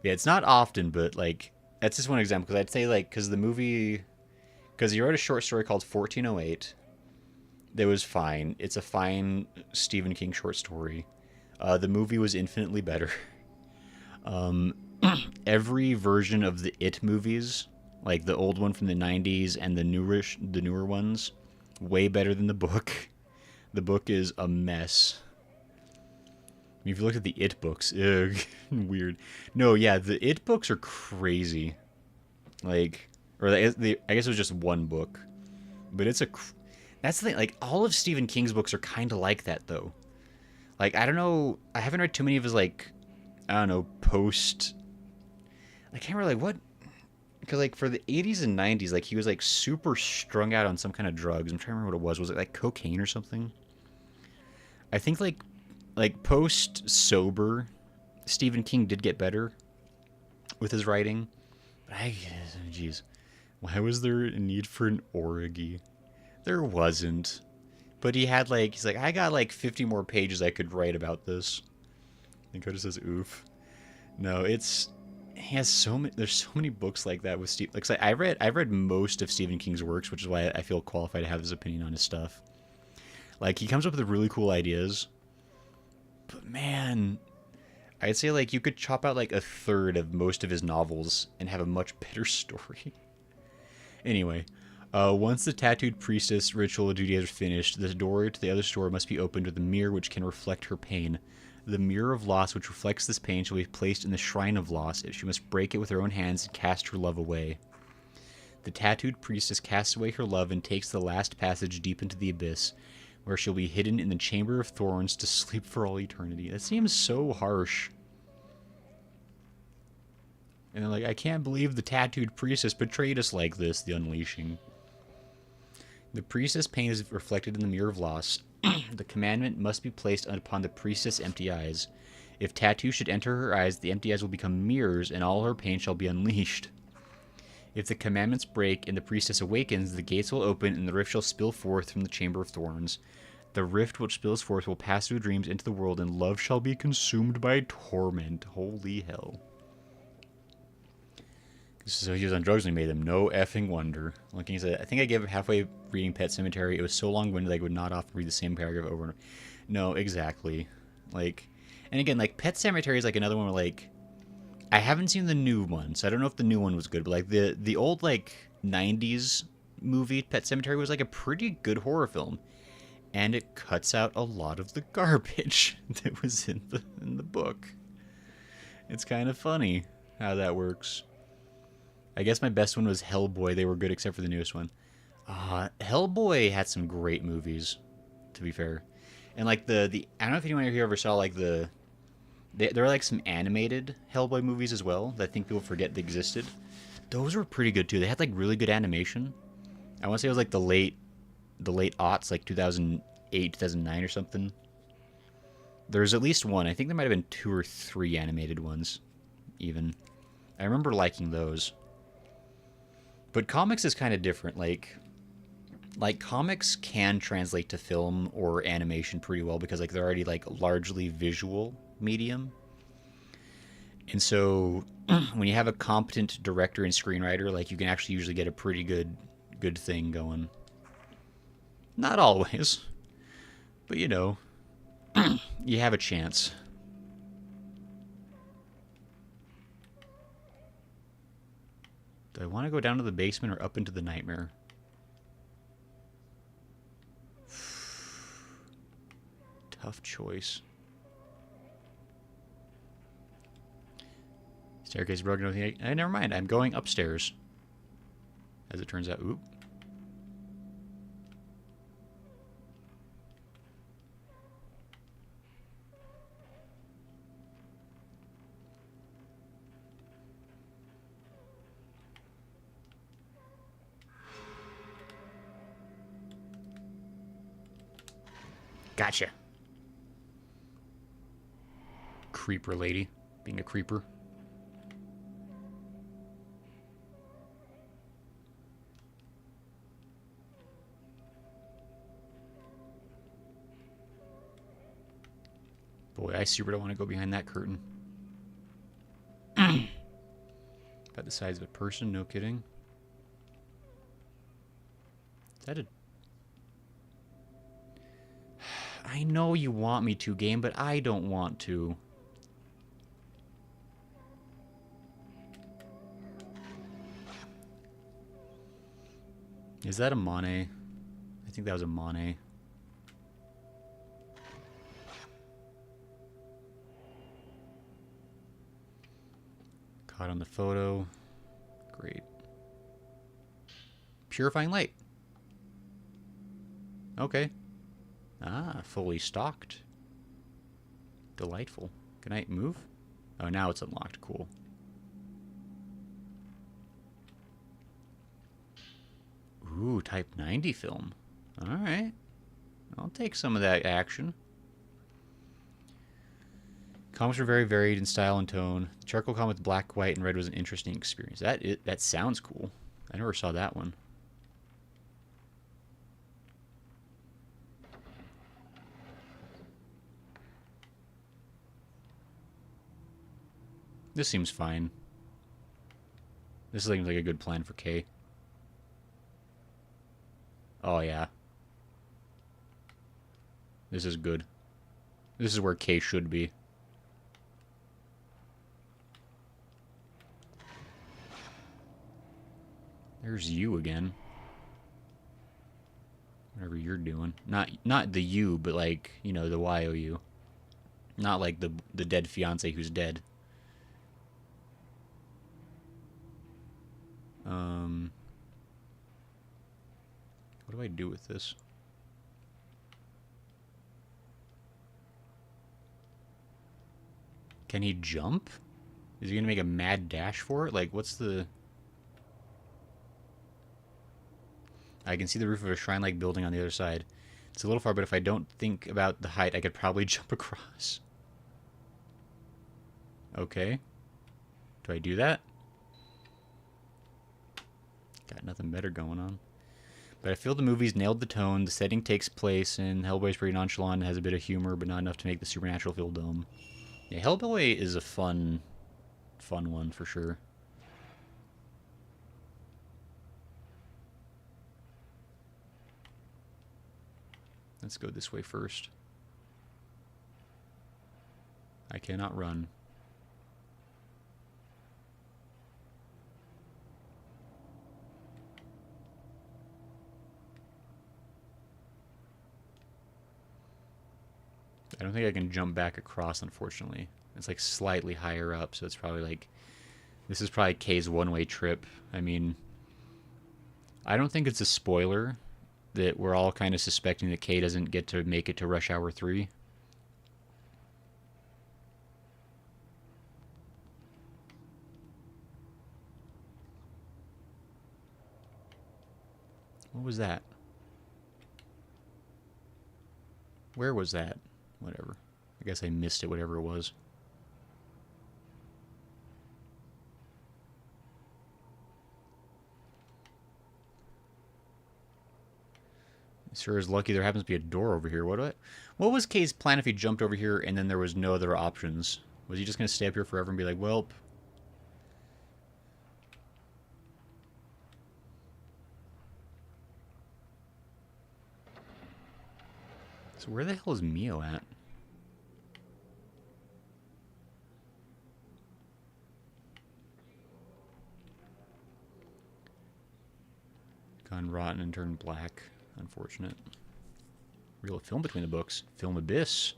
Yeah, it's not often, but, like, that's just one example, because I'd say, like, because he wrote a short story called 1408 that was fine. It's a fine Stephen King short story. The movie was infinitely better. Every version of the It movies, like the old one from the 90s and the newer ones, way better than the book. The book is a mess. I mean, if you look at the It books, ugh, weird. No, yeah, the It books are crazy. Like, or I guess it was just one book, but that's the thing. Like, all of Stephen King's books are kind of like that, though. Like, I don't know, I haven't read too many of his, like, I don't know, I can't remember, like, what, because, like, for the 80s and 90s, like, he was, like, super strung out on some kind of drugs. I'm trying to remember what it was. Was it, like, cocaine or something? I think, like post-sober, Stephen King did get better with his writing. But jeez, why was there a need for an orgy? There wasn't. But he's like, I got like 50 more pages I could write about this. And Coda says, oof. No, he has there's so many books like that with Steve. Like, I've read most of Stephen King's works, which is why I feel qualified to have his opinion on his stuff. Like, he comes up with really cool ideas. But man, I'd say like you could chop out like a third of most of his novels and have a much better story. Anyway, once the tattooed priestess ritual duty is finished, the door to the other store must be opened with a mirror which can reflect her pain. The mirror of loss which reflects this pain shall be placed in the shrine of loss. She must break it with her own hands and cast her love away. The tattooed priestess casts away her love and takes the last passage deep into the abyss, where she'll be hidden in the Chamber of Thorns to sleep for all eternity. That seems so harsh. And they're like, I can't believe the tattooed priestess betrayed us like this, the unleashing. The priestess' pain is reflected in the mirror of loss. The commandment must be placed upon the priestess' empty eyes. If tattoo should enter her eyes, the empty eyes will become mirrors, and all her pain shall be unleashed. If the commandments break and the priestess awakens, the gates will open and the rift shall spill forth from the Chamber of Thorns. The rift which spills forth will pass through dreams into the world, and love shall be consumed by torment. Holy hell. So he was on drugs and he made them. No effing wonder. Looking at it, I think I gave up halfway reading Pet Sematary. It was so long-winded I would not often read the same paragraph over and over. No, exactly. Like, and again, like, Pet Sematary is like another one where, like, I haven't seen the new one, so I don't know if the new one was good, but like the old like 90s movie Pet Sematary was like a pretty good horror film. And it cuts out a lot of the garbage that was in the book. It's kind of funny how that works. I guess my best one was Hellboy. They were good except for the newest one. Hellboy had some great movies, to be fair. And like I don't know if anyone here ever saw like there are like some animated Hellboy movies as well that I think people forget they existed. Those were pretty good too. They had like really good animation. I want to say it was like the late aughts, like 2008, 2009 or something. There's at least one. I think there might have been 2 or 3 animated ones, even. I remember liking those. But comics is kind of different. Like comics can translate to film or animation pretty well because like they're already like largely visual medium. And so when you have a competent director and screenwriter, like you can actually usually get a pretty good thing going. Not always, but you know, you have a chance. Do I want to go down to the basement or up into the nightmare? Tough choice. Staircase broken. Never mind. I'm going upstairs. As it turns out. Oop. Gotcha. Creeper lady. Being a creeper. Boy, I super don't want to go behind that curtain. About the size of a person, no kidding. Is that a... I know you want me to, game, but I don't want to. Is that a Monet? I think that was a Monet. Caught on the photo. Great. Purifying light. Okay. Ah, fully stocked. Delightful. Can I move? Oh, now it's unlocked. Cool. Ooh, Type 90 film. Alright. I'll take some of that action. Comics were very varied in style and tone. The charcoal comic with black, white, and red was an interesting experience. That sounds cool. I never saw that one. This seems fine. This seems like a good plan for Kei. Oh, yeah. This is good. This is where Kei should be. There's you again. Whatever you're doing. Not the you, but like, you know, the YOU. Not like the dead fiance who's dead. What do I do with this? Can he jump? Is he gonna make a mad dash for it? Like, what's the... I can see the roof of a shrine-like building on the other side. It's a little far, but if I don't think about the height, I could probably jump across. Okay. Do I do that? Got nothing better going on. But I feel the movie's nailed the tone. The setting takes place, and Hellboy's pretty nonchalant and has a bit of humor, but not enough to make the supernatural feel dumb. Yeah, Hellboy is a fun one for sure. Let's go this way first. I cannot run. I don't think I can jump back across, unfortunately. It's like slightly higher up, so it's probably like... This is probably Kei's one-way trip. I mean... I don't think it's a spoiler that we're all kind of suspecting that Kei doesn't get to make it to Rush Hour 3. What was that? Where was that? Whatever. I guess I missed it, whatever it was. Sure is lucky there happens to be a door over here. What was Kei's plan if he jumped over here and then there was no other options? Was he just going to stay up here forever and be like, welp? So where the hell is Mio at? Gone rotten and turned black. Unfortunate. Reel of film between the books. Film Abyss.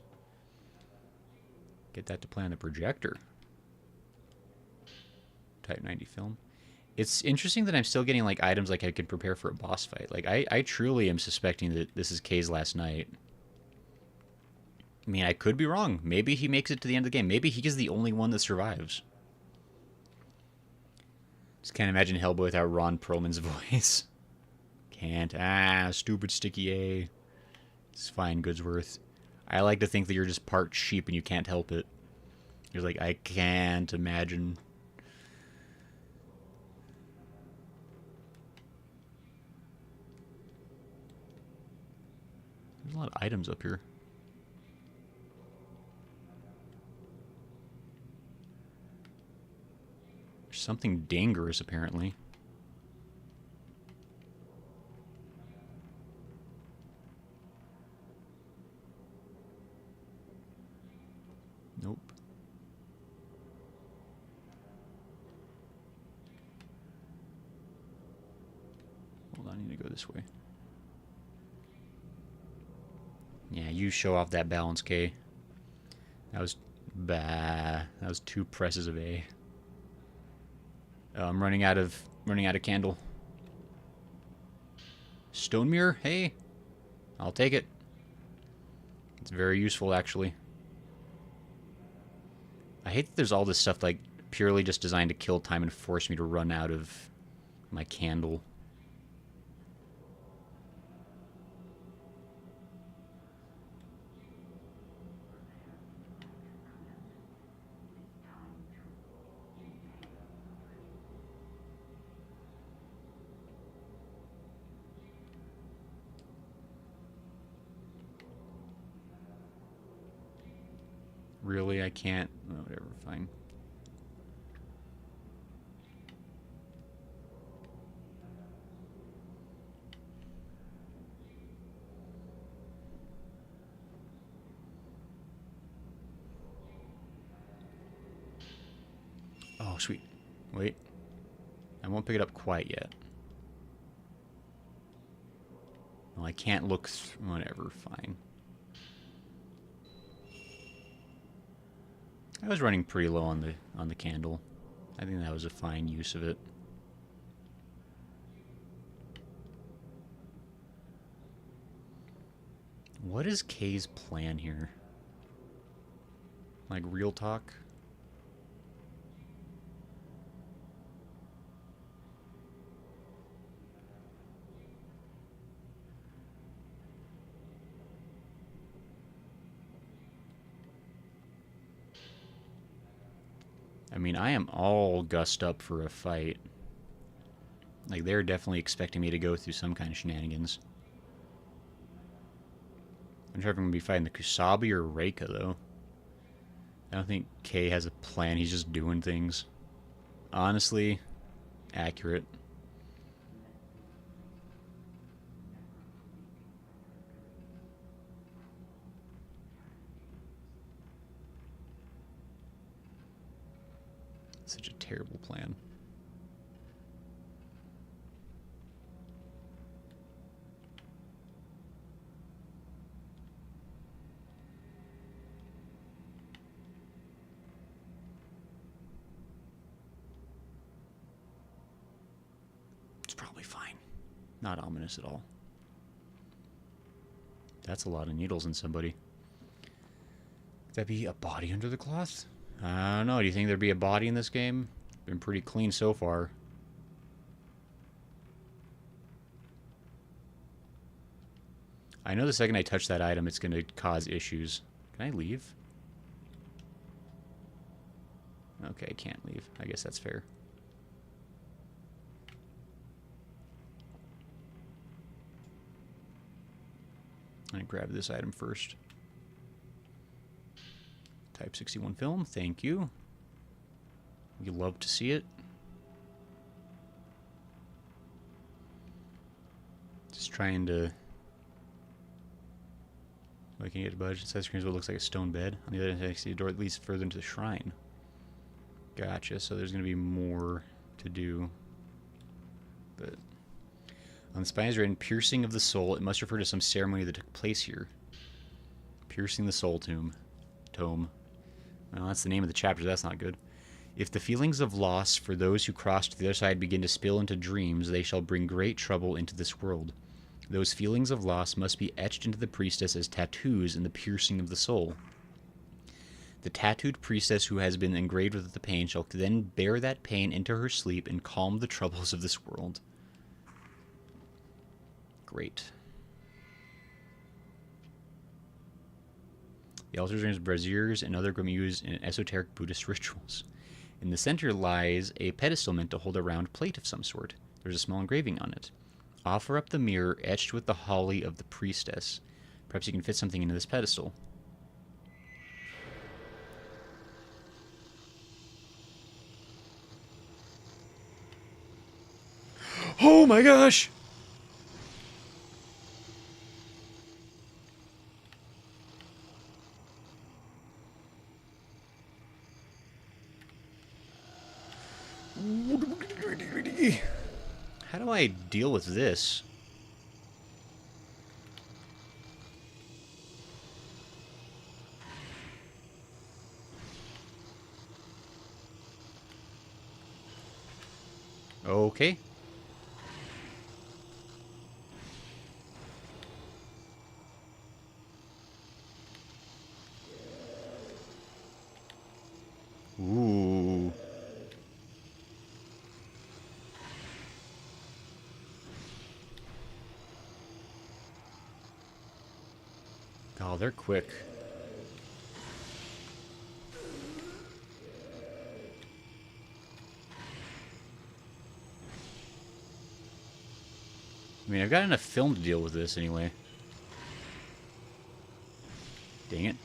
Get that to play on the projector. Type 90 film. It's interesting that I'm still getting like items like I could prepare for a boss fight. Like I truly am suspecting that this is Kei's last night. I mean, I could be wrong. Maybe he makes it to the end of the game. Maybe he is the only one that survives. Just can't imagine Hellboy without Ron Perlman's voice. Can't. Ah, stupid sticky A. It's fine, Goodsworth. I like to think that you're just part sheep and you can't help it. You're like, I can't imagine. There's a lot of items up here. There's something dangerous, apparently. Nope. Hold on, I need to go this way. Yeah, you show off that balance, Kei. That was That was 2 presses of A. I'm running out of candle. Stone mirror? Hey, I'll take it. It's very useful, actually. I hate that there's all this stuff like purely just designed to kill time and force me to run out of my candle. Really, I can't. Oh, whatever, fine. Oh, sweet. Wait. I won't pick it up quite yet. Well, I can't look. Whatever, fine. I was running pretty low on the candle. I think that was a fine use of it. What is Kei's plan here? Like real talk? I mean, I am all gussed up for a fight. Like, they're definitely expecting me to go through some kind of shenanigans. I'm not sure if I'm going to be fighting the Kusabi or Reika, though. I don't think Kei has a plan. He's just doing things. Honestly, accurate. Such a terrible plan. It's probably fine. Not ominous at all. That's a lot of needles in somebody. Could that be a body under the cloth? I don't know. Do you think there'd be a body in this game? Been pretty clean so far. I know the second I touch that item, it's going to cause issues. Can I leave? Okay, I can't leave. I guess that's fair. I'm going to grab this item first. Type 61 film, thank you. You love to see it. Just trying to... Looking at the budget, it says screens what looks like a stone bed. On the other hand, I see a door that leads further into the shrine. Gotcha, so there's going to be more to do. But on the spine is written, piercing of the soul. It must refer to some ceremony that took place here. Piercing the soul tome. Well, that's the name of the chapter. That's not good. If the feelings of loss for those who cross to the other side begin to spill into dreams, they shall bring great trouble into this world. Those feelings of loss must be etched into the priestess as tattoos in the piercing of the soul. The tattooed priestess who has been engraved with the pain shall then bear that pain into her sleep and calm the troubles of this world. Great. The altar is braziers and other equipment used in esoteric Buddhist rituals. In the center lies a pedestal meant to hold a round plate of some sort. There's a small engraving on it. Offer up the mirror etched with the holly of the priestess. Perhaps you can fit something into this pedestal. Oh my gosh! How do I deal with this? Okay. Ooh. Oh, they're quick. I mean, I've got enough film to deal with this anyway. Dang it.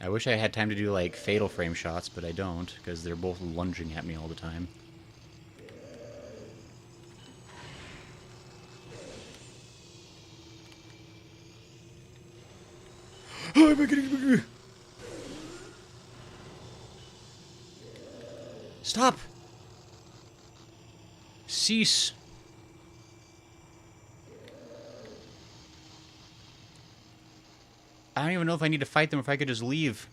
I wish I had time to do, like, fatal frame shots, but I don't, because they're both lunging at me all the time. Oh, am I getting... Stop! Cease! I don't even know if I need to fight them, if I could just leave.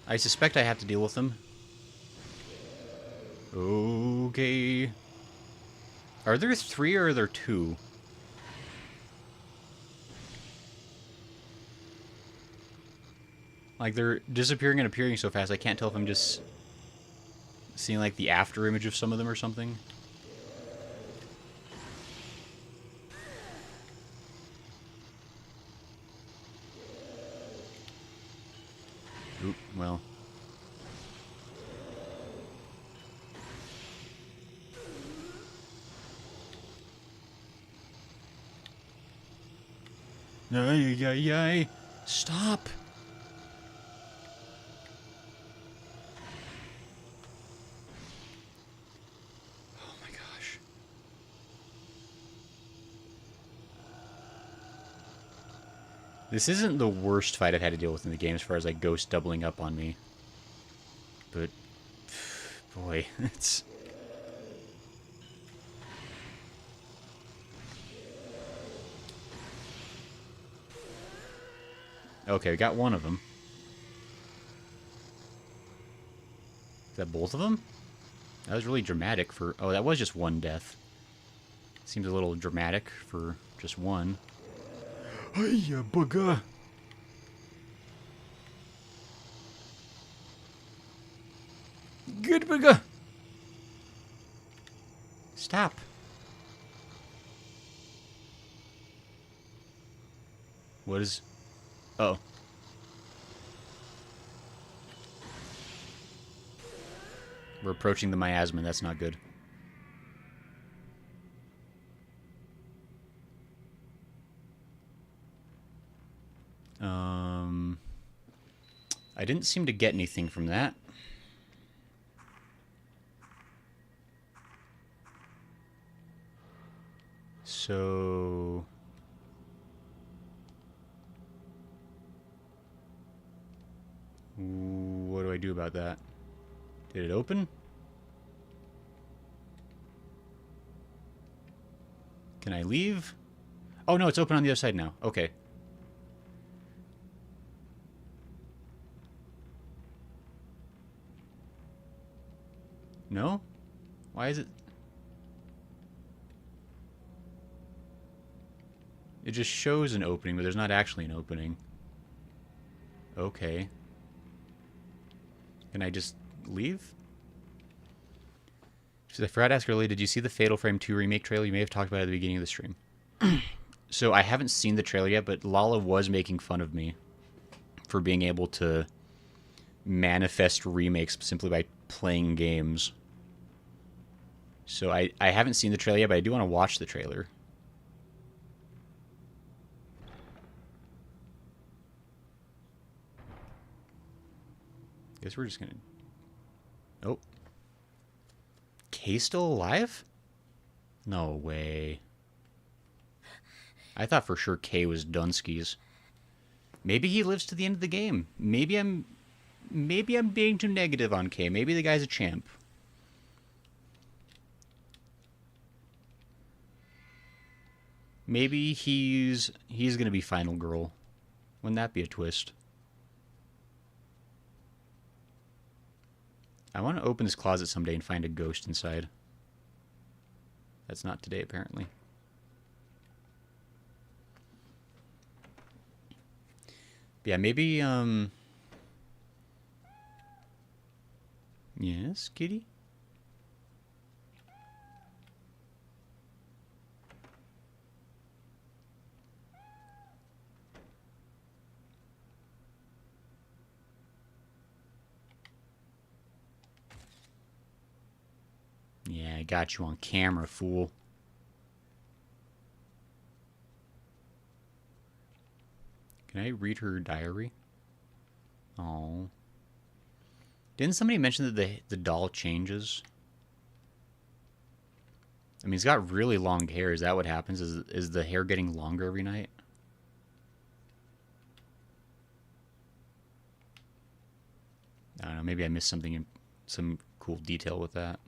I suspect I have to deal with them. Okay. Are there 3 or are there 2? Like, they're disappearing and appearing so fast, I can't tell if I'm just seeing, like, the after image of some of them or something. Oop, well. Ay, ay, ay. Stop! Oh my gosh. This isn't the worst fight I've had to deal with in the game as far as, like, ghosts doubling up on me. But, boy, it's... Okay, we got one of them. Is that both of them? That was really dramatic for... Oh, that was just one death. Seems a little dramatic for just one. Hiya, bugger! Good bugger! Stop. What is... Oh. We're approaching the miasma. That's not good. I didn't seem to get anything from that. So... what do I do about that? Did it open? Can I leave? Oh no, it's open on the other side now. Okay. No? Why is it... It just shows an opening, but there's not actually an opening. Okay. Can I just leave? So I forgot to ask earlier, did you see the Fatal Frame 2 remake trailer? You may have talked about it at the beginning of the stream. So I haven't seen the trailer yet, but Lala was making fun of me for being able to manifest remakes simply by playing games. So I haven't seen the trailer yet, but I do want to watch the trailer. Guess we're just gonna... Oh. Kei's still alive? No way. I thought for sure Kei was Dunskies. Maybe he lives to the end of the game. Maybe I'm being too negative on Kei. Maybe the guy's a champ. Maybe he's gonna be final girl. Wouldn't that be a twist? I want to open this closet someday and find a ghost inside. That's not today, apparently. But yeah, maybe, yes, kitty? Yeah, I got you on camera, fool. Can I read her diary? Oh. Didn't somebody mention that the doll changes? I mean, he's got really long hair. Is that what happens? Is the hair getting longer every night? I don't know. Maybe I missed something, some cool detail with that.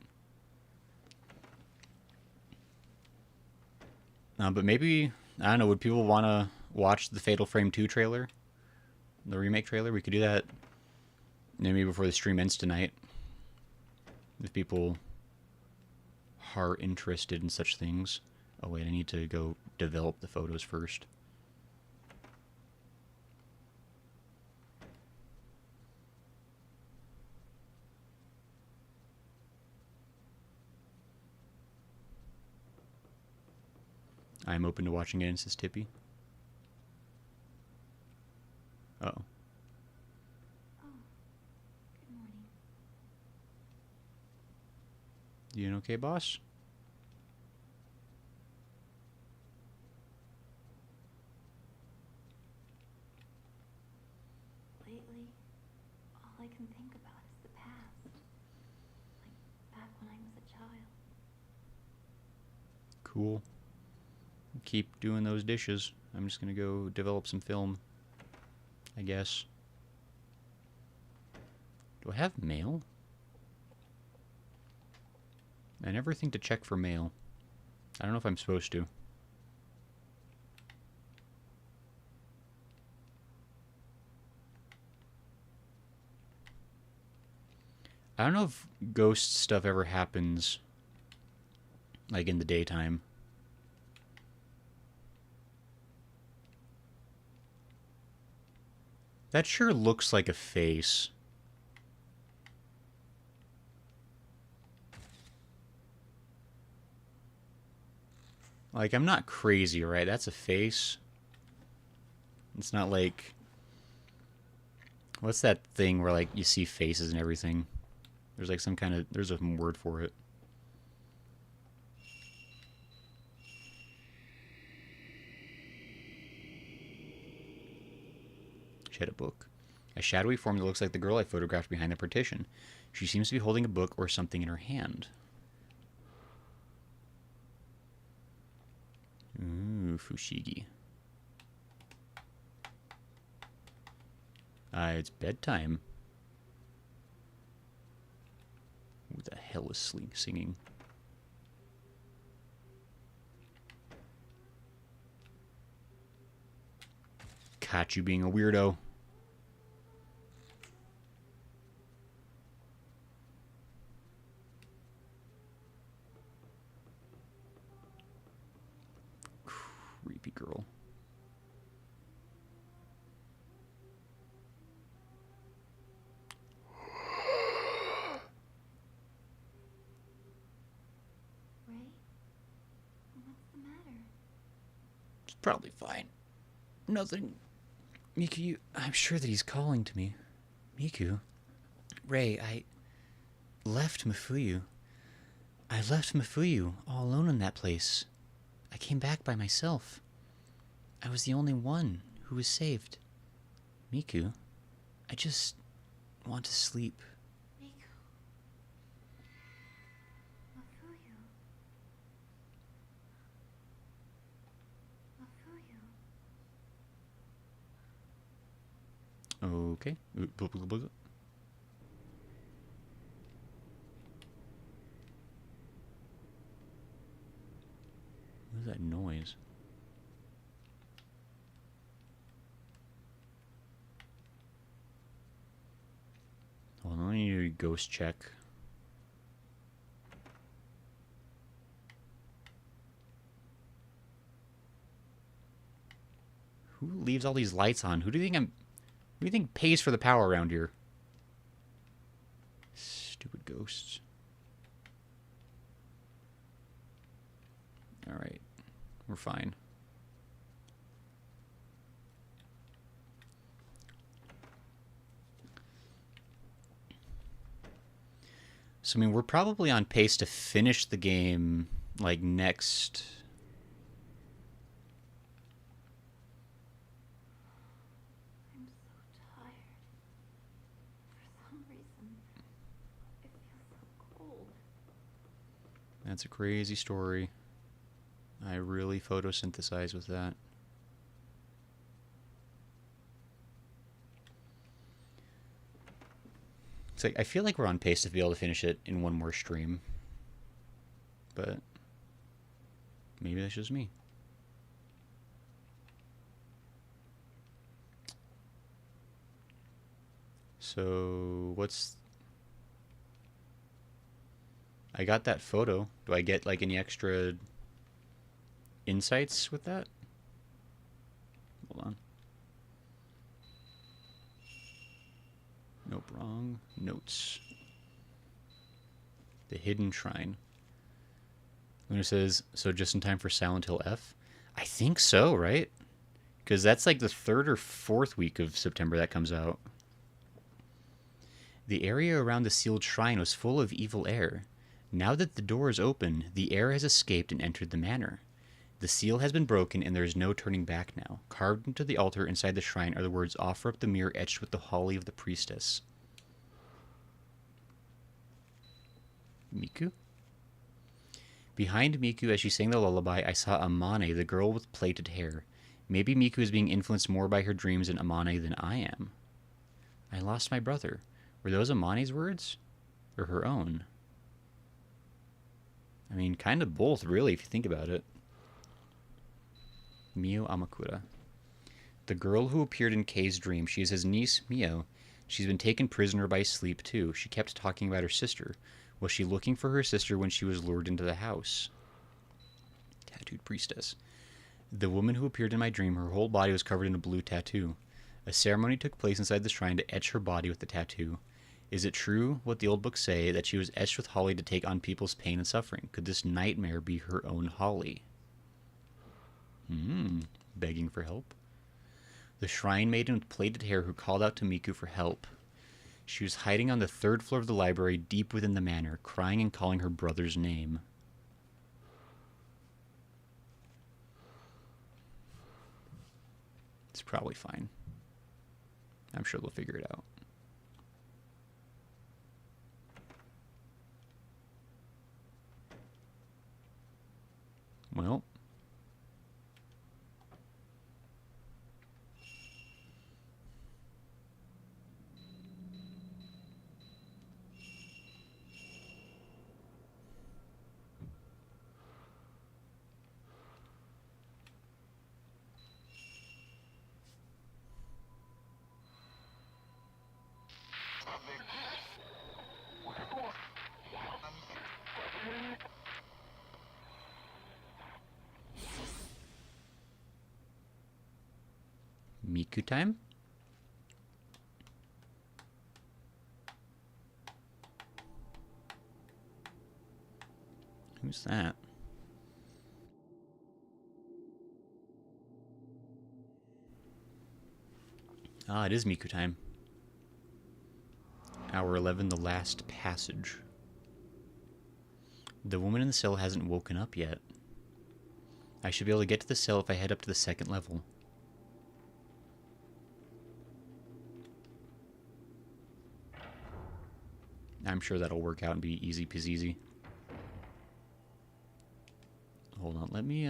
But maybe, I don't know, would people want to watch the Fatal Frame 2 trailer? The remake trailer? We could do that maybe before the stream ends tonight. If people are interested in such things. Oh wait, I need to go develop the photos first. I'm open to watching it, says Tippy. Uh-oh. Oh, good morning. You doing okay, boss? Lately, all I can think about is the past. Like back when I was a child. Cool. Keep doing those dishes. I'm just gonna go develop some film, I guess. Do I have mail? I never think to check for mail. I don't know if I'm supposed to. I don't know if ghost stuff ever happens, like, in the daytime. That sure looks like a face. Like, I'm not crazy, right? That's a face. It's not like... What's that thing where, like, you see faces and everything? There's, like, some kind of... There's a word for it. She had a book. A shadowy form that looks like the girl I photographed behind the partition. She seems to be holding a book or something in her hand. Ooh, Fushigi. It's bedtime. Who the hell is singing? Caught you being a weirdo. Creepy girl. Ray? What's the matter? It's probably fine. Nothing. Miku, I'm sure that he's calling to me. Miku? Ray, I left Mafuyu. I left Mafuyu all alone in that place. I came back by myself. I was the only one who was saved. Miku, I just want to sleep. Miku. Mafuyu. Mafuyu. Okay. What is that noise? Hold on, I need to ghost check. Who leaves all these lights on? Who do you think pays for the power around here? Stupid ghosts. All right. We're fine. So, I mean, we're probably on pace to finish the game, like, next... I'm so tired. For some reason, it feels so cold. That's a crazy story. I really photosynthesize with that. It's like, I feel like we're on pace to be able to finish it in one more stream. But maybe that's just me. So, what's... I got that photo. Do I get, like, any extra insights with that? Hold on. Nope, wrong. Notes. The hidden shrine. Luna says, so just in time for Silent Hill F? I think so, right? Because that's like the 3rd or 4th week of September that comes out. The area around the sealed shrine was full of evil air. Now that the door is open, the air has escaped and entered the manor. The seal has been broken and there is no turning back now. Carved into the altar inside the shrine are the words, offer up the mirror etched with the holly of the priestess. Miku? Behind Miku as she sang the lullaby, I saw Amane, the girl with plaited hair. Maybe Miku is being influenced more by her dreams and Amane than I am. I lost my brother. Were those Amane's words? Or her own? I mean, kind of both, really, if you think about it. Mio Amakura. The girl who appeared in Kei's dream, she is his niece, Mio. She's been taken prisoner by sleep, too. She kept talking about her sister. Was she looking for her sister when she was lured into the house? Tattooed priestess. The woman who appeared in my dream, her whole body was covered in a blue tattoo. A ceremony took place inside the shrine to etch her body with the tattoo. Is it true, what the old books say, that she was etched with holly to take on people's pain and suffering? Could this nightmare be her own holly? Begging for help. The shrine maiden with plaited hair who called out to Miku for help. She was hiding on the 3rd floor of the library deep within the manor, crying and calling her brother's name. It's probably fine. I'm sure they'll figure it out. Well. Miku time? Who's that? Ah, it is Miku time. Hour 11, the last passage. The woman in the cell hasn't woken up yet. I should be able to get to the cell if I head up to the 2nd level. I'm sure that'll work out and be easy peasy. Hold on, let me,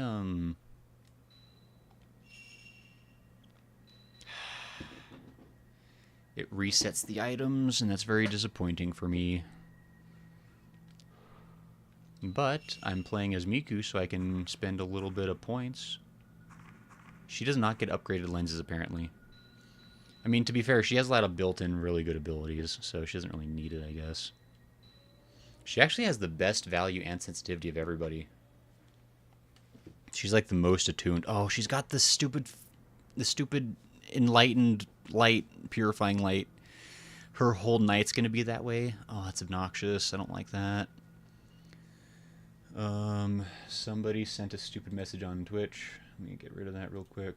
it resets the items, and that's very disappointing for me. But I'm playing as Miku, so I can spend a little bit of points. She does not get upgraded lenses, apparently. I mean, to be fair, she has a lot of built-in really good abilities, so she doesn't really need it, I guess. She actually has the best value and sensitivity of everybody. She's like the most attuned. Oh, she's got the stupid enlightened light, purifying light. Her whole night's gonna be that way. Oh, that's obnoxious. I don't like that. Somebody sent a stupid message on Twitch. Let me get rid of that real quick.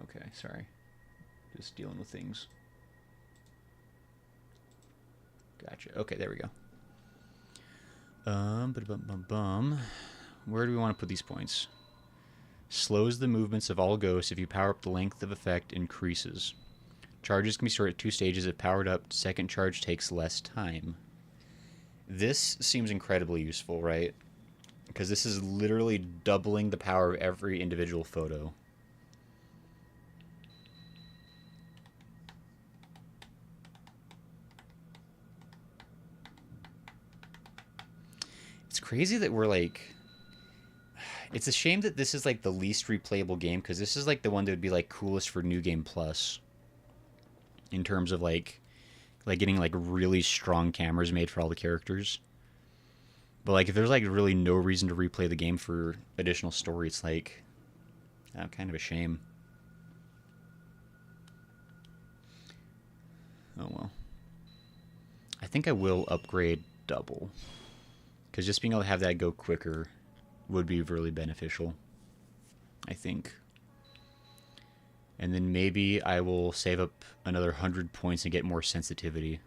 Okay, sorry. Just dealing with things. Gotcha. Okay, there we go. Where do we want to put these points? Slows the movements of all ghosts. If you power up, the length of effect increases. Charges can be stored at 2 stages. If powered up, second charge takes less time. This seems incredibly useful, right? Because this is literally doubling the power of every individual photo. It's crazy that we're like... It's a shame that this is like the least replayable game, because this is like the one that would be like coolest for New Game Plus. In terms of like getting like really strong cameras made for all the characters. But like if there's like really no reason to replay the game for additional story, it's like kind of a shame. Oh well. I think I will upgrade double. Because just being able to have that go quicker would be really beneficial, I think. And then maybe I will save up another 100 points and get more sensitivity.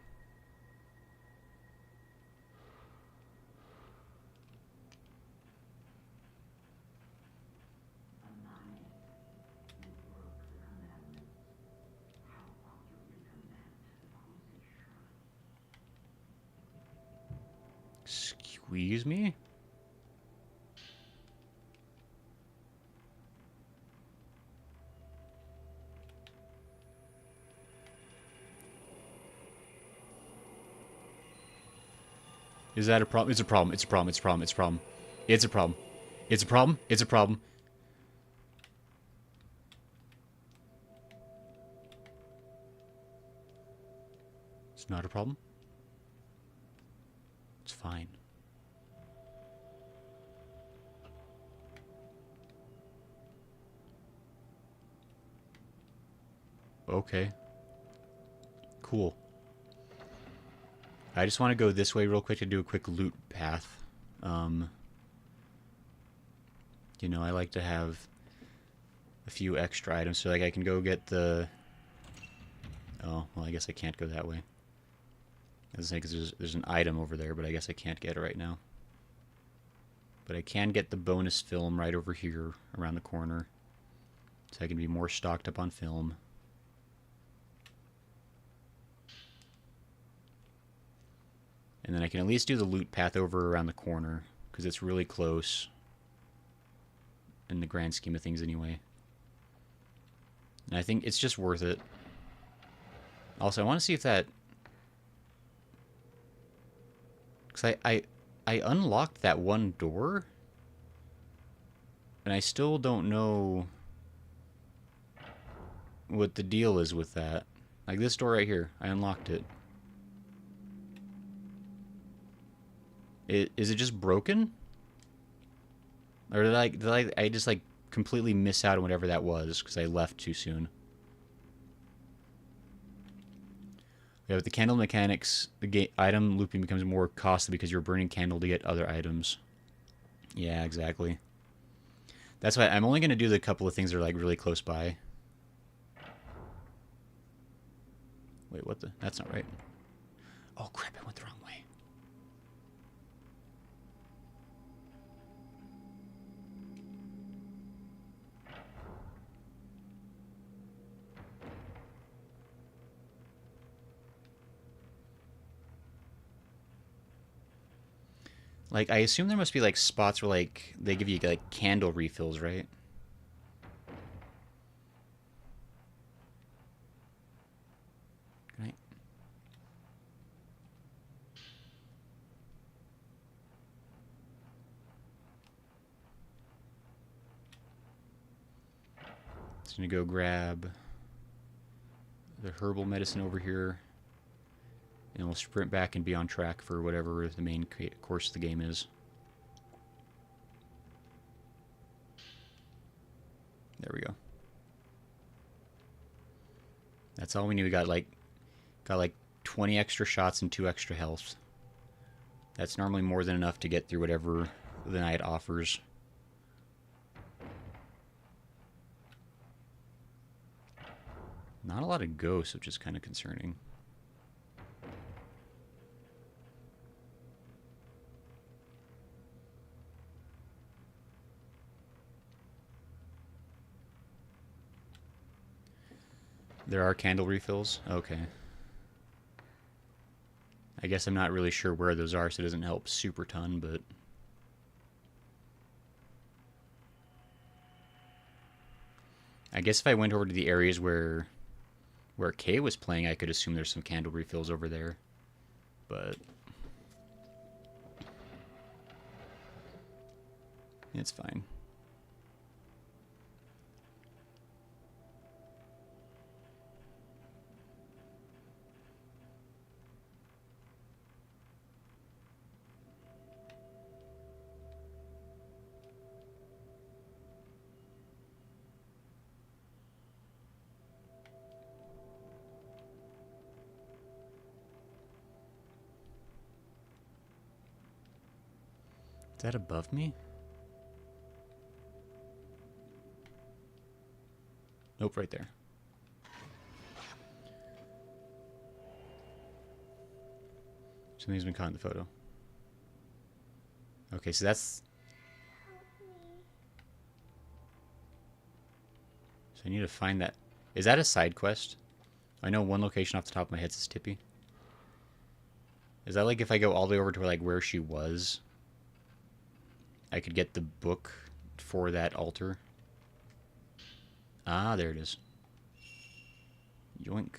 Excuse me? Is that a problem? It's a problem. It's a problem. It's a problem. It's a problem. It's a problem. It's a problem. It's a problem. It's not a problem. It's fine. Okay. Cool. I just want to go this way real quick to do a quick loot path. You know, I like to have a few extra items, so like I can go get the... Oh, well, I guess I can't go that way. I was saying, because there's an item over there, but I guess I can't get it right now. But I can get the bonus film right over here, around the corner. So I can be more stocked up on film. And then I can at least do the loot path over around the corner, because it's really close. In the grand scheme of things, anyway. And I think it's just worth it. Also, I want to see if that... Because I unlocked that one door. And I still don't know what the deal is with that. Like this door right here. I unlocked it. Is it just broken? Or did I just like completely miss out on whatever that was because I left too soon? Yeah, with the candle mechanics, the item looping becomes more costly because you're burning candle to get other items. Yeah, exactly. That's why I'm only going to do the couple of things that are like really close by. Wait, what the? That's not right. Oh crap, I went the wrong way. Like, I assume there must be, like, spots where, like, they give you, like, candle refills, right? Right. Just gonna go grab the herbal medicine over here. And we'll sprint back and be on track for whatever the main course of the game is. There we go. That's all we need. We got like 20 extra shots and 2 extra health. That's normally more than enough to get through whatever the night offers. Not a lot of ghosts, which is kind of concerning. There are candle refills? Okay. I guess I'm not really sure where those are, so it doesn't help super ton, but... I guess if I went over to the areas where Kei was playing, I could assume there's some candle refills over there. But... it's fine. Is that above me? Nope, right there. Something's been caught in the photo. Okay, so that's... so I need to find that. Is that a side quest? I know one location off the top of my head says Tippy. Is that like if I go all the way over to like where she was, I could get the book for that altar? Ah, there it is. Yoink.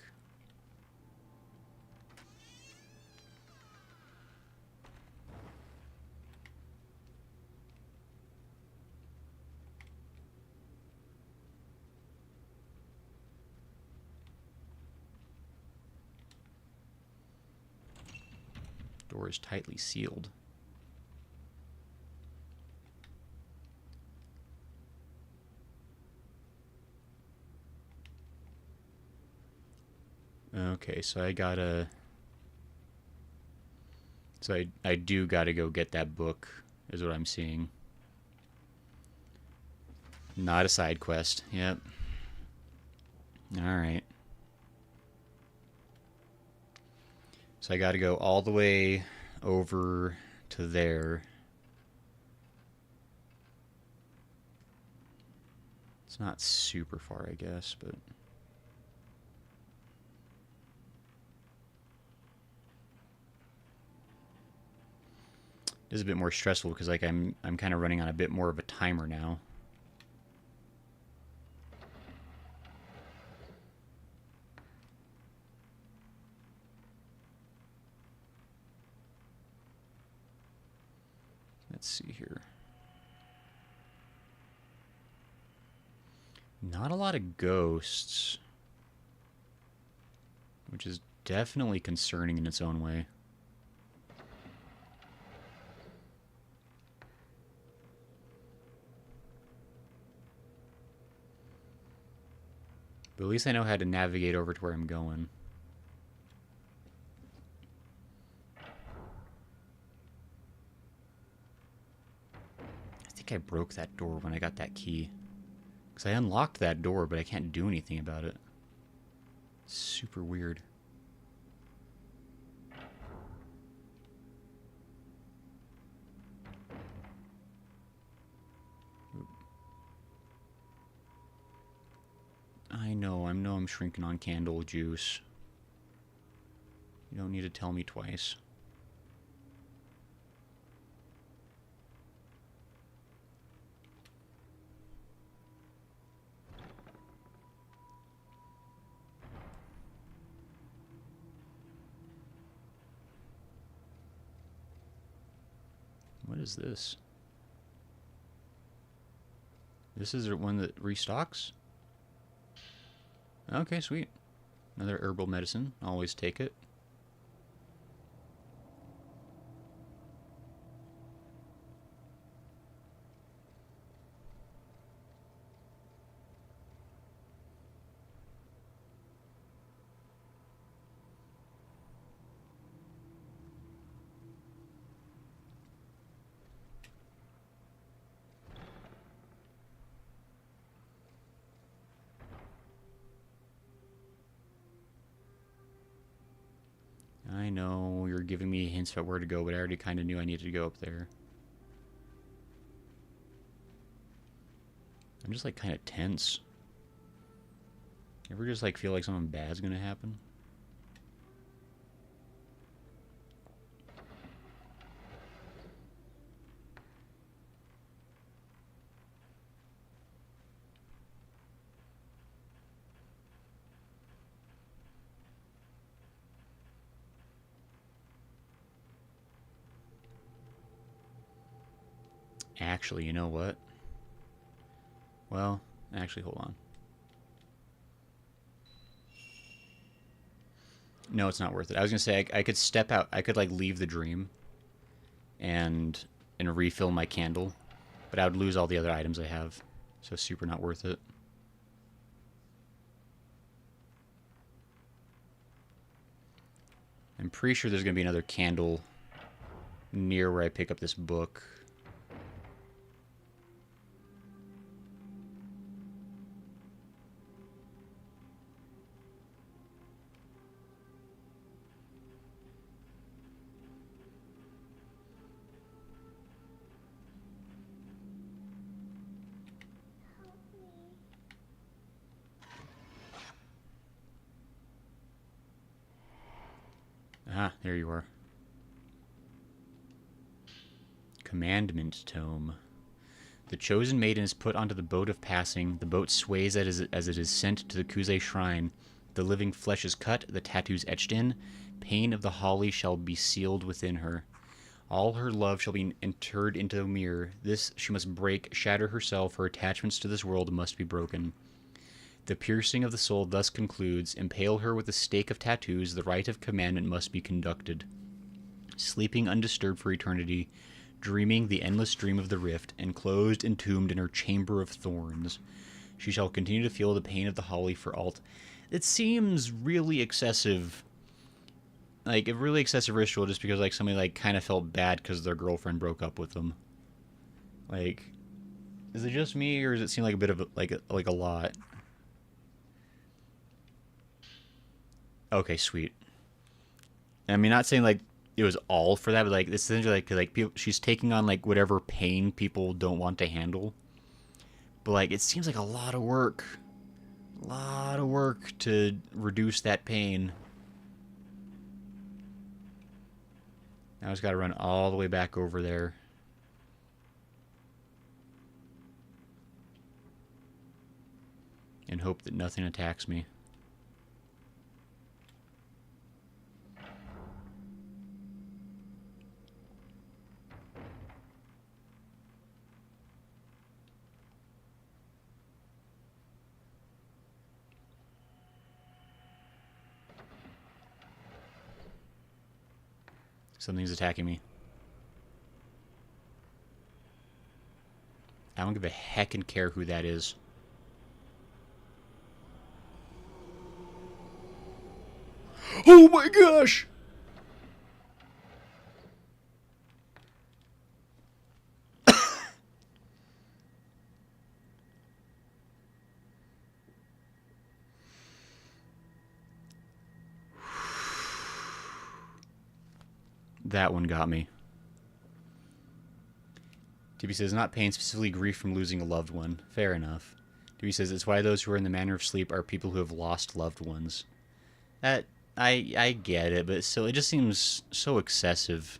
Door is tightly sealed. Okay, so I gotta... so I do gotta go get that book, is what I'm seeing. Not a side quest. Yep. Alright. So I gotta go all the way over to there. It's not super far, I guess, but... it is a bit more stressful because like I'm kind of running on a bit more of a timer now. Let's see here. Not a lot of ghosts, which is definitely concerning in its own way. But at least I know how to navigate over to where I'm going. I think I broke that door when I got that key. Because I unlocked that door, but I can't do anything about it. Super weird. I know I'm shrinking on candle juice. You don't need to tell me twice. What is this? This is one that restocks? Okay, sweet. Another herbal medicine. Always take it. I know you're giving me hints about where to go, but I already kind of knew I needed to go up there. I'm just like kind of tense. Ever just like feel like something bad's gonna happen? Actually, you know what? Well, actually, hold on. No, it's not worth it. I was gonna say I could step out. I could like leave the dream, and refill my candle, but I would lose all the other items I have. So super not worth it. I'm pretty sure there's gonna be another candle near where I pick up this book. Ah, there you are. Commandment Tome. The chosen maiden is put onto the boat of passing. The boat sways as it is sent to the Kuze shrine. The living flesh is cut, the tattoos etched in. Pain of the holly shall be sealed within her. All her love shall be entered into a mirror. This she must break, shatter herself. Her attachments to this world must be broken. The piercing of the soul thus concludes. Impale her with a stake of tattoos. The rite of commandment must be conducted. Sleeping undisturbed for eternity, dreaming the endless dream of the rift, enclosed, entombed in her chamber of thorns, she shall continue to feel the pain of the holly for all. It seems really excessive. Like, a really excessive ritual just because, like, somebody, like, kind of felt bad because their girlfriend broke up with them. Like, is it just me, or does it seem like a bit of, like a lot? Okay, sweet. I mean, not saying, like, it was all for that, but, like, this is like people, she's taking on, like, whatever pain people don't want to handle. But, like, it seems like a lot of work. A lot of work to reduce that pain. Now I just gotta run all the way back over there. And hope that nothing attacks me. Something's attacking me. I don't give a heckin' care who that is. Oh my gosh! That one got me. TB says, not pain, specifically grief from losing a loved one. Fair enough. TB says, it's why those who are in the Manor of Sleep are people who have lost loved ones. That, I get it, but still, it just seems so excessive.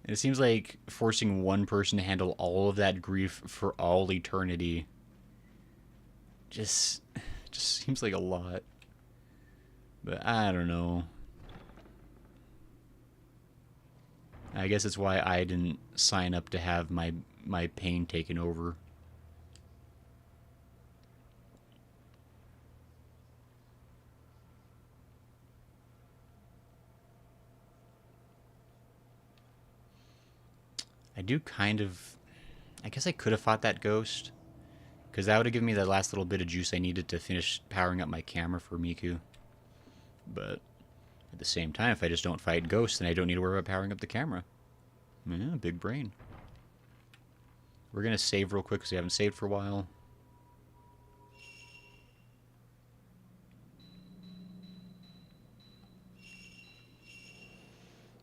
It seems like forcing one person to handle all of that grief for all eternity just seems like a lot. But I don't know. I guess that's why I didn't sign up to have my pain taken over. I do kind of... I guess I could have fought that ghost. Because that would have given me that last little bit of juice I needed to finish powering up my camera for Miku. But at the same time, if I just don't fight ghosts, then I don't need to worry about powering up the camera. Yeah, big brain. We're going to save real quick because we haven't saved for a while.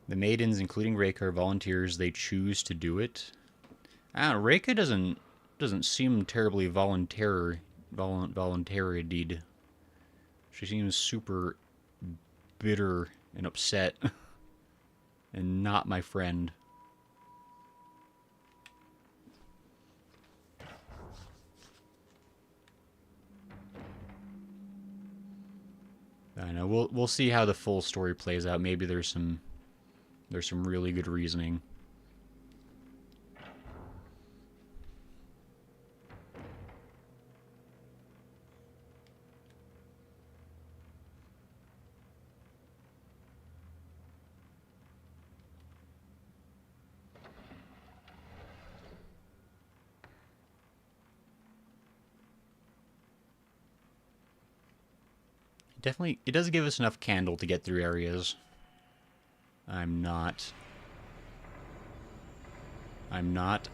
The maidens, including Reika, are volunteers. They choose to do it. I don't know, Reika doesn't seem terribly voluntary. She seems super bitter and upset, and not my friend. I know. We'll see how the full story plays out. Maybe there's some really good reasoning. Definitely, it does give us enough candle to get through areas. I won't. Not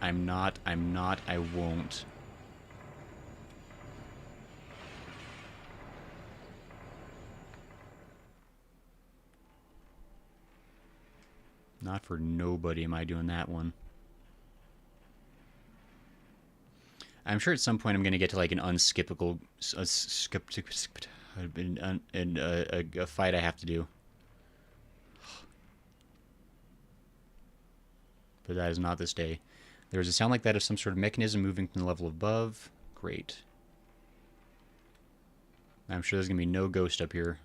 for nobody am I doing that one. I'm sure at some point I'm going to get to like an unskippable... a fight I have to do. But that is not this day. There is a sound like that of some sort of mechanism moving from the level above. Great. I'm sure there's going to be no ghost up here.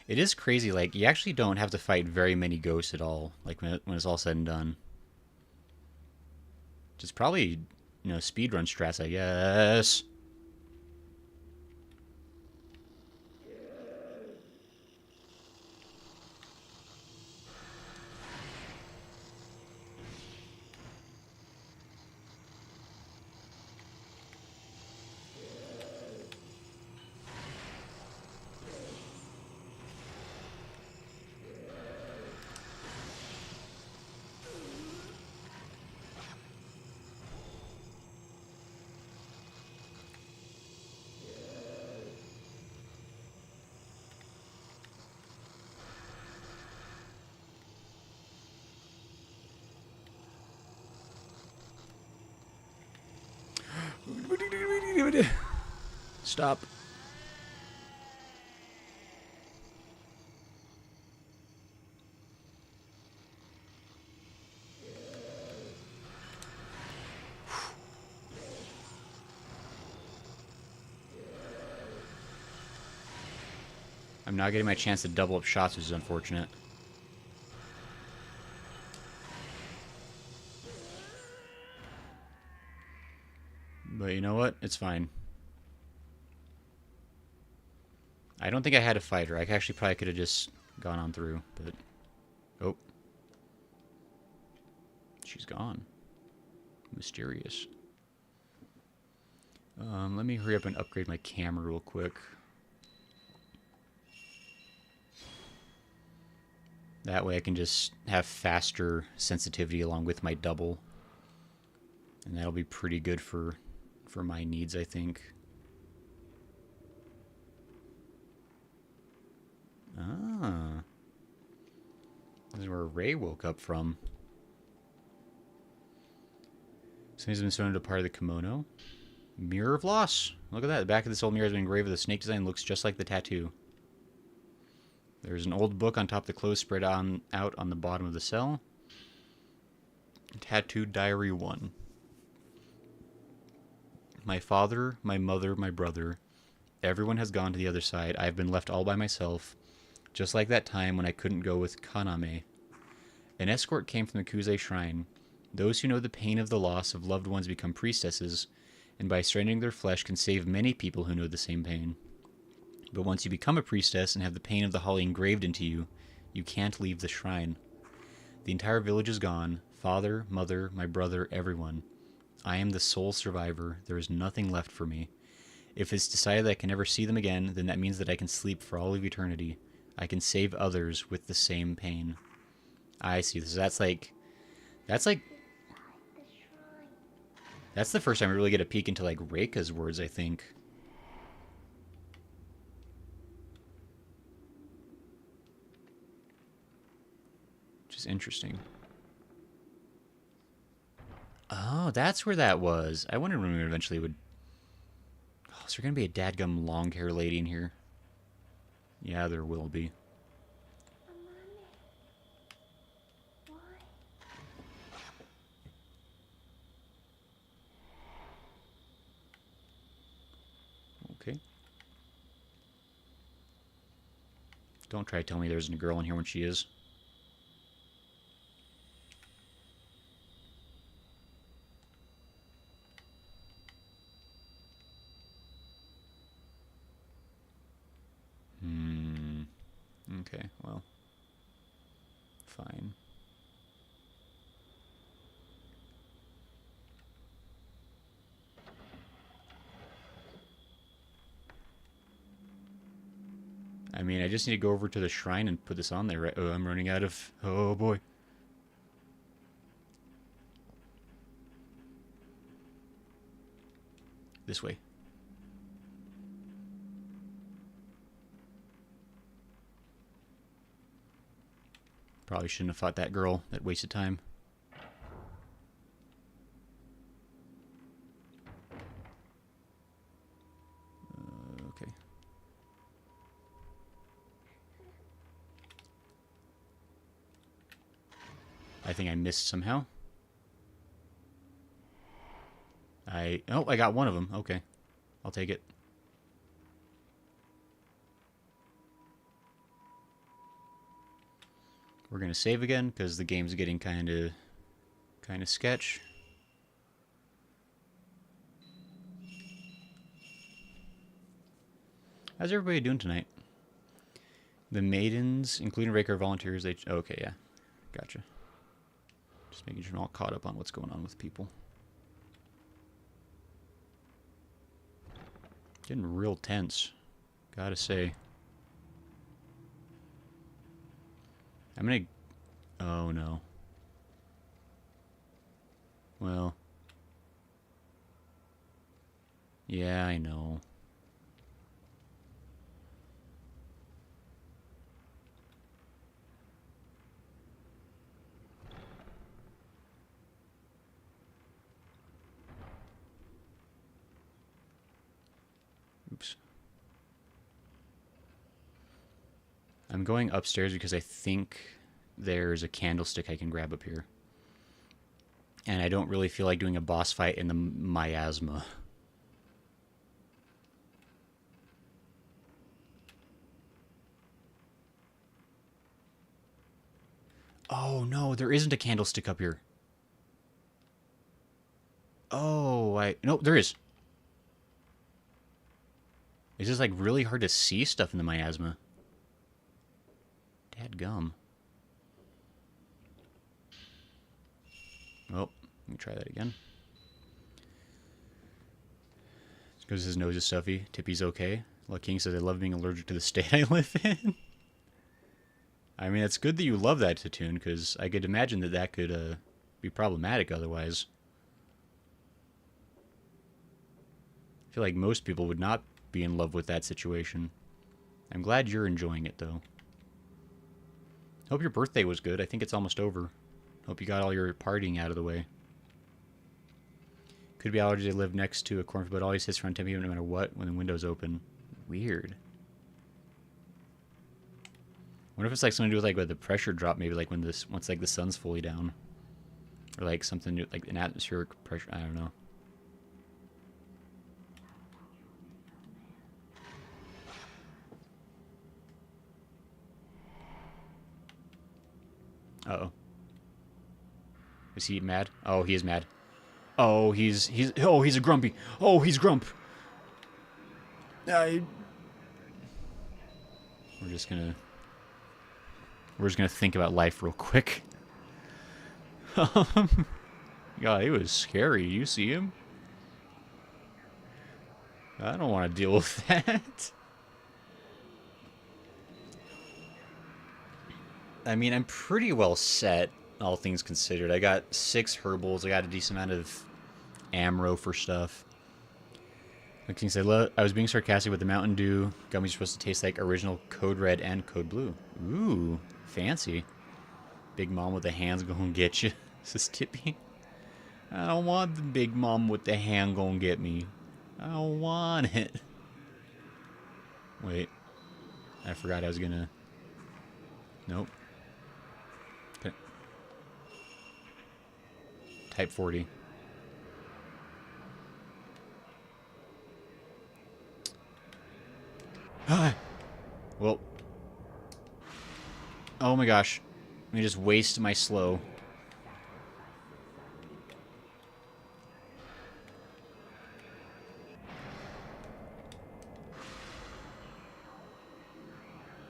It is crazy, like, you actually don't have to fight very many ghosts at all, like, when it's all said and done. Just probably, you know, speedrun strats, I guess. Stop. I'm not getting my chance to double up shots, which is unfortunate. But you know what? It's fine. I don't think I had a fighter. I actually probably could have just gone on through, but... Oh. She's gone. Mysterious. Let me hurry up and upgrade my camera real quick. That way I can just have faster sensitivity along with my double. And that'll be pretty good for my needs, I think. Ah. This is where Ray woke up from. Something's been sewn into part of the kimono. Mirror of Loss. Look at that. The back of this old mirror has been engraved with a snake design. Looks just like the tattoo. There's an old book on top of the clothes spread out on the bottom of the cell. Tattooed Diary 1. My father, my mother, my brother, everyone has gone to the other side. I have been left all by myself, just like that time when I couldn't go with Kaname. An escort came from the Kuze shrine. Those who know the pain of the loss of loved ones become priestesses, and by surrendering their flesh can save many people who know the same pain. But once you become a priestess and have the pain of the holly engraved into you, you can't leave the shrine. The entire village is gone. Father, mother, my brother, everyone. I am the sole survivor. There is nothing left for me. If it's decided that I can never see them again, then that means that I can sleep for all of eternity. I can save others with the same pain. I see. So that's like that's the first time we really get a peek into like Reika's words, I think. Which is interesting. Oh, that's where that was. I wondered when we eventually would... Oh, is there going to be a dadgum long hair lady in here? Yeah, there will be. Okay. Don't try to tell me there's a girl in here when she is. Okay, well. Fine. I mean, I just need to go over to the shrine and put this on there, right? Oh, I'm running out of... Oh, boy. This way. Probably shouldn't have fought that girl. That wasted time. Okay. I think I missed somehow. Oh, I got one of them. Okay. I'll take it. We're gonna save again because the game's getting kind of sketch. How's everybody doing tonight? The maidens, including Reika, are volunteers. Okay, yeah, gotcha. Just making sure I'm all caught up on what's going on with people. Getting real tense, gotta say. I'm gonna... Oh, no. Well. Yeah, I know. Oops. I'm going upstairs because I think there's a candlestick I can grab up here. And I don't really feel like doing a boss fight in the miasma. Oh no, there isn't a candlestick up here. Oh, no, there is. It's just like really hard to see stuff in the miasma. Dadgum. Oh, let me try that again. Because his nose is stuffy. Tippy's okay. Luck King says, I love being allergic to the state I live in. I mean, it's good that you love that Tattoon, because I could imagine that that could be problematic otherwise. I feel like most people would not be in love with that situation. I'm glad you're enjoying it, though. Hope your birthday was good. I think it's almost over. Hope you got all your partying out of the way. Could be allergies. I live next to a cornfield, but always hits around 10 p.m. no matter what when the window's open. Weird. Wonder if it's like something to do with like the pressure drop, maybe like when once like the sun's fully down, or like something to, like an atmospheric pressure. I don't know. Uh-oh. Is he mad? Oh, he is mad. Oh, he's a grumpy. Oh, he's grump. We're just gonna think about life real quick. God, he was scary. You see him? I don't want to deal with that. I mean, I'm pretty well set, all things considered. I got 6 herbals. I got a decent amount of ammo for stuff. Like King said, I was being sarcastic with the Mountain Dew. Gummies are supposed to taste like original Code Red and Code Blue. Ooh, fancy. Big Mom with the hands gonna get you, says Tippy. I don't want the Big Mom with the hand gonna get me. I don't want it. Wait. I forgot I was gonna... Nope. Okay. Type 40. Well. Oh my gosh. Let me just waste my slow.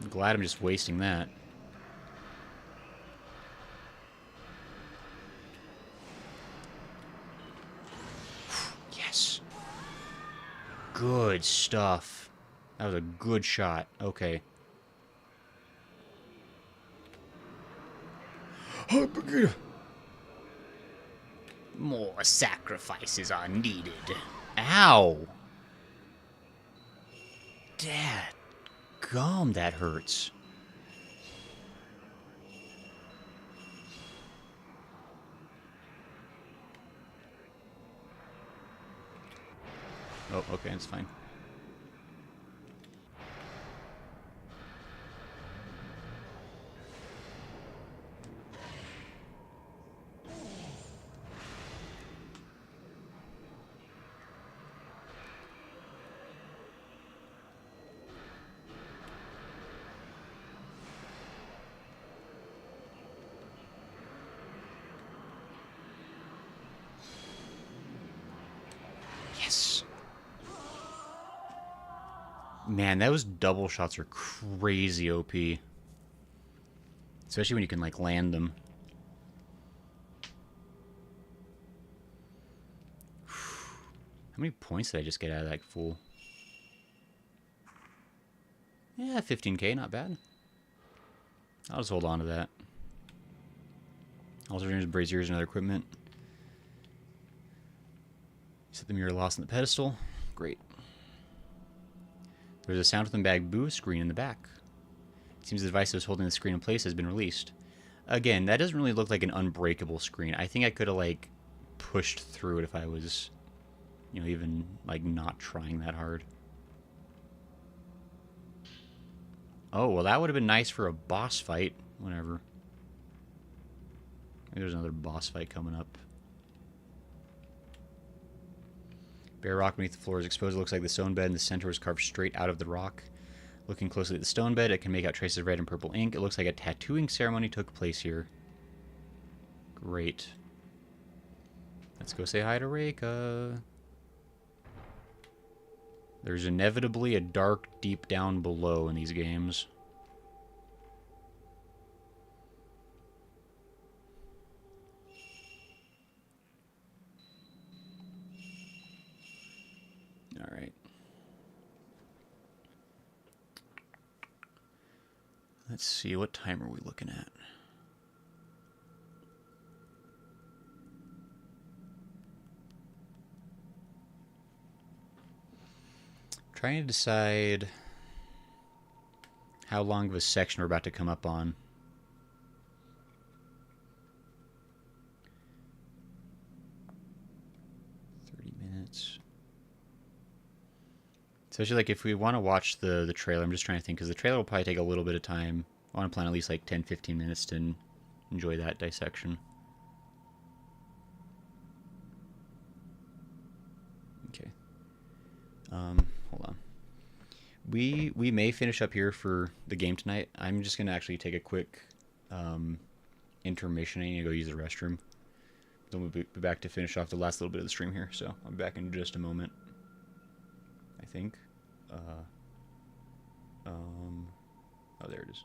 I'm glad I'm just wasting that. Yes. Good stuff. That was a good shot. Okay. More sacrifices are needed. Ow! Dad. Gum, that hurts. Oh, okay, it's fine. Yes. Man, those double shots are crazy OP. Especially when you can, like, land them. How many points did I just get out of that fool? Yeah, 15k, not bad. I'll just hold on to that. Alternators, braziers, and other equipment. Set the mirror lost on the pedestal. Great. There's a sound from the bag boo screen in the back. It seems the device that was holding the screen in place has been released. Again, that doesn't really look like an unbreakable screen. I think I could have, like, pushed through it if I was, you know, even, like, not trying that hard. Oh, well, that would have been nice for a boss fight. Whatever. Maybe there's another boss fight coming up. Bare rock beneath the floor is exposed. It looks like the stone bed in the center was carved straight out of the rock. Looking closely at the stone bed, it can make out traces of red and purple ink. It looks like a tattooing ceremony took place here. Great. Let's go say hi to Reika. There's inevitably a dark deep down below in these games. Alright. Let's see, what time are we looking at? Trying to decide how long of a section we're about to come up on. Especially, like, if we want to watch the trailer, I'm just trying to think, because the trailer will probably take a little bit of time. I want to plan at least, like, 10-15 minutes to enjoy that dissection. Okay. Hold on. We may finish up here for the game tonight. I'm just going to actually take a quick intermission. I need to go use the restroom. Then we'll be back to finish off the last little bit of the stream here. So I'll be back in just a moment, I think. Oh, there it is.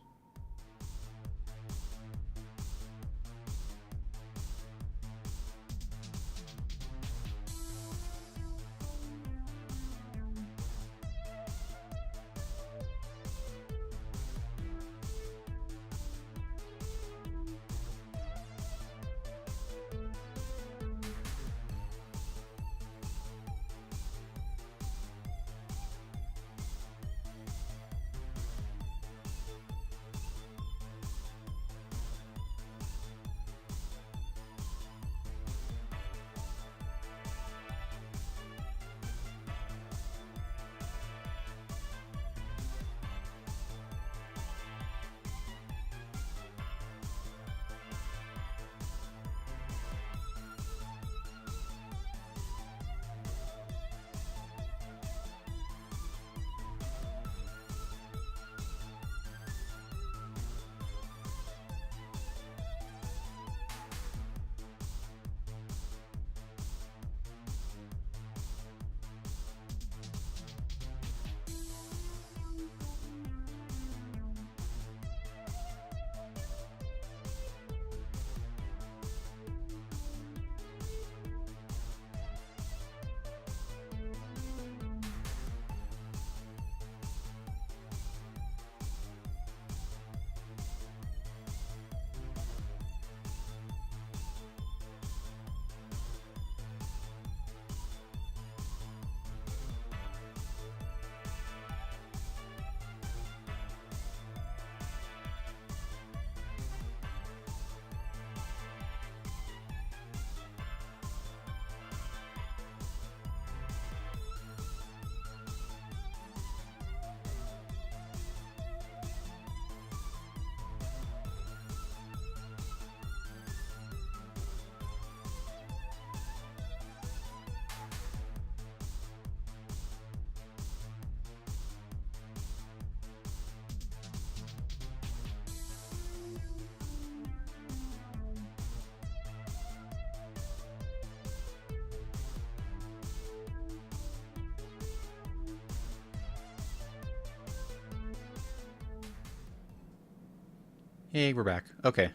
Hey, we're back. Okay.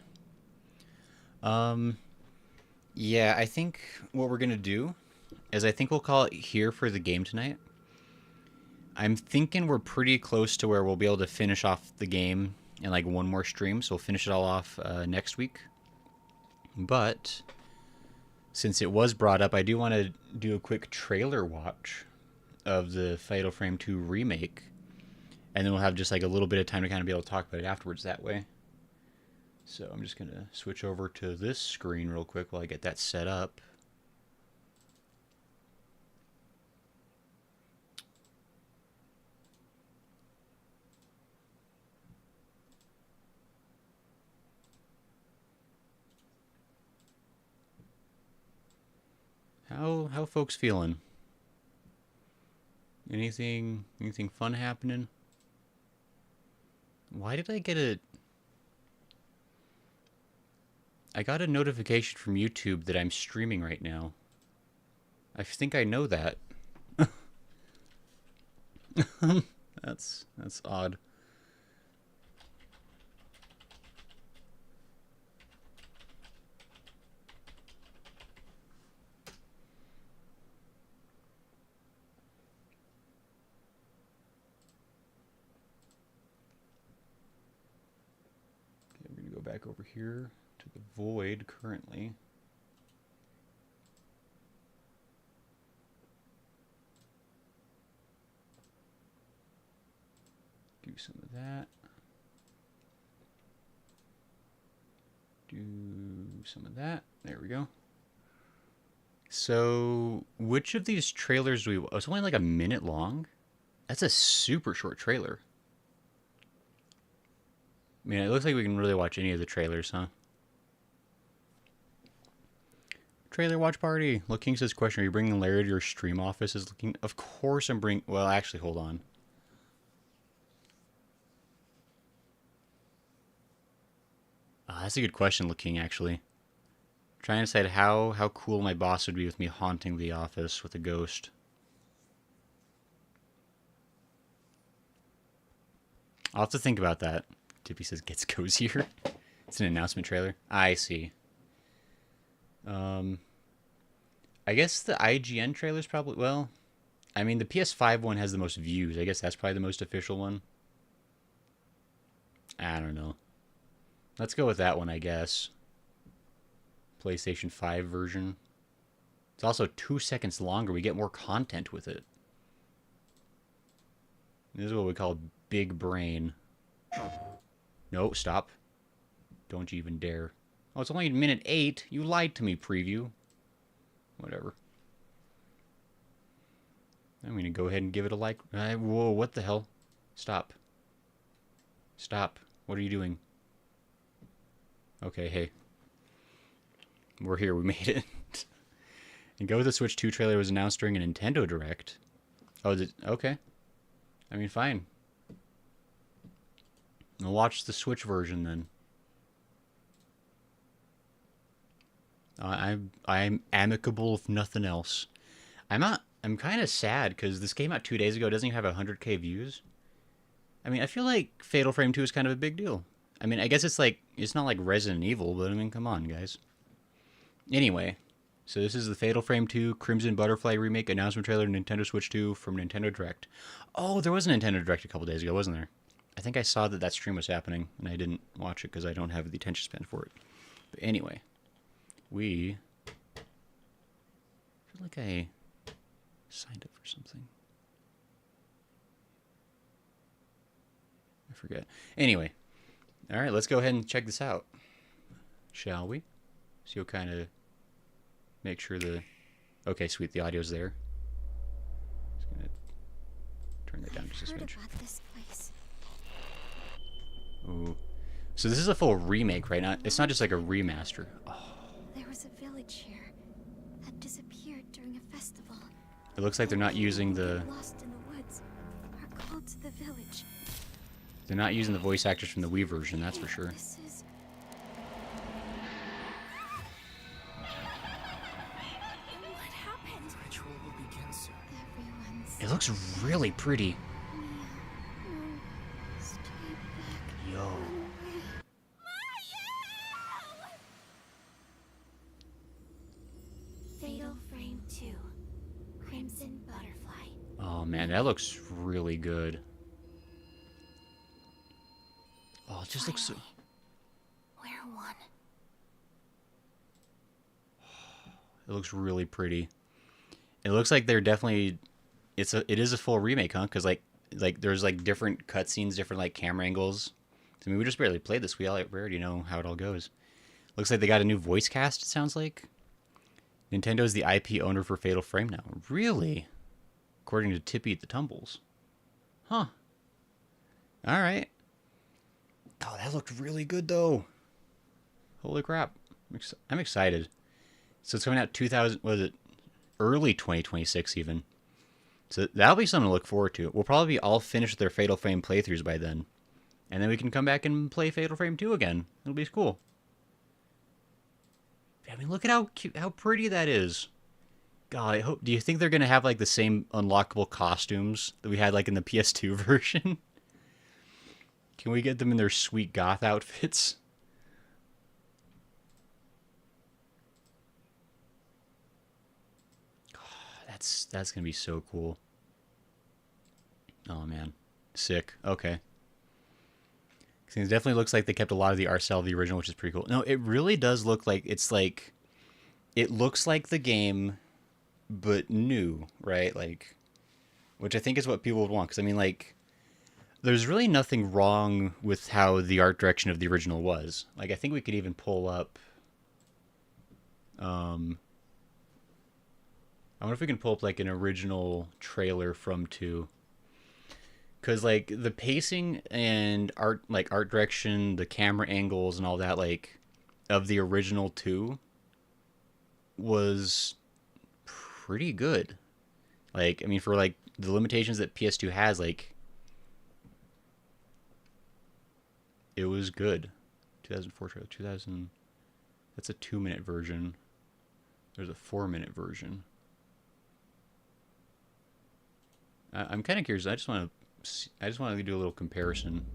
Yeah, I think what we're gonna do is I think we'll call it here for the game tonight. I'm thinking we're pretty close to where we'll be able to finish off the game in like one more stream, so we'll finish it all off next week. But since it was brought up, I do want to do a quick trailer watch of the Fatal Frame 2 remake, and then we'll have just like a little bit of time to kind of be able to talk about it afterwards that way. So I'm just going to switch over to this screen real quick while I get that set up. How folks feeling? Anything fun happening? Why did I get I got a notification from YouTube that I'm streaming right now. I think I know that. That's odd. Okay, we're gonna go back over here to the void currently. Do some of that. Do some of that. There we go. So, which of these trailers do we... Oh, it's only like a minute long? That's a super short trailer. I mean, it looks like we can really watch any of the trailers, huh? Trailer watch party. Look, King says, question, are you bringing Larry to your stream office? Is looking... Of course I'm bringing... Well, actually, hold on. That's a good question, looking actually. Trying to decide how cool my boss would be with me haunting the office with a ghost. I'll have to think about that. Tippy says gets cozier. It's an announcement trailer. I see. I guess the IGN trailer's probably, well, I mean the PS5 one has the most views. I guess that's probably the most official one. I don't know. Let's go with that one, I guess. PlayStation 5 version. It's also 2 seconds longer. We get more content with it. This is what we call big brain. No, stop. Don't you even dare. Oh, it's only minute 8. You lied to me, preview. Whatever. I'm going to go ahead and give it a like. Whoa, what the hell? Stop. Stop. What are you doing? Okay, hey. We're here. We made it. And Go with the Switch 2 trailer was announced during a Nintendo Direct. Oh, okay. I mean, fine. I'll watch the Switch version then. I'm amicable if nothing else. I'm kind of sad because this came out 2 days ago. It doesn't even have 100K views. I mean, I feel like Fatal Frame 2 is kind of a big deal. I mean, I guess it's not like Resident Evil, but I mean, come on, guys. Anyway, so this is the Fatal Frame 2 Crimson Butterfly remake announcement trailer Nintendo Switch 2 from Nintendo Direct. Oh, there was a Nintendo Direct a couple days ago, wasn't there? I think I saw that stream was happening, and I didn't watch it because I don't have the attention span for it. But anyway, I feel like I signed up for something. I forget. Anyway, all right, let's go ahead and check this out, shall we? So you'll kind of make sure okay, sweet, the audio's there. Just gonna turn that down just a smidge. About this place. Ooh. So this is a full remake, right? It's not just like a remaster. Oh. There was a village here that disappeared during a festival. It looks like they're not using the... Lost in the woods are called to the village. They're not using the voice actors from the Wii version, that's for sure. This is... What happened? The ritual will begin soon. Everyone's... It looks really pretty. Mia, no, stay back. Yo. Run away. Fatal Frame 2. Crimson Butterfly. Oh man, that looks really good. Oh, it just looks so... We're one. It looks really pretty. It looks like they're definitely... It is a full remake, huh? Because like there's like different cutscenes, different like camera angles. I mean, we just barely played this. We already know how it all goes. Looks like they got a new voice cast, it sounds like. Nintendo's the IP owner for Fatal Frame now. Really? According to Tippy at the Tumbles. Huh. Alright. Oh, that looked really good, though. Holy crap. I'm excited. So it's coming out early 2026 even. So that'll be something to look forward to. We'll probably all finish their Fatal Frame playthroughs by then. And then we can come back and play Fatal Frame 2 again. It'll be cool. I mean, look at how cute, how pretty that is. God, do you think they're going to have like the same unlockable costumes that we had like in the PS2 version? Can we get them in their sweet goth outfits? That's going to be so cool. Oh man. Sick. Okay. It definitely looks like they kept a lot of the art style of the original, which is pretty cool. No, it really does look like it looks like the game, but new, right? Like, which I think is what people would want. Because I mean, like, there's really nothing wrong with how the art direction of the original was. Like, I think we could even pull up. I wonder if we can pull up like an original trailer from 2. Because, like, the pacing and art direction, the camera angles and all that, like, of the original 2 was pretty good. Like, I mean, for, like, the limitations that PS2 has, like, it was good, 2004 trailer. 2000. That's a 2-minute version. There's a 4-minute version. I'm kind of curious. I just want to do a little comparison.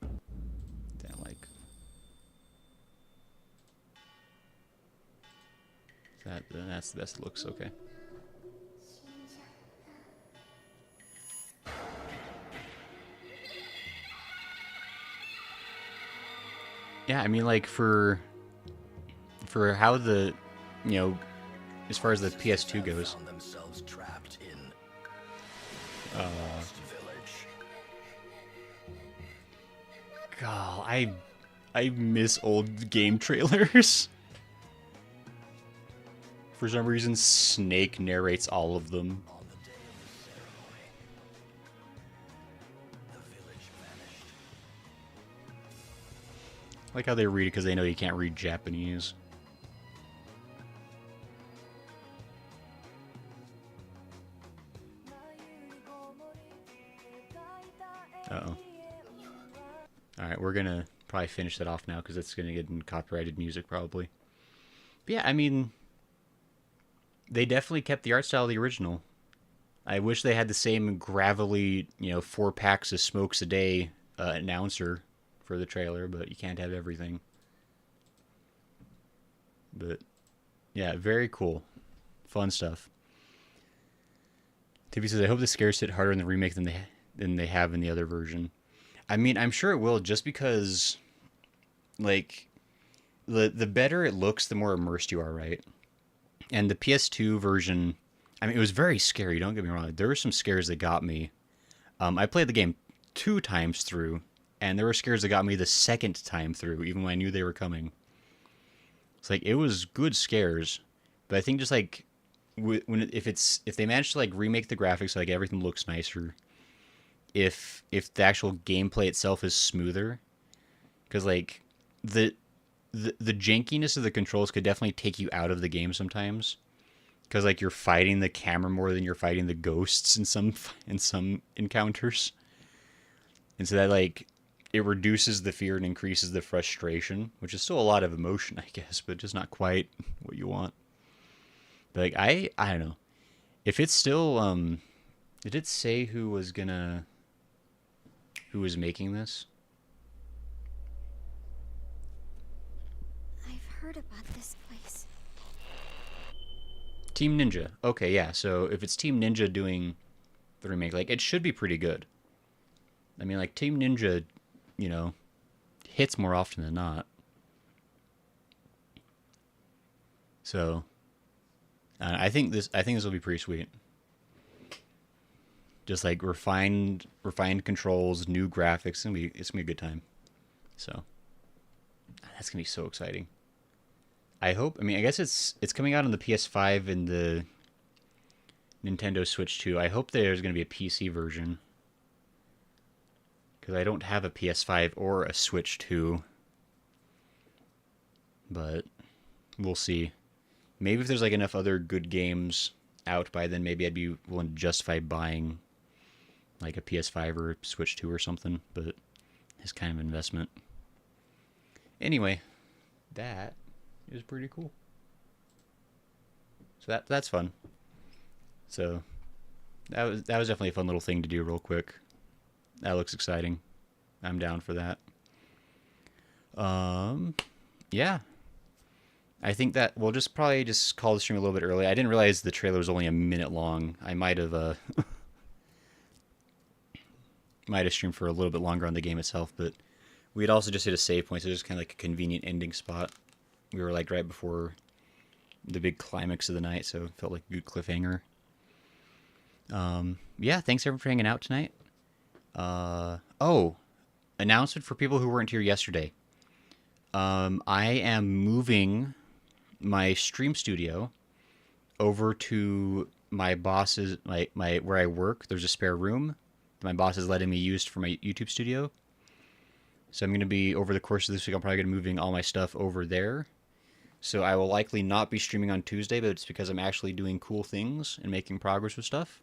Damn, like that's the best it looks. Okay. Yeah, I mean, like for how the, you know, as far as the PS2 goes. Found themselves trapped in village. God, I miss old game trailers. For some reason, Snake narrates all of them. On the day of the ceremony, the village vanished. I like how they read it because they know you can't read Japanese. Uh-oh. Alright, we're gonna probably finish that off now because it's gonna get in copyrighted music probably. But yeah, I mean, they definitely kept the art style of the original. I wish they had the same gravelly, 4 packs of smokes a day announcer for the trailer, but you can't have everything. But yeah, very cool. Fun stuff. Tiffy says, I hope the scares hit harder in the remake than they have in the other version. I mean, I'm sure it will, just because, like, the better it looks, the more immersed you are, right? And the PS2 version, I mean, it was very scary, don't get me wrong. There were some scares that got me. I played the game 2 times through, and there were scares that got me the second time through, even when I knew they were coming. It's like, it was good scares, but I think just like, if they manage to like remake the graphics so like everything looks nicer, if the actual gameplay itself is smoother, because like the jankiness of the controls could definitely take you out of the game sometimes, because like you're fighting the camera more than you're fighting the ghosts in some encounters, and so that like it reduces the fear and increases the frustration, which is still a lot of emotion, I guess, but just not quite what you want. But like I don't know if it's still did it say who was making this? I've heard about this place. Team Ninja. Okay, yeah. So if it's Team Ninja doing the remake, like, it should be pretty good. I mean, like, Team Ninja, hits more often than not. So I think this will be pretty sweet. Just like refined controls, new graphics. It's gonna be a good time. So that's gonna be so exciting. I hope. I mean, I guess it's coming out on the PS5 and the Nintendo Switch too. I hope there's gonna be a PC version, because I don't have a PS5 or a Switch 2. But we'll see. Maybe if there's like enough other good games out by then, maybe I'd be willing to justify buying like a PS5 or a Switch 2 or something, but it's kind of an investment. Anyway, that is pretty cool. So that's fun. So that was definitely a fun little thing to do real quick. That looks exciting. I'm down for that. Yeah. I think that we'll probably call the stream a little bit early. I didn't realize the trailer was only a minute long. I might have streamed for a little bit longer on the game itself, but we had also just hit a save point, so it was kind of like a convenient ending spot. We were like right before the big climax of the night, so it felt like a good cliffhanger. Yeah, thanks everyone for hanging out tonight. Announcement for people who weren't here yesterday. I am moving my stream studio over to my boss's, my where I work. There's a spare room that my boss is letting me use for my YouTube studio. So I'm going to be, over the course of this week, I'm probably going to be moving all my stuff over there. So I will likely not be streaming on Tuesday, but it's because I'm actually doing cool things and making progress with stuff.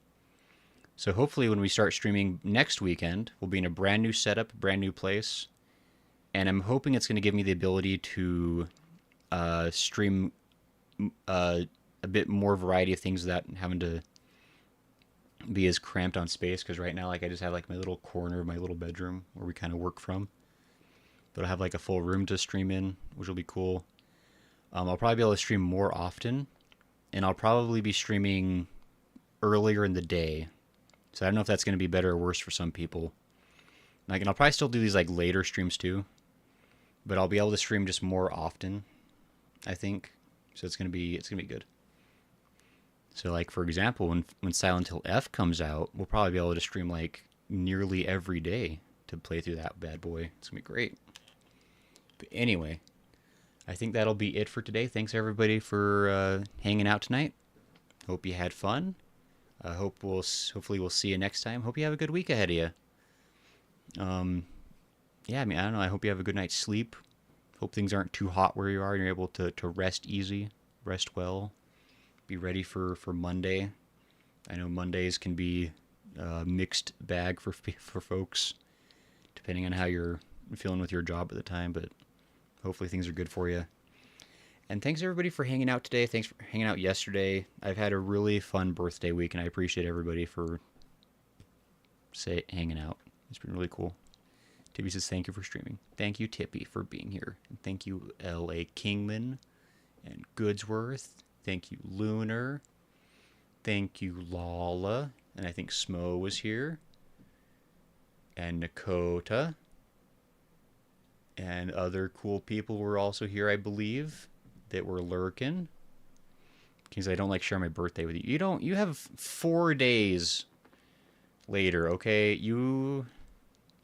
So hopefully when we start streaming next weekend, we'll be in a brand new setup, brand new place. And I'm hoping it's going to give me the ability to stream a bit more variety of things without having to be as cramped on space. Because right now, like, I just have like my little corner of my little bedroom where we kind of work from. But I'll have like a full room to stream in, which will be cool. I'll probably be able to stream more often. And I'll probably be streaming earlier in the day. So I don't know if that's going to be better or worse for some people. Like, and I'll probably still do these like later streams too. But I'll be able to stream just more often, I think. So it's gonna be good. So like, for example, when Silent Hill F comes out, we'll probably be able to stream like nearly every day to play through that bad boy. It's gonna be great. But anyway, I think that'll be it for today. Thanks everybody for hanging out tonight. Hope you had fun. Hopefully we'll see you next time. Hope you have a good week ahead of you. Yeah, I mean, I don't know. I hope you have a good night's sleep. Hope things aren't too hot where you are and you're able to rest easy, rest well. Be ready for Monday. I know Mondays can be a mixed bag for folks, depending on how you're feeling with your job at the time, but hopefully things are good for you. And thanks everybody for hanging out today. Thanks for hanging out yesterday. I've had a really fun birthday week, and I appreciate everybody for hanging out. It's been really cool. Tippy says, thank you for streaming. Thank you, Tippy, for being here. And thank you, L.A. Kingman and Goodsworth. Thank you, Lunar. Thank you, Lala. And I think Smo was here. And Nakota. And other cool people were also here, I believe, that were lurking. Because I don't like sharing my birthday with you. You have 4 days later, okay? You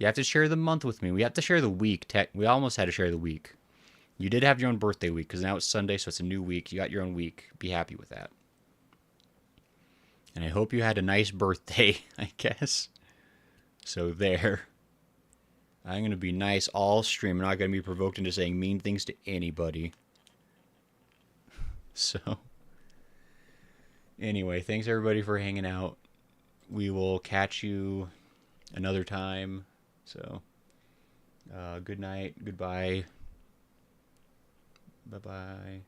have to share the month with me. We have to share the week. We almost had to share the week. You did have your own birthday week, because now it's Sunday, so it's a new week. You got your own week. Be happy with that. And I hope you had a nice birthday, I guess. So there. I'm going to be nice all stream. I'm not going to be provoked into saying mean things to anybody. So, anyway, thanks everybody for hanging out. We will catch you another time. So, good night. Goodbye. Bye-bye.